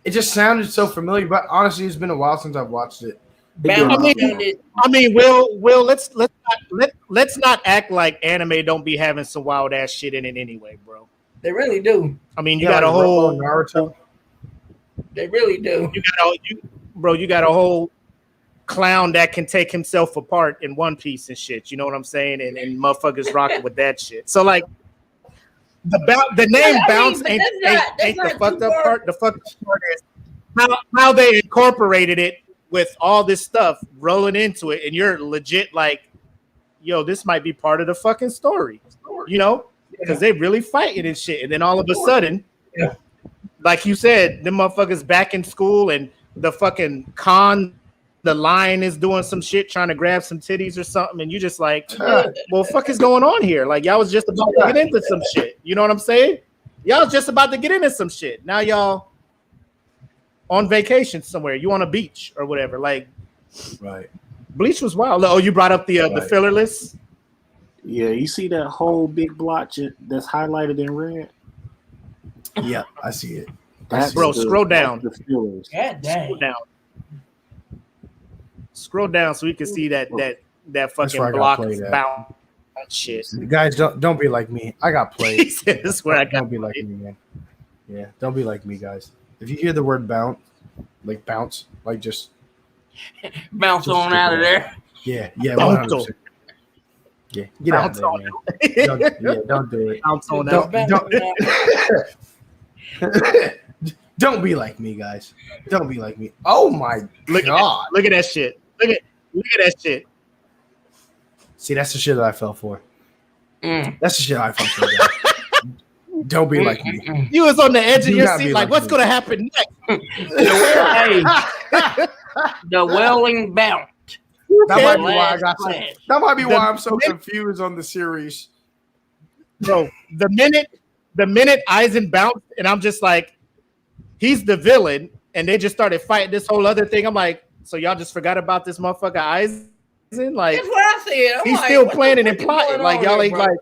It just sounded so familiar, but honestly, it's been a while since I've watched it. I mean, Will, let's not act like anime don't be having some wild ass shit in it anyway, bro. They really do. I mean, you got a whole Naruto. They really do. You got a whole clown that can take himself apart in One Piece and shit. You know what I'm saying? And motherfuckers rocking with that shit. So like the name bounce ain't the fucked up part. The fucked up part is how they incorporated it with all this stuff rolling into it, and you're legit like, yo, this might be part of the fucking story. You know? Because they really fighting and shit. And then all of a sudden, like you said, them motherfuckers back in school and the fucking the lion is doing some shit trying to grab some titties or something, and you just like, well, fuck is going on here? Like y'all was just about to get into some shit. You know what I'm saying? Y'all was just about to get into some shit. Now y'all on vacation somewhere. You on a beach or whatever. Like, right. Bleach was wild. Oh, you brought up the filler list. Yeah, you see that whole big blotch that's highlighted in red? Yeah, I see it. Bro, scroll down. God dang. Scroll down so we can see that fucking block bound shit. Guys, don't be like me. I got played. That's where I got. Don't be like me, man. Yeah, don't be like me, guys. If you hear the word bounce, like just bounce on out of there. Yeah, 100%. Yeah, get out of there, man. Don't do it. Bounce on Don't be like me, guys. Don't be like me. Oh my god! Look at that shit. Look at that shit. See, that's the shit that I fell for. That's the shit I fell for. Guys. Don't be like me. You was on the edge of your seat, like what's gonna happen next? The welling bounce. That might be why I got. That might be why I'm so confused on the series. Bro, the minute Eisen bounced, and I'm just like, he's the villain, and they just started fighting this whole other thing. I'm like, so y'all just forgot about this motherfucker Eisen? Like, that's what I said. He's still planning and plotting. Like y'all ain't like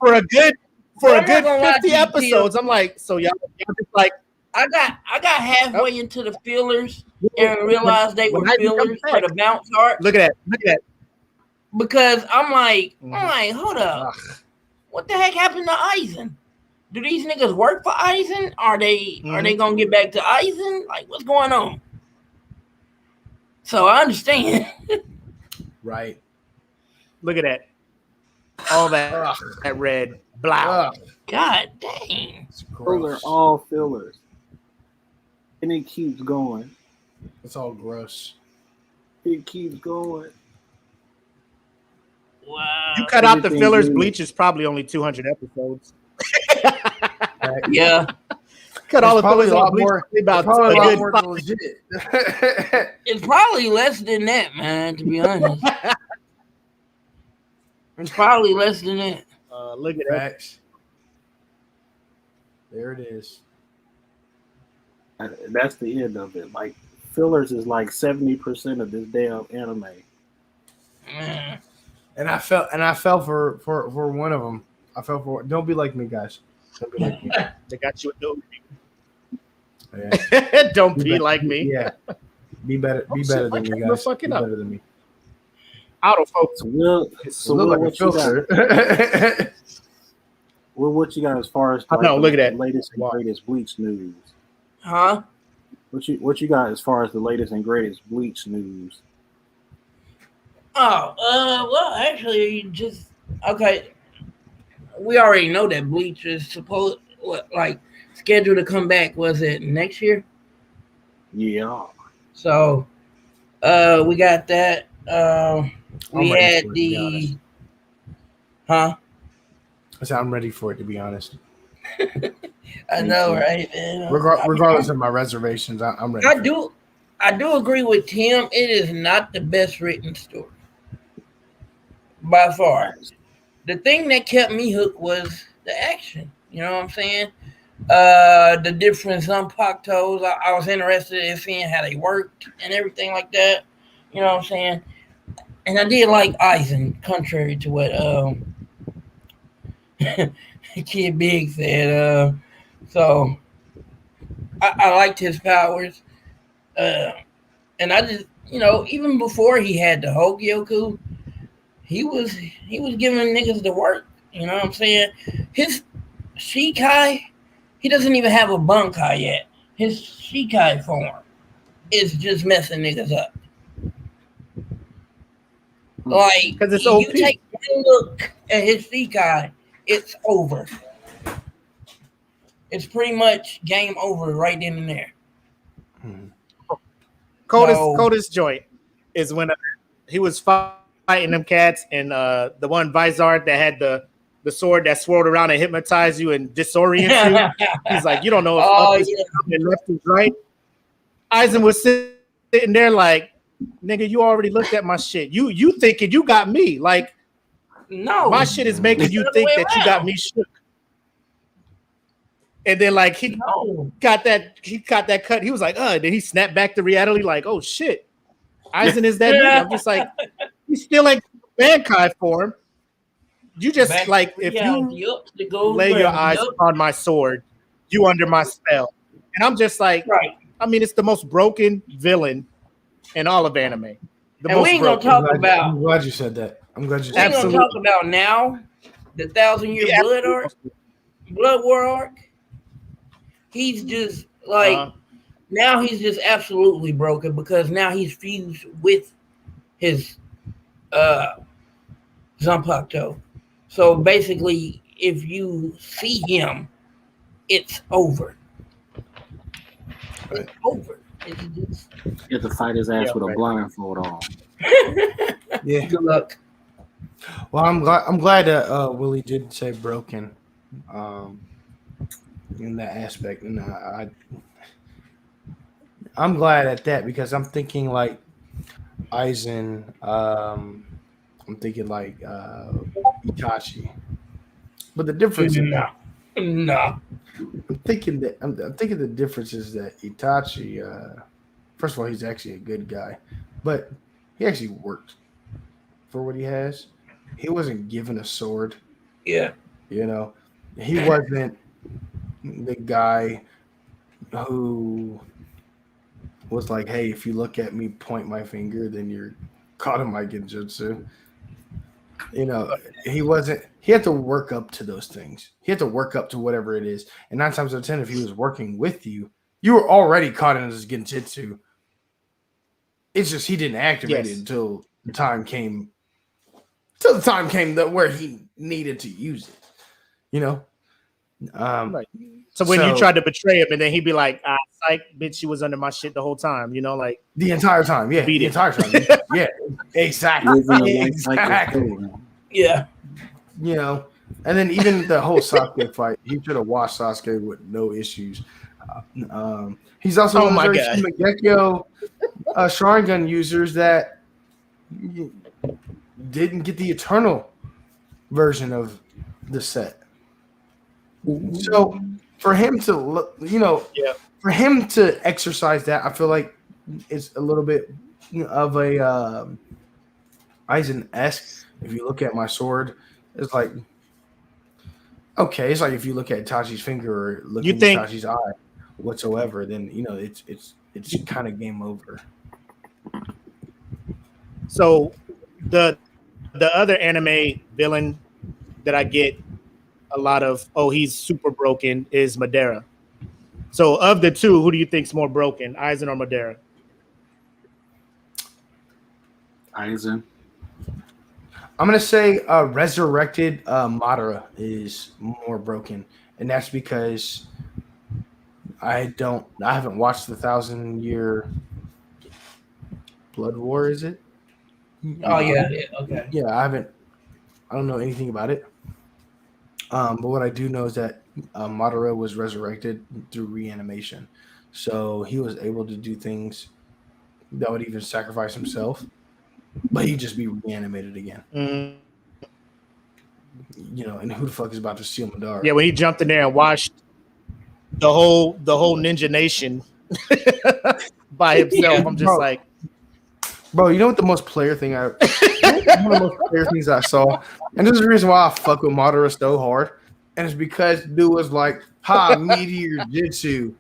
for a good 50 episodes. I'm like, so y'all just like. I got halfway into the fillers and realized they were fillers for the bounce art. Look at that. because I'm like, hold up, what the heck happened to Eisen? Do these niggas work for Eisen? Are they gonna get back to Eisen? Like, what's going on? So I understand. Right. Look at that. All that red. Blah. God dang. Those are all fillers. And it keeps going. It's all gross. It keeps going. Wow. You cut out the fillers. Bleach is probably only 200 episodes. Yeah. Cut all the fillers out. Bleach. About a good more legit. It's probably less than that, man. To be honest, it's probably less than that. Look at that. There it is. That's the end of it. Like fillers is like 70% of this damn anime. And I fell for one of them. I fell for. Don't be like me, guys. Don't be like me. They got you a note. Yeah. Don't be like me. Yeah. Be better. Be better than me, guys. Be better than me. Autofocus. So what you got? Well, what you got as far as like, look at that latest and greatest Bleach news? Huh? What you got as far as the latest and greatest Bleach news? Oh, well, actually, just okay. We already know that Bleach is scheduled to come back. Was it next year? Yeah. So, we got that. We had the. Huh? I said I'm ready for it, to be honest. I know, right? Man? Regardless of my reservations, I'm ready. I do agree with Tim. It is not the best written story by far. The thing that kept me hooked was the action. You know what I'm saying? The different Zanpakutos. I was interested in seeing how they worked and everything like that. You know what I'm saying? And I did like Eisen, contrary to what Kid Big said. So I liked his powers. And I just, even before he had the Hogyoku, he was giving niggas the work. You know what I'm saying? His Shikai, he doesn't even have a Bunkai yet. His Shikai form is just messing niggas up. Like, because it's OP. You take one look at his Shikai, it's over. It's pretty much game over right then and there. Coldest joint is when he was fighting them cats, and the one Vizard that had the sword that swirled around and hypnotized you and disorients you. He's like, you don't know if up is and left is right. Eisen was sitting there like, nigga, you already looked at my shit. You thinking you got me. Like, no, my shit is making you think that you got me shook. And then like he got that cut. He was like, then he snapped back to reality, like, oh shit. Eisen is that nigga. I'm just like, he's still in Bankai form. You just if you lay your eyes on my sword, you under my spell. And I'm just like, I mean, it's the most broken villain in all of anime. And we ain't gonna talk about. I'm glad you said that. I'm glad you said that. We ain't gonna talk about now the 1,000-year blood war arc. He's just like now he's just absolutely broken because now he's fused with his Zanpakuto. So basically, if you see him, it's over. It's over. You have to fight his ass with a blindfold on. Yeah. Good luck. Well, I'm glad that Willie did say broken. In that aspect, and I'm glad at that because I'm thinking like Eisen, I'm thinking like Itachi, but the difference is no. I'm thinking the difference is that Itachi, first of all, he's actually a good guy, but he actually worked for what he has. He wasn't given a sword. Yeah, he wasn't the guy who was like, hey, if you look at me, point my finger, then you're caught in my genjutsu. You know, he wasn't. He had to work up to those things. He had to work up to whatever it is. And 9 times out of 10, if he was working with you, you were already caught in his genjutsu. It's just he didn't activate it until the time came. Till the time came where he needed to use it. You know. Right. So when you tried to betray him, and then he'd be like, psych, bitch, she was under my shit the whole time, you know, like the entire time, yeah, the entire time, yeah, exactly, exactly, yeah, you know, and then even the whole Sasuke fight, he should have watched Sasuke with no issues. He's also one of those Shingeki Sharingan users that didn't get the eternal version of the set. So for him to, you know, for him to exercise that, I feel like it's a little bit of a Aizen-esque. If you look at my sword, it's like, okay, it's like if you look at Itachi's finger or look at Itachi's eye whatsoever, then you know it's kind of game over. So the other anime villain that I get a lot of, he's super broken, is Madara. So of the two, who do you think's more broken, Aizen or Madara? Aizen. I'm gonna say resurrected Madara is more broken, and that's because I haven't watched the 1,000-year Blood War. Is it? Oh yeah, okay. Yeah, I don't know anything about it. But what I do know is that Madara was resurrected through reanimation. So he was able to do things that would even sacrifice himself, but he'd just be reanimated again. You know, and who the fuck is about to steal Madara? Yeah, when he jumped in there and watched the whole Ninja Nation by himself, I'm just like, bro, you know what the most player thing one of the most player things I saw, and this is the reason why I fuck with Madara so hard, and it's because dude was like, "Ha, meteor jutsu,"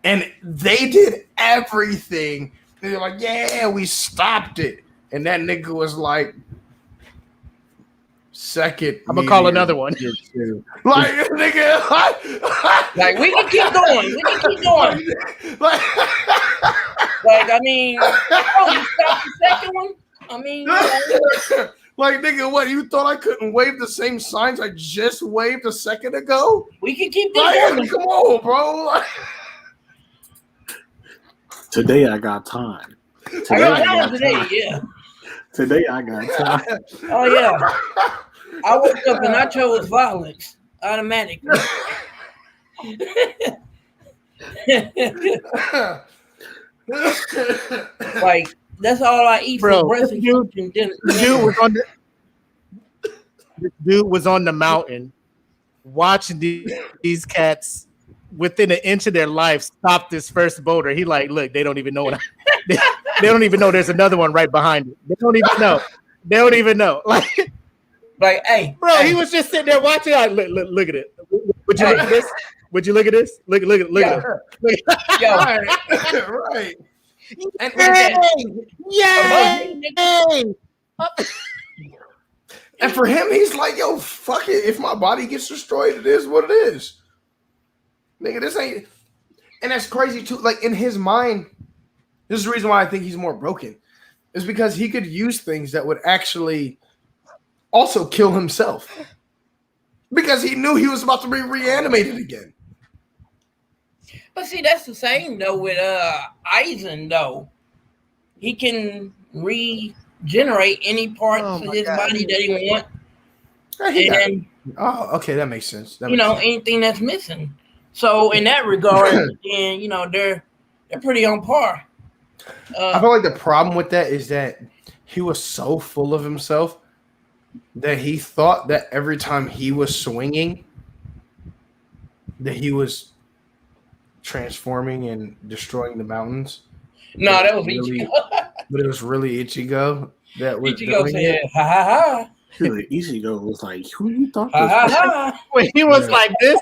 and they did everything. And they're like, "Yeah, we stopped it," and that nigga was like, "Second, I'm gonna call another one." Like nigga, like we can keep going. We can keep going. Like I mean, you stopped the second one. I mean, like nigga, what? You thought I couldn't wave the same signs I just waved a second ago? We can keep going. Come on, bro. Like, today I got time. Today I got time. Today I got time. Oh yeah. I woke up and I chose violence automatically. Like that's all I eat for breakfast. This dude was on the mountain watching these cats within an inch of their life stop this first boulder. He like, look, they don't even know what they don't even know there's another one right behind it. They don't even know. They don't even know. Like, hey, bro, he was just sitting there watching. Like, look at it. Would you look at this? Would you look at this? Look at it. Yo, right. And for him, he's like, yo, fuck it. If my body gets destroyed, it is what it is. Nigga, this ain't. And that's crazy too. Like in his mind, this is the reason why I think he's more broken. Is because he could use things that would actually also kill himself. Because he knew he was about to be reanimated again. But see, that's the same though with Aizen though. He can regenerate any parts of his body that he wants. Okay, that makes sense. Anything that's missing. So in that regard, then they're pretty on par. I feel like the problem with that is that he was so full of himself that he thought that every time he was swinging, that he was transforming and destroying the mountains. No, that was really, Ichigo. But it was really Ichigo that was Ichigo said, "Ha ha ha." Ichigo was like, "Who you thought this was?" When he was like this,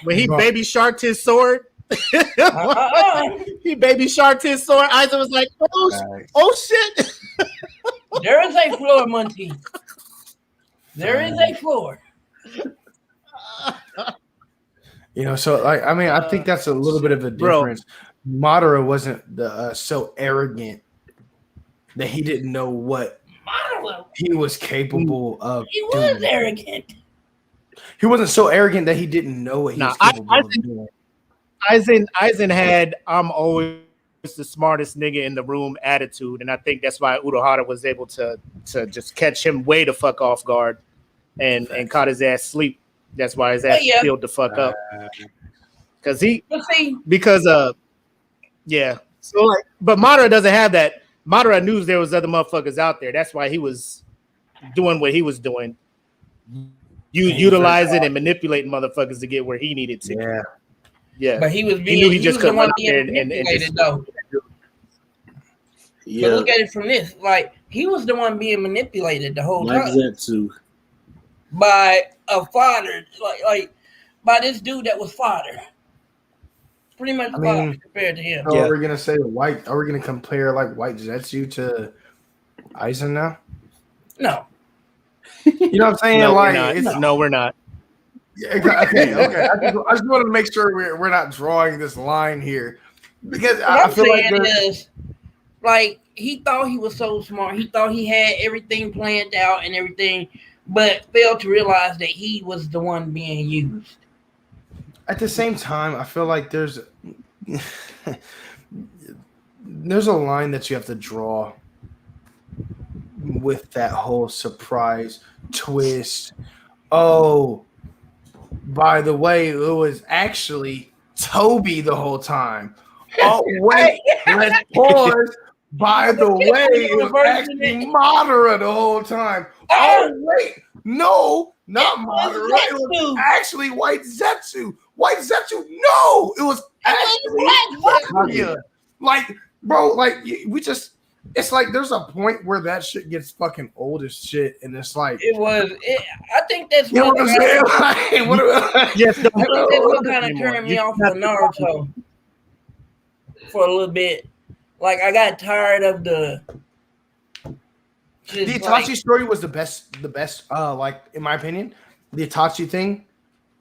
when he baby sharked his sword. He baby sharked his sword. Aizen was like, "Oh shit!" There is a floor, Monty. There is a floor. So I think that's a little bit of a difference. Madara wasn't so arrogant that he didn't know what he was capable of. He was arrogant. He wasn't so arrogant that he didn't know what he was capable of doing. Aizen had "I'm always the smartest nigga in the room" attitude, and I think that's why Uruhara was able to just catch him way the fuck off guard and caught his ass sleep. That's why his ass filled the fuck up. Because So like, but Madara doesn't have that. Madara knew there was other motherfuckers out there. That's why he was doing what he was doing. Utilizing and manipulating motherfuckers to get where he needed to. Yeah. But he was being, he knew he just couldn't run out there and just, though. Yeah. But look at it from this. Like, he was the one being manipulated the whole time. Zetsu. By a father, like by this dude that was father. Pretty much father compared to him. So are we gonna say white? Are we gonna compare like White Zetsu to Aizen now? No. You know what I'm saying? No, we're not. Yeah, okay. I just wanted to make sure we're not drawing this line here because I feel like he thought he was so smart. He thought he had everything planned out and everything, but failed to realize that he was the one being used. At the same time, I feel like there's a line that you have to draw with that whole surprise twist. Oh, by the way, it was actually Toby the whole time. Oh, wait, let's pause. By the way, it was actually Madara the whole time. Oh, wait, no, not Madara. It was actually White Zetsu. White Zetsu, no, it was actually like, bro, like we just. It's like there's a point where that shit gets fucking old as shit, and it's like I think that's what I'm saying. Yes, that's what kind of turned me off of Naruto for a little bit. Like I got tired of the Itachi story was the best. Like in my opinion, the Itachi thing,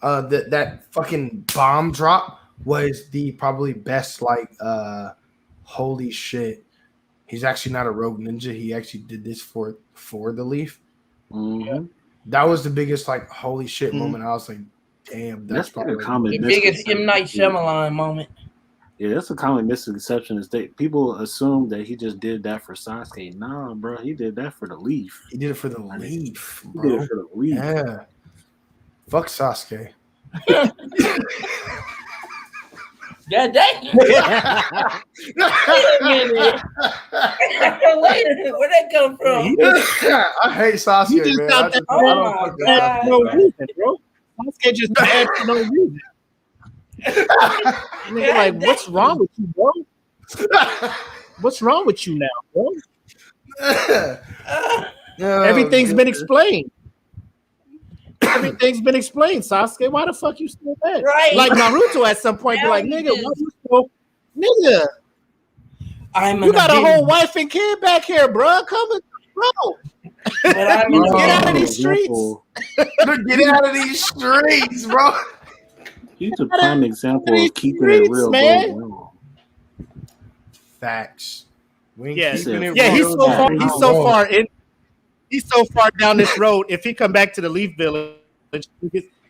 that fucking bomb drop was the probably best. Like, holy shit. He's actually not a rogue ninja. He actually did this for the Leaf. Mm-hmm. That was the biggest like holy shit moment. I was like, damn, that's probably a common the biggest M. Night Shyamalan moment. Yeah, that's a common misconception is that people assume that he just did that for Sasuke. Nah, bro, he did that for the Leaf. He did it for the Leaf, bro. He did it for the Leaf. Yeah. Fuck Sasuke. God dang. Wait a minute. Where'd that come from? I hate Sasuke, man. I don't God. No reason, bro. Sasuke just had no reason. Nigga, like, what's wrong with you, bro? What's wrong with you now, bro? Everything's been explained. Everything's been explained, Sasuke. Why the fuck you still there? Right. Like Naruto at some point be like, nigga, why you still, nigga? You got a whole wife and kid back here, bro. Come on, bro. Get out of these streets. Get out of these streets, bro. He's a prime example of keeping it real, man. Bro. Facts. He's so far in. He's so far down this road. If he come back to the Leaf Village,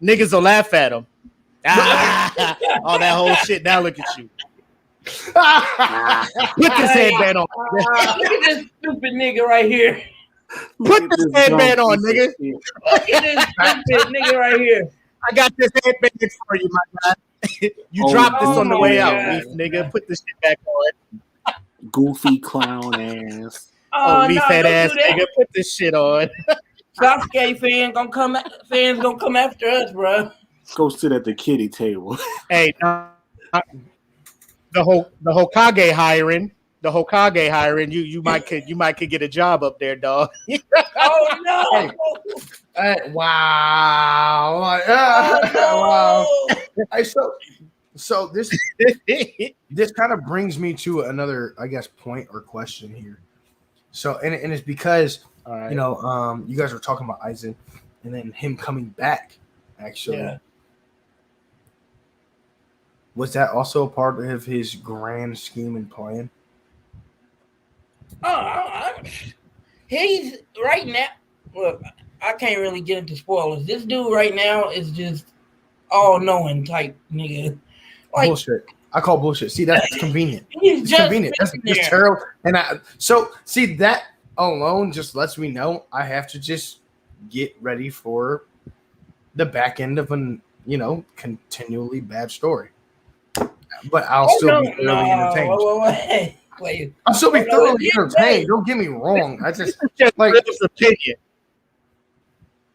niggas will laugh at him. All that whole shit. Now look at you. Put this headband on. Look at this stupid nigga right here. Put this headband on, nigga. Look at this stupid nigga right here. I got this headband for you, my guy. You dropped this on the way out, Leaf, nigga. Put this shit back on. Goofy clown ass. Leaf head ass nigga. Put this shit on. Sasuke fans gonna come after us, bro. Go sit at the kiddie table. Hey, the Hokage hiring. The Hokage hiring. You might could get a job up there, dog. Oh no! Wow! Oh, no. Wow! Hey, so this kind of brings me to another, I guess, point or question here. So and it's because All you know you guys were talking about Aizen, and then him coming back. Actually, Yeah. was that also a part of his grand scheme and plan? He's right now. Look, I can't really get into spoilers. This dude right now is just all knowing type nigga. Like, Bullshit. I call bullshit. See, that's convenient. he's It's just convenient. That's sitting just there. terrible. And so see that alone just lets me know I have to just get ready for the back end of an continually bad story. But I'll still be thoroughly entertained. Wait. I'll still be Oh, no, thoroughly it's entertained. bad. Don't get me wrong. I just just like Will's opinion.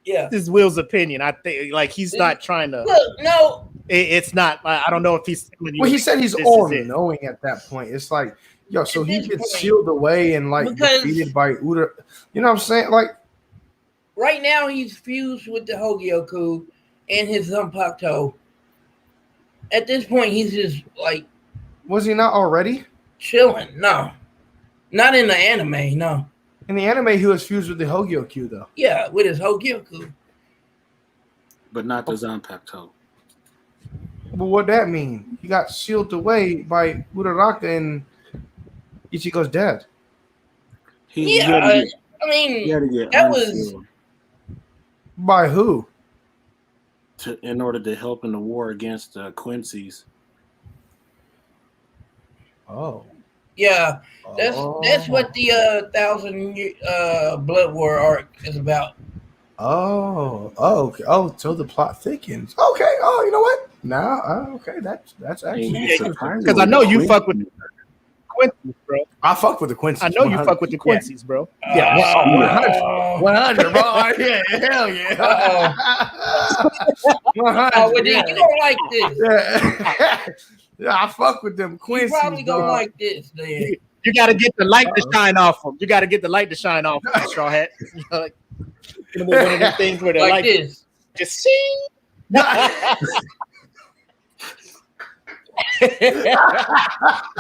Yeah. This is Will's opinion. I think like he's not trying to. Look, no. It's not. I don't know if he's. well, he said he's this all is it. knowing at that point. It's like, yo, so At he this gets point, sealed away and like because- defeated by Uda. You know what I'm saying? Like, Right now, he's fused with the Hogyoku and his Zanpakuto. At this point, he's just like was he not already? chilling. No, not in the anime. No. In the anime, he was fused with the Hogyoku, though. Yeah, with his Hogyoku. But not the Zanpakuto. But what that mean? He got sealed away by Uraraka and Ichigo's dad. He Yeah, had to get, I mean, he had to get that was- unsealed By who? in order to help in the war against the Quincy's. Oh. yeah. That's what the 1,000 Blood War arc is about. Okay. Oh, so the plot thickens. Okay. Oh, you know what? Now, okay, that's actually Because I know you fuck with the Quincy's, bro. I fuck with the Quincy's. I know you 100. fuck with the Quincy's, bro. Yeah, Oh. 100, bro. Yeah, hell yeah. 100, Oh, well, then yeah. you don't like this. Yeah. Yeah, I fuck with them You Quincy's. probably don't dog. like this, then. You got to get the light to shine off them. You got to get the light to shine off them, straw hat. You know, like, you know, one of them things where the Like light this. just sing.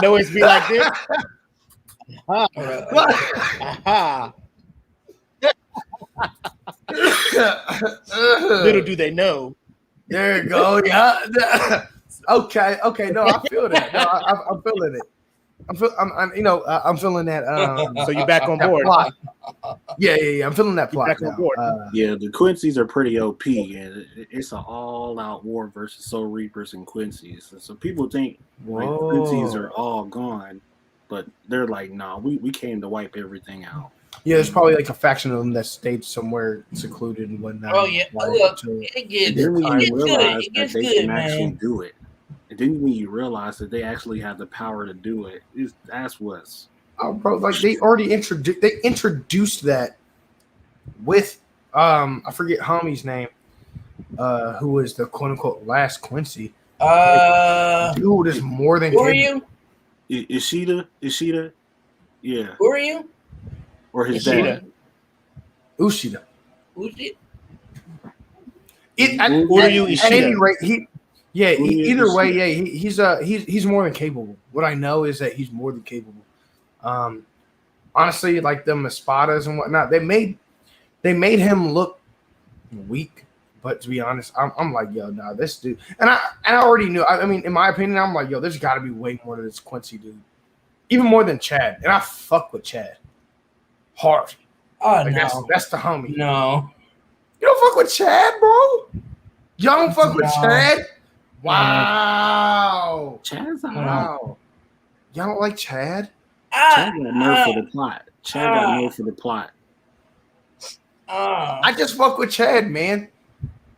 No, it's be like this. Aha. Little do they know. There you go. Yeah. Okay. No, I feel that. No, I'm feeling it. I'm feeling that. So you back on that board. plot. Yeah. I'm feeling that plot back on now. board. Yeah, the Quincy's are pretty OP, and it's an all-out war versus Soul Reapers and Quincy's. So people think like the Quincy's are all gone, but they're like, nah, we came to wipe everything out. Yeah, there's probably like a faction of them that stayed somewhere secluded and whatnot. Oh, yeah. Look, it gets And then when you good. realize It that gets they good, can actually man. do it, and then when you realize that they actually have the power to do it, that's what's. Oh, bro, like they already introduced that with I forget homie's name, who was the quote unquote last Quincy. Dude is more than Who are you? Ishida, yeah, Who are you? or his Ishida. dad. Ushida. Who's it? Uryu At any Ishida. rate, either Ishida. way, yeah, he's more than capable. What I know is that he's more than capable. Honestly, like them espadas and whatnot, they made him look weak. But to be honest, I'm like, yo, nah, this dude, and I already knew. I mean, in my opinion, I'm like, yo, there's got to be way more to this Quincy dude, even more than Chad. And I fuck with Chad hard. Oh, Like, no. that's the homie. No. You don't fuck with Chad, bro? Y'all don't fuck with No. Chad? Wow. Chad's a Wow. Y'all don't like Chad? Chad got nerve for the plot. Chad got nerve for the plot. I just fuck with Chad, man.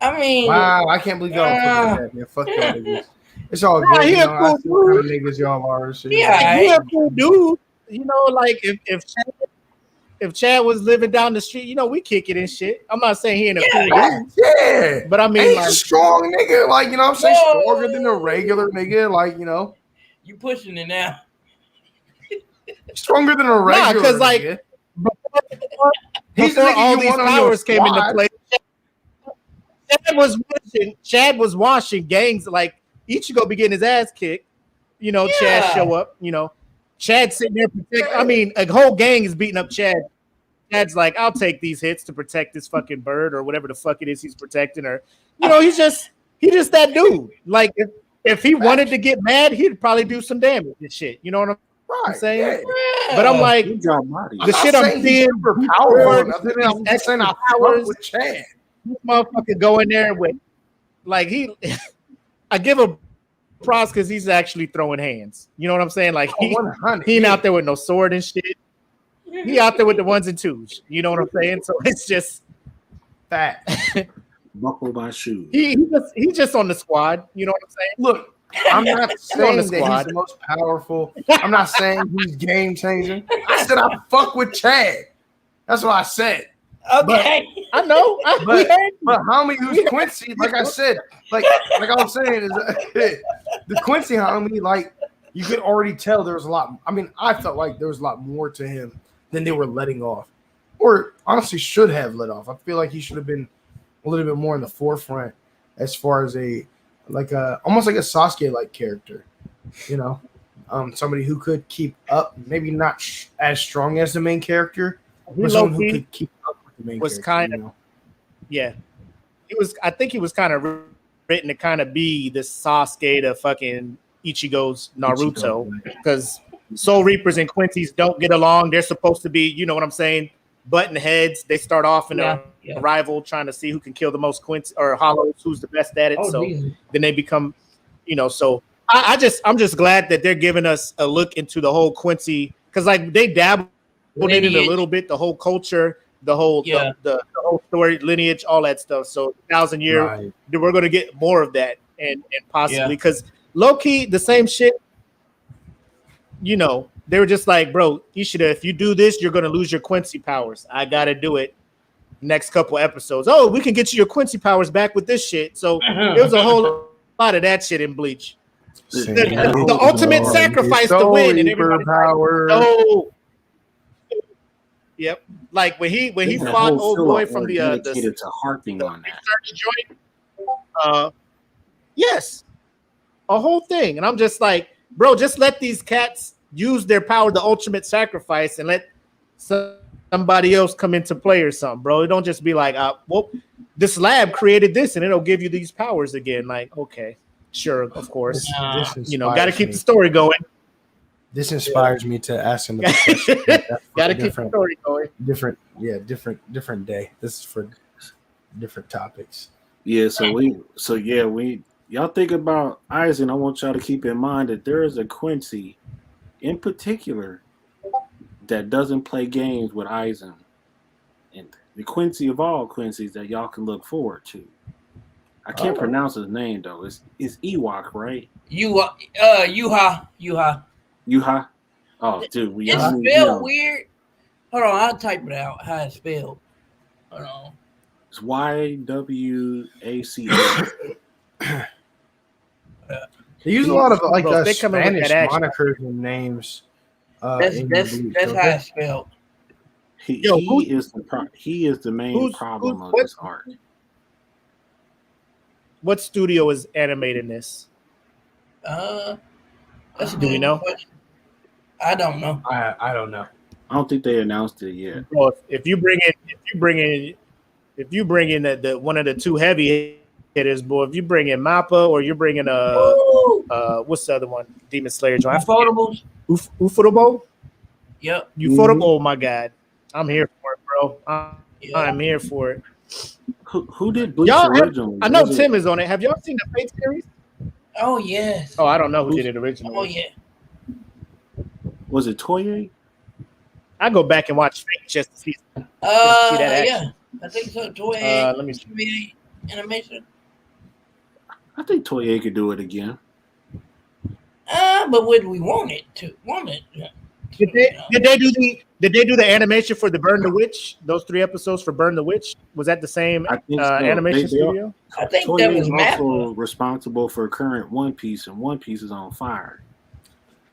I mean, Wow, I can't believe y'all don't fuck with Chad, man. Fuck y'all niggas. It's all Nah, good. he You a know, I cool see what kind of dude. niggas y'all are and shit. Yeah. He a cool dude. You know, like if Chad was living down the street, you know, we kick it and shit. I'm not saying he ain't a cool dude, Yeah. but I And mean, he's like, a strong nigga. Like, you know what I'm saying? Whoa. Stronger than a regular nigga. Like, you know, you pushing it now. stronger than a regular 'cause, like, nigga. He's the nigga all you these want on your powers came into squad. play. Chad was washing gangs. Like Ichigo be getting his ass kicked. You know, Chad Yeah. show up. You know, Chad's sitting there protect. I mean, a whole gang is beating up Chad. Chad's like, I'll take these hits to protect this fucking bird or whatever the fuck it is he's protecting. Or, he's just that dude. Like, if he wanted to get mad, he'd probably do some damage and shit. You know what I'm saying? Yeah. But I'm like, the shit I'm seeing, super powerful. I'm just saying I fuck with Chad. This motherfucker go in there with, like, I give him props because he's actually throwing hands. You know what I'm saying? Like, he ain't out there with no sword and shit. He out there with the ones and twos. You know what I'm saying? So it's just that. Buckle my shoes. He's just on the squad. You know what I'm saying? Look, I'm not saying that he's the most powerful. I'm not saying he's game changing. I said I fuck with Chad. That's what I said. Okay, but, I know. But homie who's Quincy, like I said, like I was saying, is the Quincy homie, like you could already tell there was a lot. I mean, I felt like there was a lot more to him than they were letting off, or honestly should have let off. I feel like he should have been a little bit more in the forefront as far as almost like a Sasuke like character, somebody who could keep up, maybe not as strong as the main character, but someone who could keep up with the main character. Kind of, yeah. I think he was kind of written to kind of be the Sasuke to fucking Ichigo's Naruto, because Soul Reapers and Quincy's don't get along. They're supposed to be, you know what I'm saying, button heads. They start off in a rival trying to see who can kill the most Quincy or Hollows, who's the best at it. Then they become, so I'm just glad that they're giving us a look into the whole Quincy, because like they dabbled in it a little bit, the whole culture, the whole the whole story, lineage, all that stuff. So 1,000 year, we're going to get more of that, and possibly because low key the same shit. They were just like, bro, Ishida, if you do this, you're going to lose your Quincy powers. I got to do it. Next couple episodes. Oh, we can get you your Quincy powers back with this shit. So there was a whole lot of that shit in Bleach. The ultimate sacrifice to win, and everybody power. No. Yep. Like when he fought old boy from the to harping on that. Joint. Yes. A whole thing. And I'm just like, bro, just let these cats use their power, the ultimate sacrifice, and let somebody else come into play or something, bro. It don't just be like, well, this lab created this and it'll give you these powers again. Like, okay, sure, of course. This got to keep the story going. This inspires me to ask him a question. Got to keep the story going. Different day. This is for different topics. Yeah, y'all think about Aizen. I want y'all to keep in mind that there is a Quincy in particular that doesn't play games with Aizen, and the Quincy of all Quincy's that y'all can look forward to. I can't pronounce his name though. It's Ewok, right? Yuha. Oh, dude, it's spelled weird. Hold on, I'll type it out. How it's spelled. Hold on. It's YWAC. They use a lot of Spanish monikers and names. That's how it's spelled. He is the main problem of this art. What studio is animating this? That's do we know? Question. I don't know. I don't know. I don't think they announced it yet. Well, if you bring in the one of the two heavy hitters, boy, if you bring in Mappa or you're bringing what's the other one? Demon Slayer joint. Ufotable? Yep. Ufotable. Oh my god. I'm here for it, bro. I'm here for it. Who did Bleach originally? I know Tim is on it. Have y'all seen the Fate series? Oh yes. Oh, I don't know who did it originally. Oh yeah. Was it Toye? I go back and watch Fate just to see that action. Yeah. I think so. Toye. Let me see. Animation. I think Toye could do it again. But would we want it to? Did they do the animation for the Burn the Witch? Those 3 episodes for Burn the Witch? Was that the same animation studio? I think Toye that was also responsible for current One Piece, and One Piece is on fire.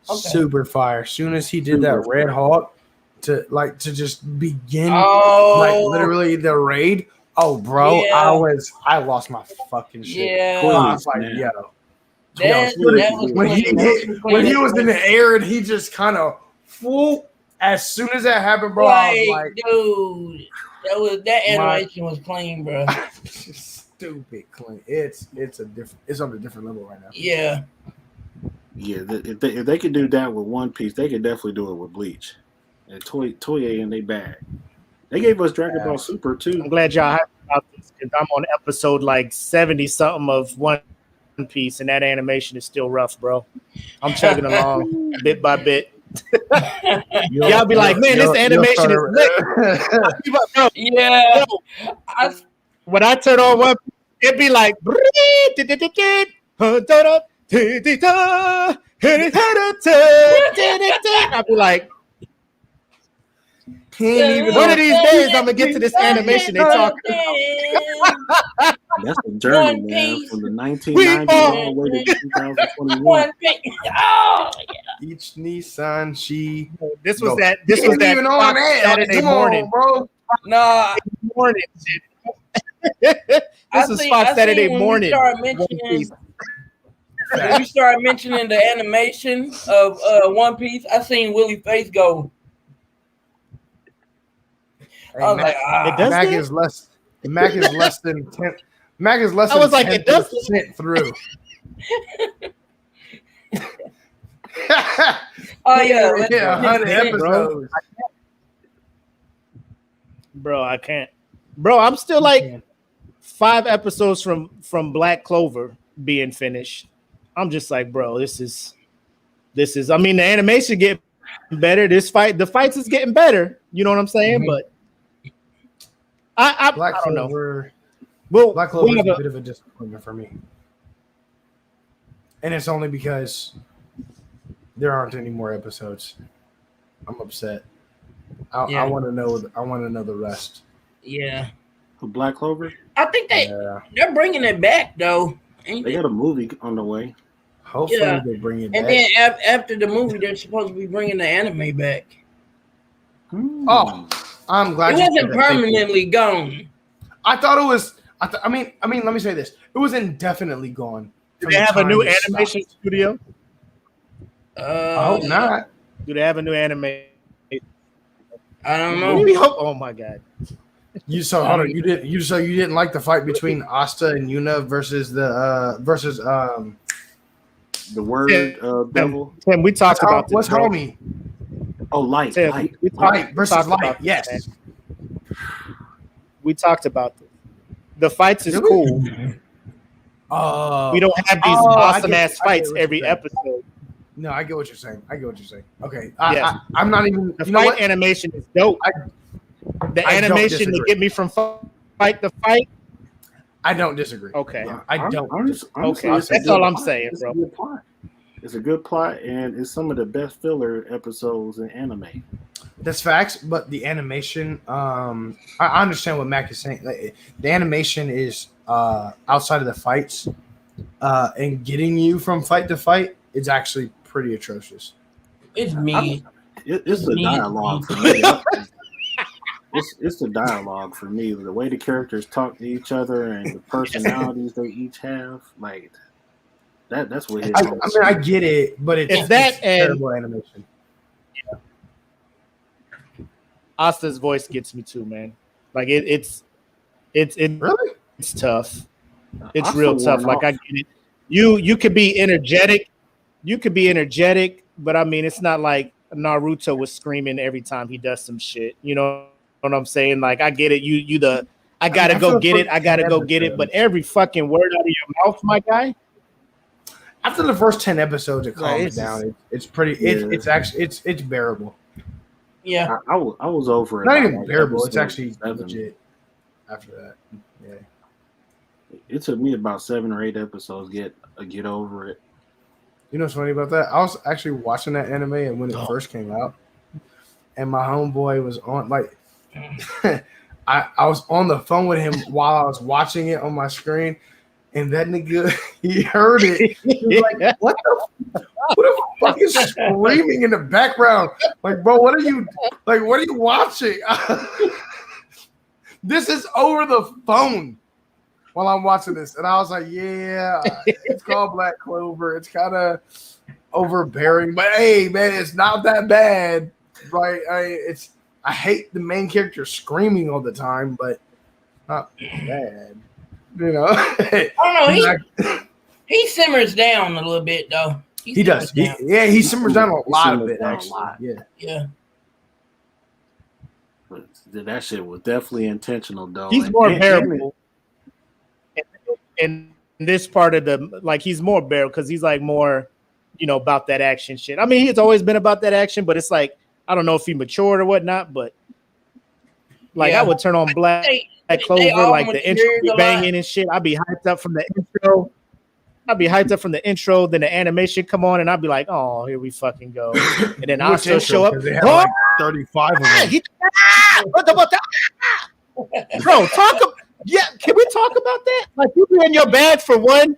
Okay. Super fire. As soon as he did that Red Hawk to just begin literally the raid. Oh, bro, I lost my fucking shit. Yeah. I was like, When he was in the air and he just kind of whoop. As soon as that happened, bro, I was like, dude, that animation was clean, bro. Stupid clean. It's on a different level right now. Yeah. Yeah, if they could do that with One Piece, they could definitely do it with Bleach. And Toei and they bag. They gave us Dragon Ball Super too. I'm glad y'all hyped about this because I'm on episode like 70 something of One Piece, and that animation is still rough, bro. I'm chugging along bit by bit. Y'all be like, man, this animation is lit. Yeah. When I turn on One Piece, it'd be like, I'd be like, one of these days I'm gonna get to this animation they talking about. That's a journey, man, from the 1990s all the way to 2021. Oh, yeah. Each Nissan, she. This was that even on Saturday morning, bro. No, morning. This was Fox Saturday morning. When you start mentioning the animation of One Piece, I seen Willie Face go. I was like, Mac is less than 10. Mac is less than 10% through. Oh yeah, 100 episodes. Bro, I can't. Bro, I'm still like 5 episodes from Black Clover being finished. I'm just like, bro, this is. I mean, the animation get better. The fights is getting better. You know what I'm saying? Mm-hmm. But I don't know. Well, Black Clover is a bit of a disappointment for me, and it's only because there aren't any more episodes. I'm upset. I want to know. I want to know the rest. Yeah. Black Clover. I think they're bringing it back though. They got a movie on the way. Hopefully they bring it back. And then after the movie, they're supposed to be bringing the anime back. Oh, I'm glad it wasn't permanently gone. I thought it was. I mean, let me say this: it was indefinitely gone. Do they have a new animation studio? I hope not. Do they have a new anime? I don't know. Oh my god! You didn't like the fight between Asta and Yuna versus the word devil. Tim, we talked about this. What's homie? Oh, light. Light versus light. Yes. This, we talked about this. The fights is cool. We don't have these awesome ass fights every episode. No, I get what you're saying. Okay. Yes. I'm not even. The fight animation is dope. The animation to get me from fight to fight. I don't disagree. Okay. I don't. Honestly, that's all I'm saying, bro. It's a good plot, and it's some of the best filler episodes in anime. That's facts, but the animation, I understand what Mac is saying. Like, the animation is outside of the fights, and getting you from fight to fight is actually pretty atrocious. It's me. It's the dialogue for me. It's the dialogue for me. The way the characters talk to each other and the personalities they each have, like that's what. I mean, I get it, but it's terrible animation. Asta's voice gets me too, man. Like it's really tough. It's real tough. Like I get it. You could be energetic. But I mean, it's not like Naruto was screaming every time he does some shit. You know what I'm saying? Like I get it. I gotta go get it. But every fucking word out of your mouth, my guy. After the first 10 episodes, it calms down. It's pretty. It's actually it's bearable. Yeah, I was over it. Not even bearable. It's actually legit. After that, yeah. It took me about 7 or 8 episodes get over it. You know what's funny about that? I was actually watching that anime and when it first came out, and my homeboy was on I was on the phone with him while I was watching it on my screen, and that nigga he heard it. He was like, "What the fuck is screaming in the background?" Like, bro, what are you watching? This is over the phone. while I'm watching this, and I was like, yeah, it's called Black Clover. It's kind of overbearing, but hey, man, it's not that bad, right? I hate the main character screaming all the time, but not bad, you know. I don't know. He simmers down a little bit though. He does. He simmers down a lot of it, actually. Yeah. But that shit was definitely intentional, though. He's more bearable. In this part of the, like, he's more bearable because he's like more, about that action shit. I mean, he's always been about that action, but it's like, I don't know if he matured or whatnot, but like I would turn on Black Clover, like the intro be banging and shit. I'd be hyped up from the intro. Then the animation come on, and I'd be like, "Oh, here we fucking go!" And then I'll still show up. They had like 35 of them. Bro, can we talk about that? Like, you be in your bag for one,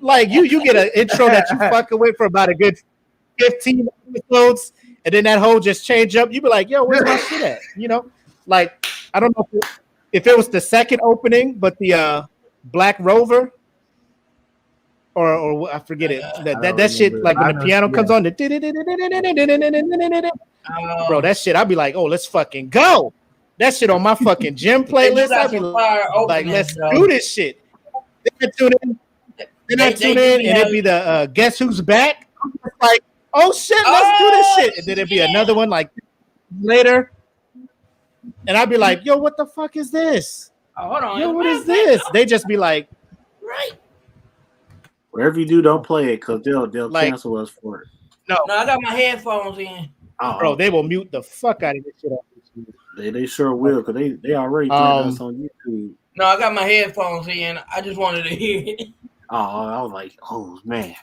like you get an intro that you fucking with for about a good 15 episodes, and then that whole just change up. You be like, "Yo, where's my shit at?" Like I don't know if it was the second opening, but the Black Rover. Or I forget it. That shit, like when the piano comes on, bro, that shit, I'd be like, oh, let's fucking go. That shit on my fucking gym playlist. I'd be like, let's do this shit. Then I tune in, and it'd be the Guess Who's Back? Like, oh shit, let's do this shit. And then it'd be another one like later. And I'd be like, yo, what the fuck is this? Hold on. Yo, what is this? They just be like, right. Whatever you do, don't play it because they'll cancel us for it. No, I got my headphones in. Bro, they will mute the fuck out of this shit. They sure will because they already played us on YouTube. No, I got my headphones in. I just wanted to hear it. Oh, I was like, oh man,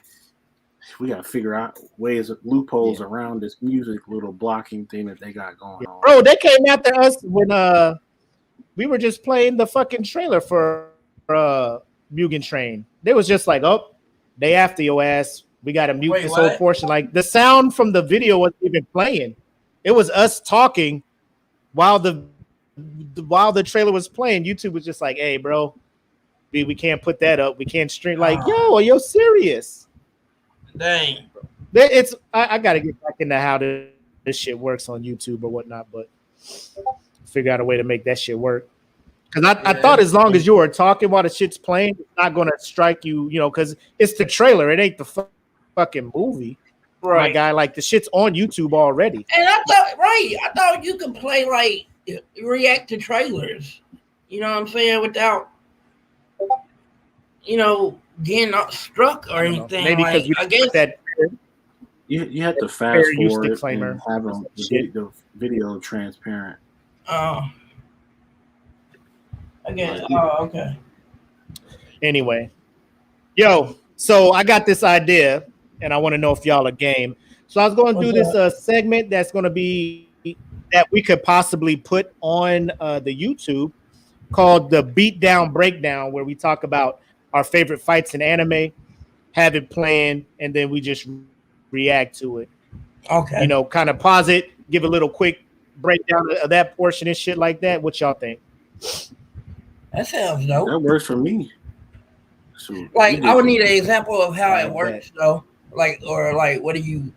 we gotta figure out loopholes around this music little blocking thing that they got going on. Bro, they came after us when we were just playing the fucking trailer for Mugen Train. They was just like, oh, they after your ass. We got to mute this whole portion. Like the sound from the video wasn't even playing. It was us talking while the trailer was playing. YouTube was just like, hey, bro, we can't put that up. We can't stream. Like, yo, are you serious? Dang. I got to get back into how this shit works on YouTube or whatnot, but figure out a way to make that shit work. Because I thought as long as you were talking while the shit's playing, it's not going to strike you, because it's the trailer. It ain't the fucking movie. Right. My guy, like the shit's on YouTube already. And I thought you could play, like, react to trailers. You know what I'm saying? Without, getting struck or anything. Maybe because I guess that you have to fast forward and have the video transparent. Oh. Again. Oh, okay. Anyway, so I got this idea, and I want to know if y'all are game. So I was going to do this segment that's going to be that we could possibly put on the YouTube called the Beatdown Breakdown, where we talk about our favorite fights in anime, have it playing, and then we just react to it. Okay. Kind of pause it, give a little quick breakdown of that portion and shit like that. What y'all think? That sounds dope. That works for me. So, I would need an example of how it works, though. What do you?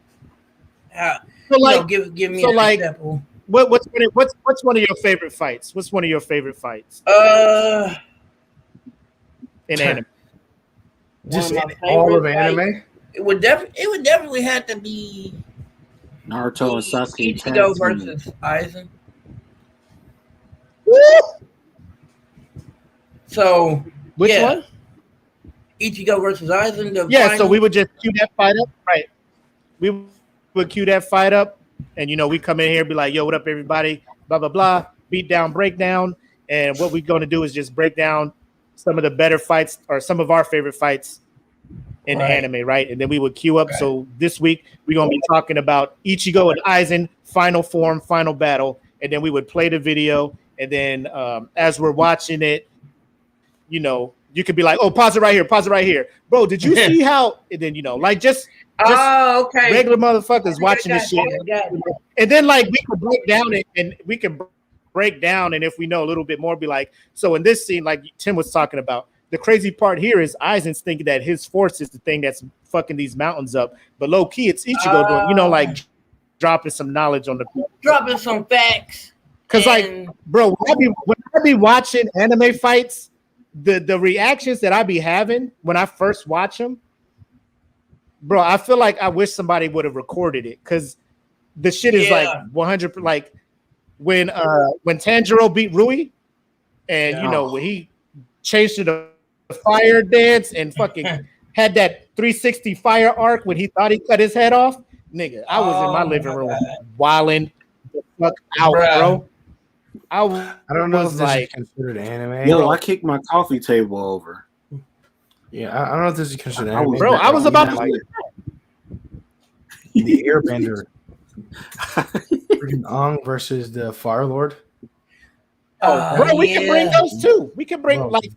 How? So give me an example. What's one of your favorite fights? What's one of your favorite fights? In anime. Just in all of anime. It would definitely have to be Naruto and Sasuke Ichigo versus Aizen. Woo! So which one? Ichigo versus Aizen. So we would just cue that fight up, right? We would cue that fight up, and we come in here and be like, "Yo, what up, everybody?" Blah blah blah. Beat down, breakdown, and what we're going to do is just break down some of the better fights or some of our favorite fights in anime, right? And then we would queue up. Right. So this week we're gonna be talking about Ichigo and Aizen final form, final battle, and then we would play the video, and then as we're watching it. You could be like, oh, pause it right here. Bro, did you see how? And then, just okay. Regular motherfuckers watching this shit. And then, we could break down it and we can break down. And if we know a little bit more, be like, so in this scene, like Tim was talking about, the crazy part here is Aizen's thinking that his force is the thing that's fucking these mountains up, but low key it's Ichigo doing, you know, like dropping some knowledge on the people, dropping some facts. Because like, bro, when I be watching anime fights, the reactions that I be having when I first watch them, bro, I feel like I wish somebody would have recorded it, because the shit is like 100. Like when Tanjiro beat Rui, and you know when he changed to the fire dance and fucking had that 360 fire arc when he thought he cut his head off, nigga, I was in my living room wilding the fuck out, bro. I don't know if this like, is considered anime. Yo, I kicked my coffee table over. Yeah, I don't know if this is considered anime. Bro, I was about to like the Airbender. Freaking Ong versus the Fire Lord. Bro, we can bring those too. We can bring like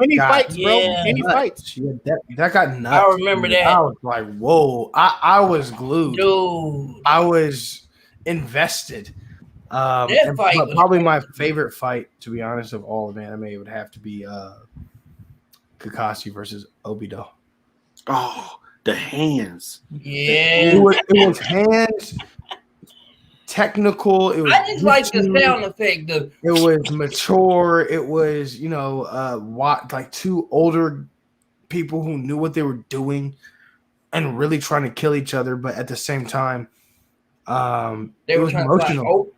any fights, bro. Any fights. Yeah, that got nuts. I remember that. I was like, whoa. I was glued. Dude. I was invested. That fight was probably my favorite fight, to be honest, of all of anime would have to be Kakashi versus Obito. Oh, the hands. Yeah. It was hands. Technical. It was. I just like the sound effect. It was mature. It was, like two older people who knew what they were doing and really trying to kill each other, but at the same time, they were trying to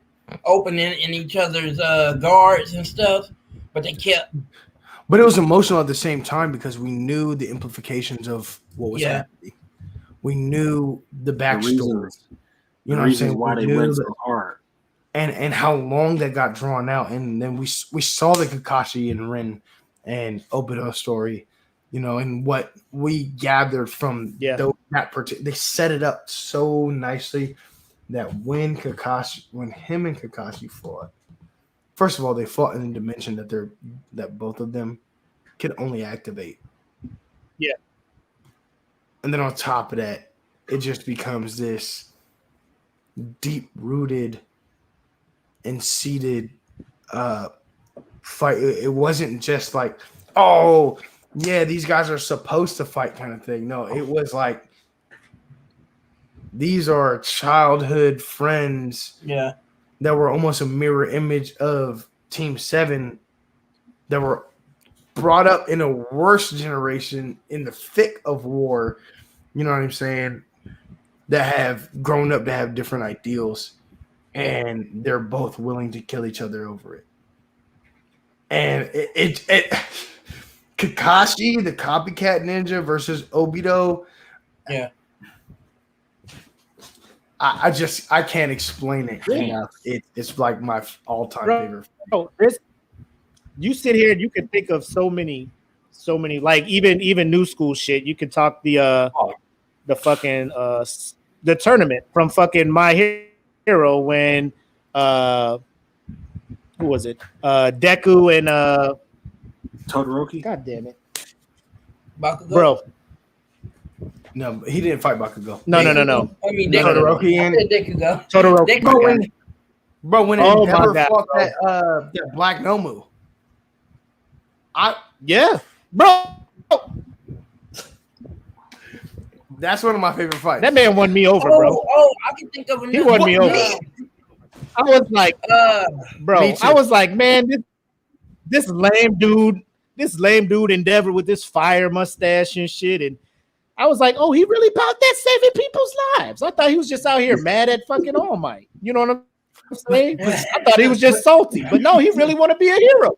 opening in each other's guards and stuff, but they kept. But it was emotional at the same time because we knew the implications of what was happening. We knew the backstory. You know what I'm saying? Why they went so hard, and how long that got drawn out, and then we saw the Kakashi and Rin and Obito story, and what we gathered from they set it up so nicely that when him and Kakashi fought, first of all, they fought in a dimension that both of them could only activate. Yeah, and then on top of that, it just becomes this deep-rooted and seated fight. It wasn't just like, oh yeah, these guys are supposed to fight kind of thing. No, it was like these are childhood friends that were almost a mirror image of Team 7 that were brought up in a worse generation in the thick of war, you know what I'm saying, that have grown up to have different ideals, and they're both willing to kill each other over it. And it Kakashi, the copycat ninja, versus Obito. Yeah. I can't explain it enough. It's like my all-time favorite. Bro, you sit here and you can think of so many, like even new school shit. You can talk the fucking the tournament from fucking My Hero when who was it? Deku and Todoroki. God damn it, Bakugo? Bro. No, he didn't fight Bakugo. No. I mean, Todoroki and Todoroki. Bro, when Endeavor fought that Black Nomu. Bro. That's one of my favorite fights. That man won me over, bro. Oh, I can think of He won me over. I was like, bro, I was like, man, this lame dude Endeavor with this fire mustache and shit, and I was like, oh, he really about that saving people's lives. I thought he was just out here mad at fucking All Might. You know what I'm saying? I thought he was just salty, but no, he really want to be a hero.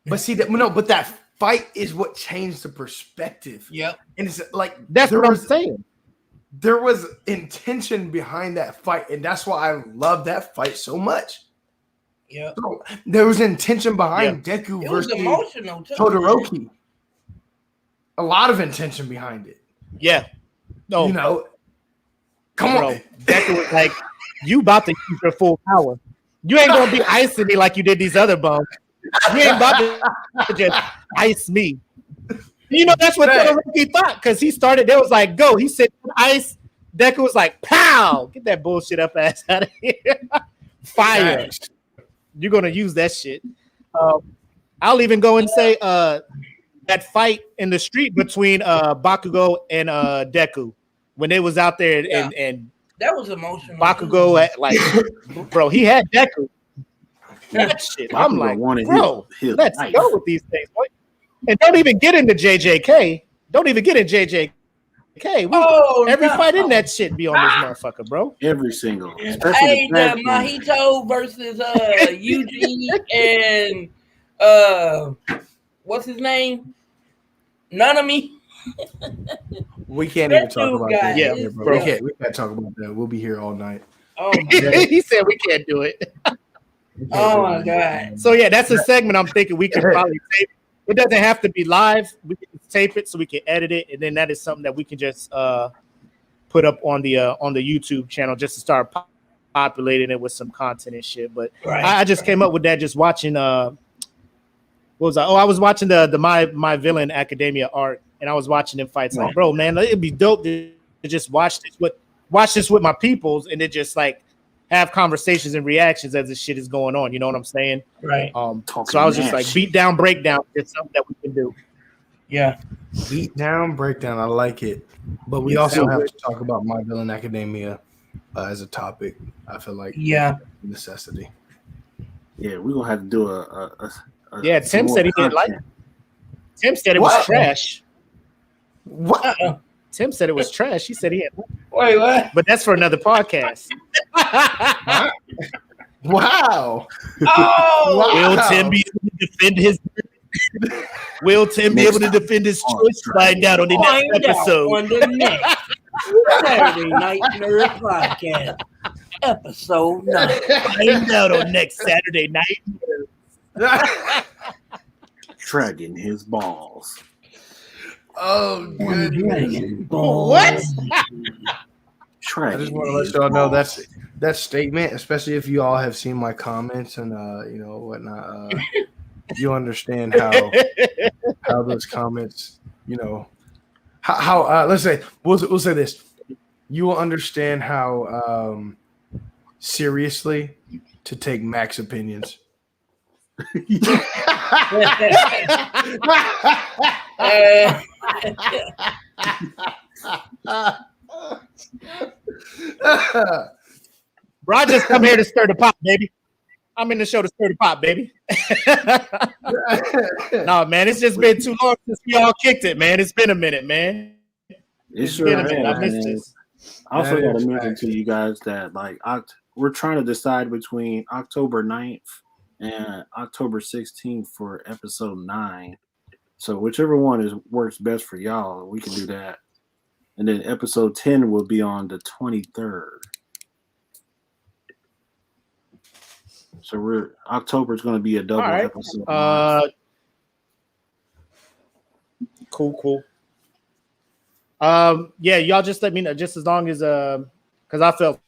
But see that but that fight is what changed the perspective. Yep. And it's like that's what I'm saying. There was intention behind that fight, and that's why I love that fight so much. Yeah. So there was intention behind Deku versus emotional too, Todoroki. A lot of intention behind it. Yeah. No. Come on. Deku was like, you about to use your full power. You ain't gonna be icing me like you did these other bums. You ain't about to just ice me. That's what Todoroki thought, because he started. They was like, go. He said ice. Deku was like, pow. Get that bullshit up ass out of here. Fire. You're gonna use that shit. I'll even go and say that fight in the street between Bakugo and Deku when they was out there and that was emotional. Bakugo had, like, bro, he had Deku. That shit. Bakugo I'm like, wanted bro, his let's life. go with these things. And don't even get into JJK. Don't even get in JJK. Every fight in that shit be on this motherfucker, bro. Every single. Hey, the Mahito versus Yuji and what's his name? Nanami. We can't even talk about that. Yeah, bro. We can't talk about that. We'll be here all night. Oh, he said we can't do it. Oh my god. So yeah, that's a segment I'm thinking we can probably tape. It doesn't have to be live. We can tape it so we can edit it, and then that is something that we can just put up on the YouTube channel just to start populating it with some content and shit. But I just came up with that just watching what was I? Oh, I was watching the My Villain Academia arc, and I was watching them fights. Like, bro, man, it'd be dope to just watch this with my peoples, and then just like have conversations and reactions as this shit is going on. You know what I'm saying? Right. So I was just like, beat down, breakdown. It's something that we can do. Yeah. Beat down, breakdown. I like it. But we also have to talk about My Villain Academia as a topic. I feel like necessity. Yeah, we're gonna have to do a Tim said he didn't like it. Tim said it was trash. What? Tim said it was trash. He said he had. Wait, what? But that's for another podcast. Wow. Oh, Will Tim be able to defend his? Will Tim be able to defend his choice? Find out on the next episode. On the next Saturday Night Nerd Podcast, episode 9. Find out on next Saturday night. Dragging his balls. Oh, goodness. What? I just want to let y'all know that statement, especially if you all have seen my comments and whatnot. You understand how those comments, how let's say we'll say this. You will understand how seriously to take Mac's opinions. Bro, I just come here to stir the pot, baby. I'm in the show to stir the pot, baby. No, man, it's just been too long since we all kicked it, man. It's been a minute, man. It's been a minute. I missed this. I also got to mention to you guys that we're trying to decide between October 9th and October 16th for episode 9. So whichever one works best for y'all, we can do that. And then episode 10 will be on the 23rd. So October is going to be a double episode. Cool. Yeah, y'all just let me know, just as long as because I felt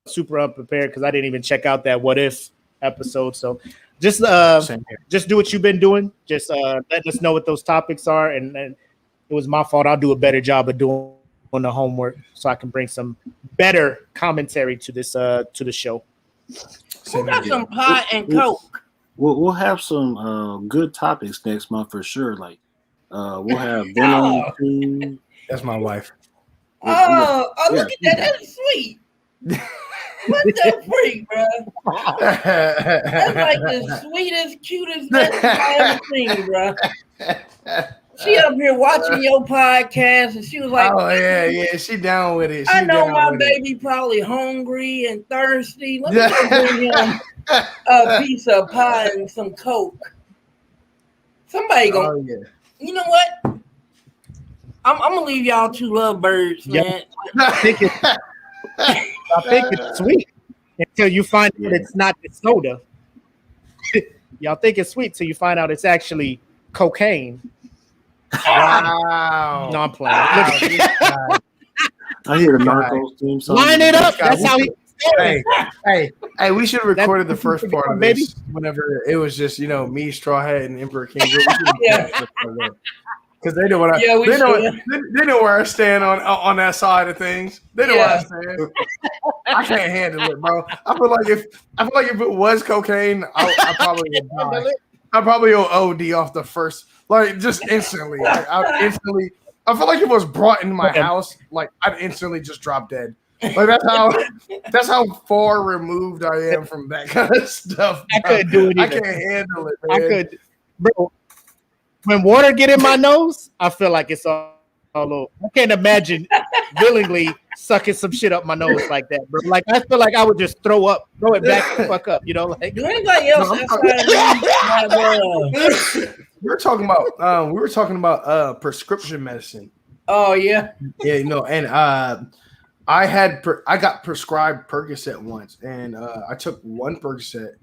super unprepared because I didn't even check out that What If episode. So just do what you've been doing. Just let us know what those topics are, and it was my fault. I'll do a better job of doing the homework so I can bring some better commentary to this to the show. We got some pie and Coke. We'll have some good topics next month for sure. Like we'll have Venom 2. That's my wife. Look at that. That's sweet. What the freak, bro? That's like the sweetest, cutest message I ever seen, bro. She up here watching your podcast, and she was like, "Oh yeah, she down with it." I know my baby probably hungry and thirsty. Let me go bring him a piece of pie and some Coke. Somebody go. Oh, yeah. You know what? I'm gonna leave y'all two lovebirds, man. I think it's sweet until you find out it's not the soda. Y'all think it's sweet till you find out it's actually cocaine. Wow. No, I'm playing. I hear the Narcos theme song. Line it up. That's how he. Hey, we should have recorded the first part of this whenever it was just, me, Straw Hat, and Emperor King. Because they know what they know where I stand on that side of things. They know where I stand. I can't handle it, bro. I feel like if it was cocaine, I probably would die. I probably will OD off the first. Like just instantly. Like, I feel like if it was brought into my house, like I'd instantly just drop dead. Like that's how far removed I am from that kind of stuff. I couldn't do it either. I can't handle it, man. I could, bro. When water get in my nose, I feel like it's all over. I can't imagine willingly sucking some shit up my nose like that, bro. Like I feel like I would just throw it back the fuck up, you know? Like do anybody else we were talking about prescription medicine. Oh yeah. Yeah, and I got prescribed Percocet once, and I took one Percocet.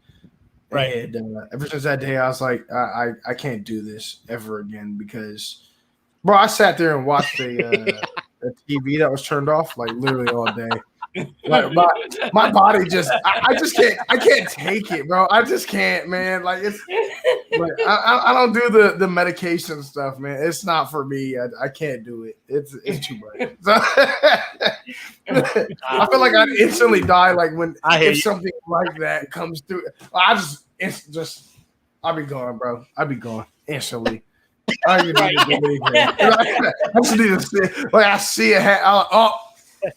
Right. And ever since that day, I was like, I can't do this ever again because, bro, I sat there and watched the TV that was turned off like literally all day. Like my body just, I can't take it, bro. I just can't, man. Like it's, like, I don't do the medication stuff, man. It's not for me. I can't do it. It's too much. So, I feel like I'd instantly die. Like if something like that comes through, I'll be gone, bro. I'd be gone instantly. I don't even need to do anything. I just need to see. Like I see it. I'll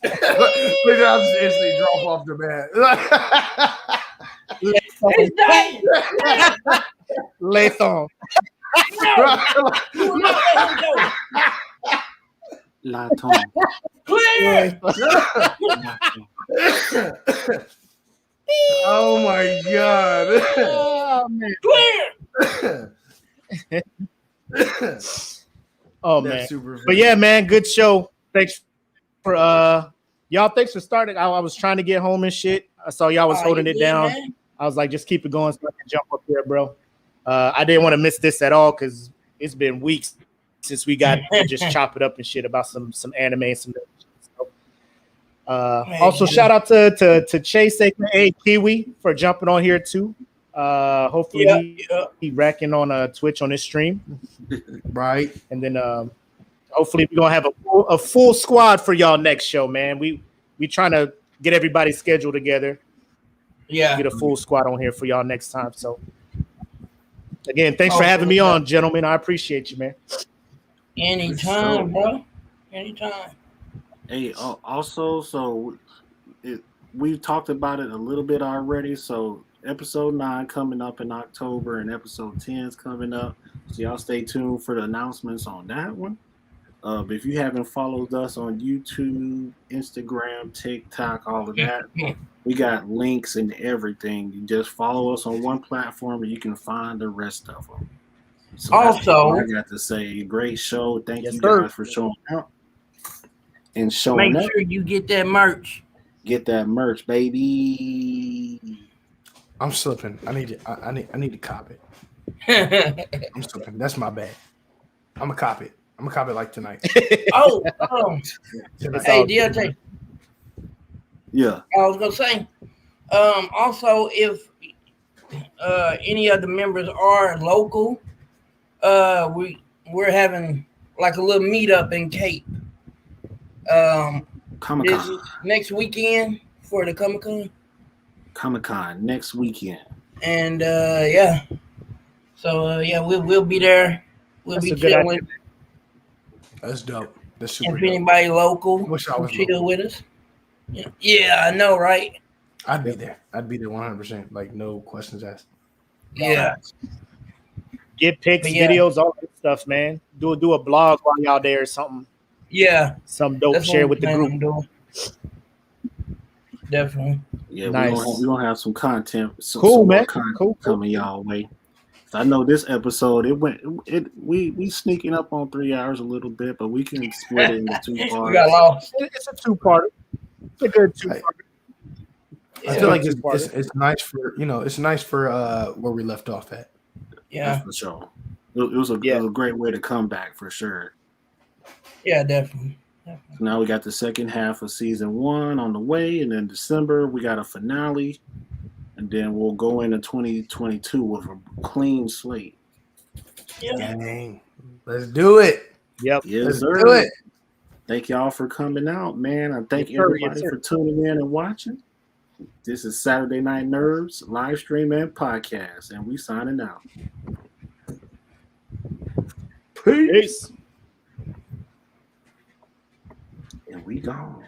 just instantly drop off the bed. He's dying. Latham. Latham. Clear. Oh my god. Oh man. Clear. Oh man. But yeah, man, good show. Thanks for y'all. Thanks for starting. I was trying to get home and shit. I saw y'all was holding it down. Man. I was like, just keep it going so I can jump up there, bro. I didn't want to miss this at all because it's been weeks since we got to just chop it up and shit about some anime and some. So, also, shout out to Chase, aka Kiwi, for jumping on here too. Hopefully he racking on Twitch on this stream, right? And then hopefully we're gonna have a full squad for y'all next show, man. We trying to get everybody's schedule together. Yeah, get a full squad on here for y'all next time. So again, thanks for having me on, gentlemen. I appreciate you, man. Anytime, bro. Anytime. Hey, also, we've talked about it a little bit already. So episode 9 coming up in October, and episode 10 is coming up. So y'all stay tuned for the announcements on that one. But if you haven't followed us on YouTube, Instagram, TikTok, all of that, we got links and everything. You just follow us on one platform and you can find the rest of them. So also, I got to say, great show. Thank you guys for showing up and showing up. Make sure you get that merch. Get that merch, baby. I'm slipping. I need to cop it. I'm slipping. That's my bad. I'm gonna cop it. I'm gonna cop it like tonight. Hey, DLJ. Yeah. I was gonna say. Also, if any of the members are local, we're having like a little meetup in Cape. Comic-Con. Next weekend for the Comic-Con. Comic-Con next weekend. And yeah. So we'll be there. We'll be chilling. That's dope. That's super. If anybody local, wish I was chill local with us. Yeah, I know, right? I'd be there. I'd be there 100%. Like no questions asked. Yeah. Get pics, videos, all that stuff, man. Do a blog while y'all there or something. Yeah. Some dope share with the group. Definitely. Yeah, nice. we're gonna have some content. Cool, man. Cool. Coming y'all way. So I know this episode we sneaking up on 3 hours a little bit, but we can split it into 2 parts. We got lost. It's a 2-parter. It's a good 2-parter. I feel like it's nice for it's nice for where we left off at. Yeah, that's for sure. It was a great way to come back for sure. Yeah, definitely. So now we got the second half of season 1 on the way, and then December we got a finale, and then we'll go into 2022 with a clean slate. Yeah. Dang. Let's do it. Yep. Yes, Let's sir. do it. Thank y'all for coming out, man. I thank everybody for tuning in and watching. This is Saturday Night Nerves live stream and podcast, and we signing out. Peace. And we gone.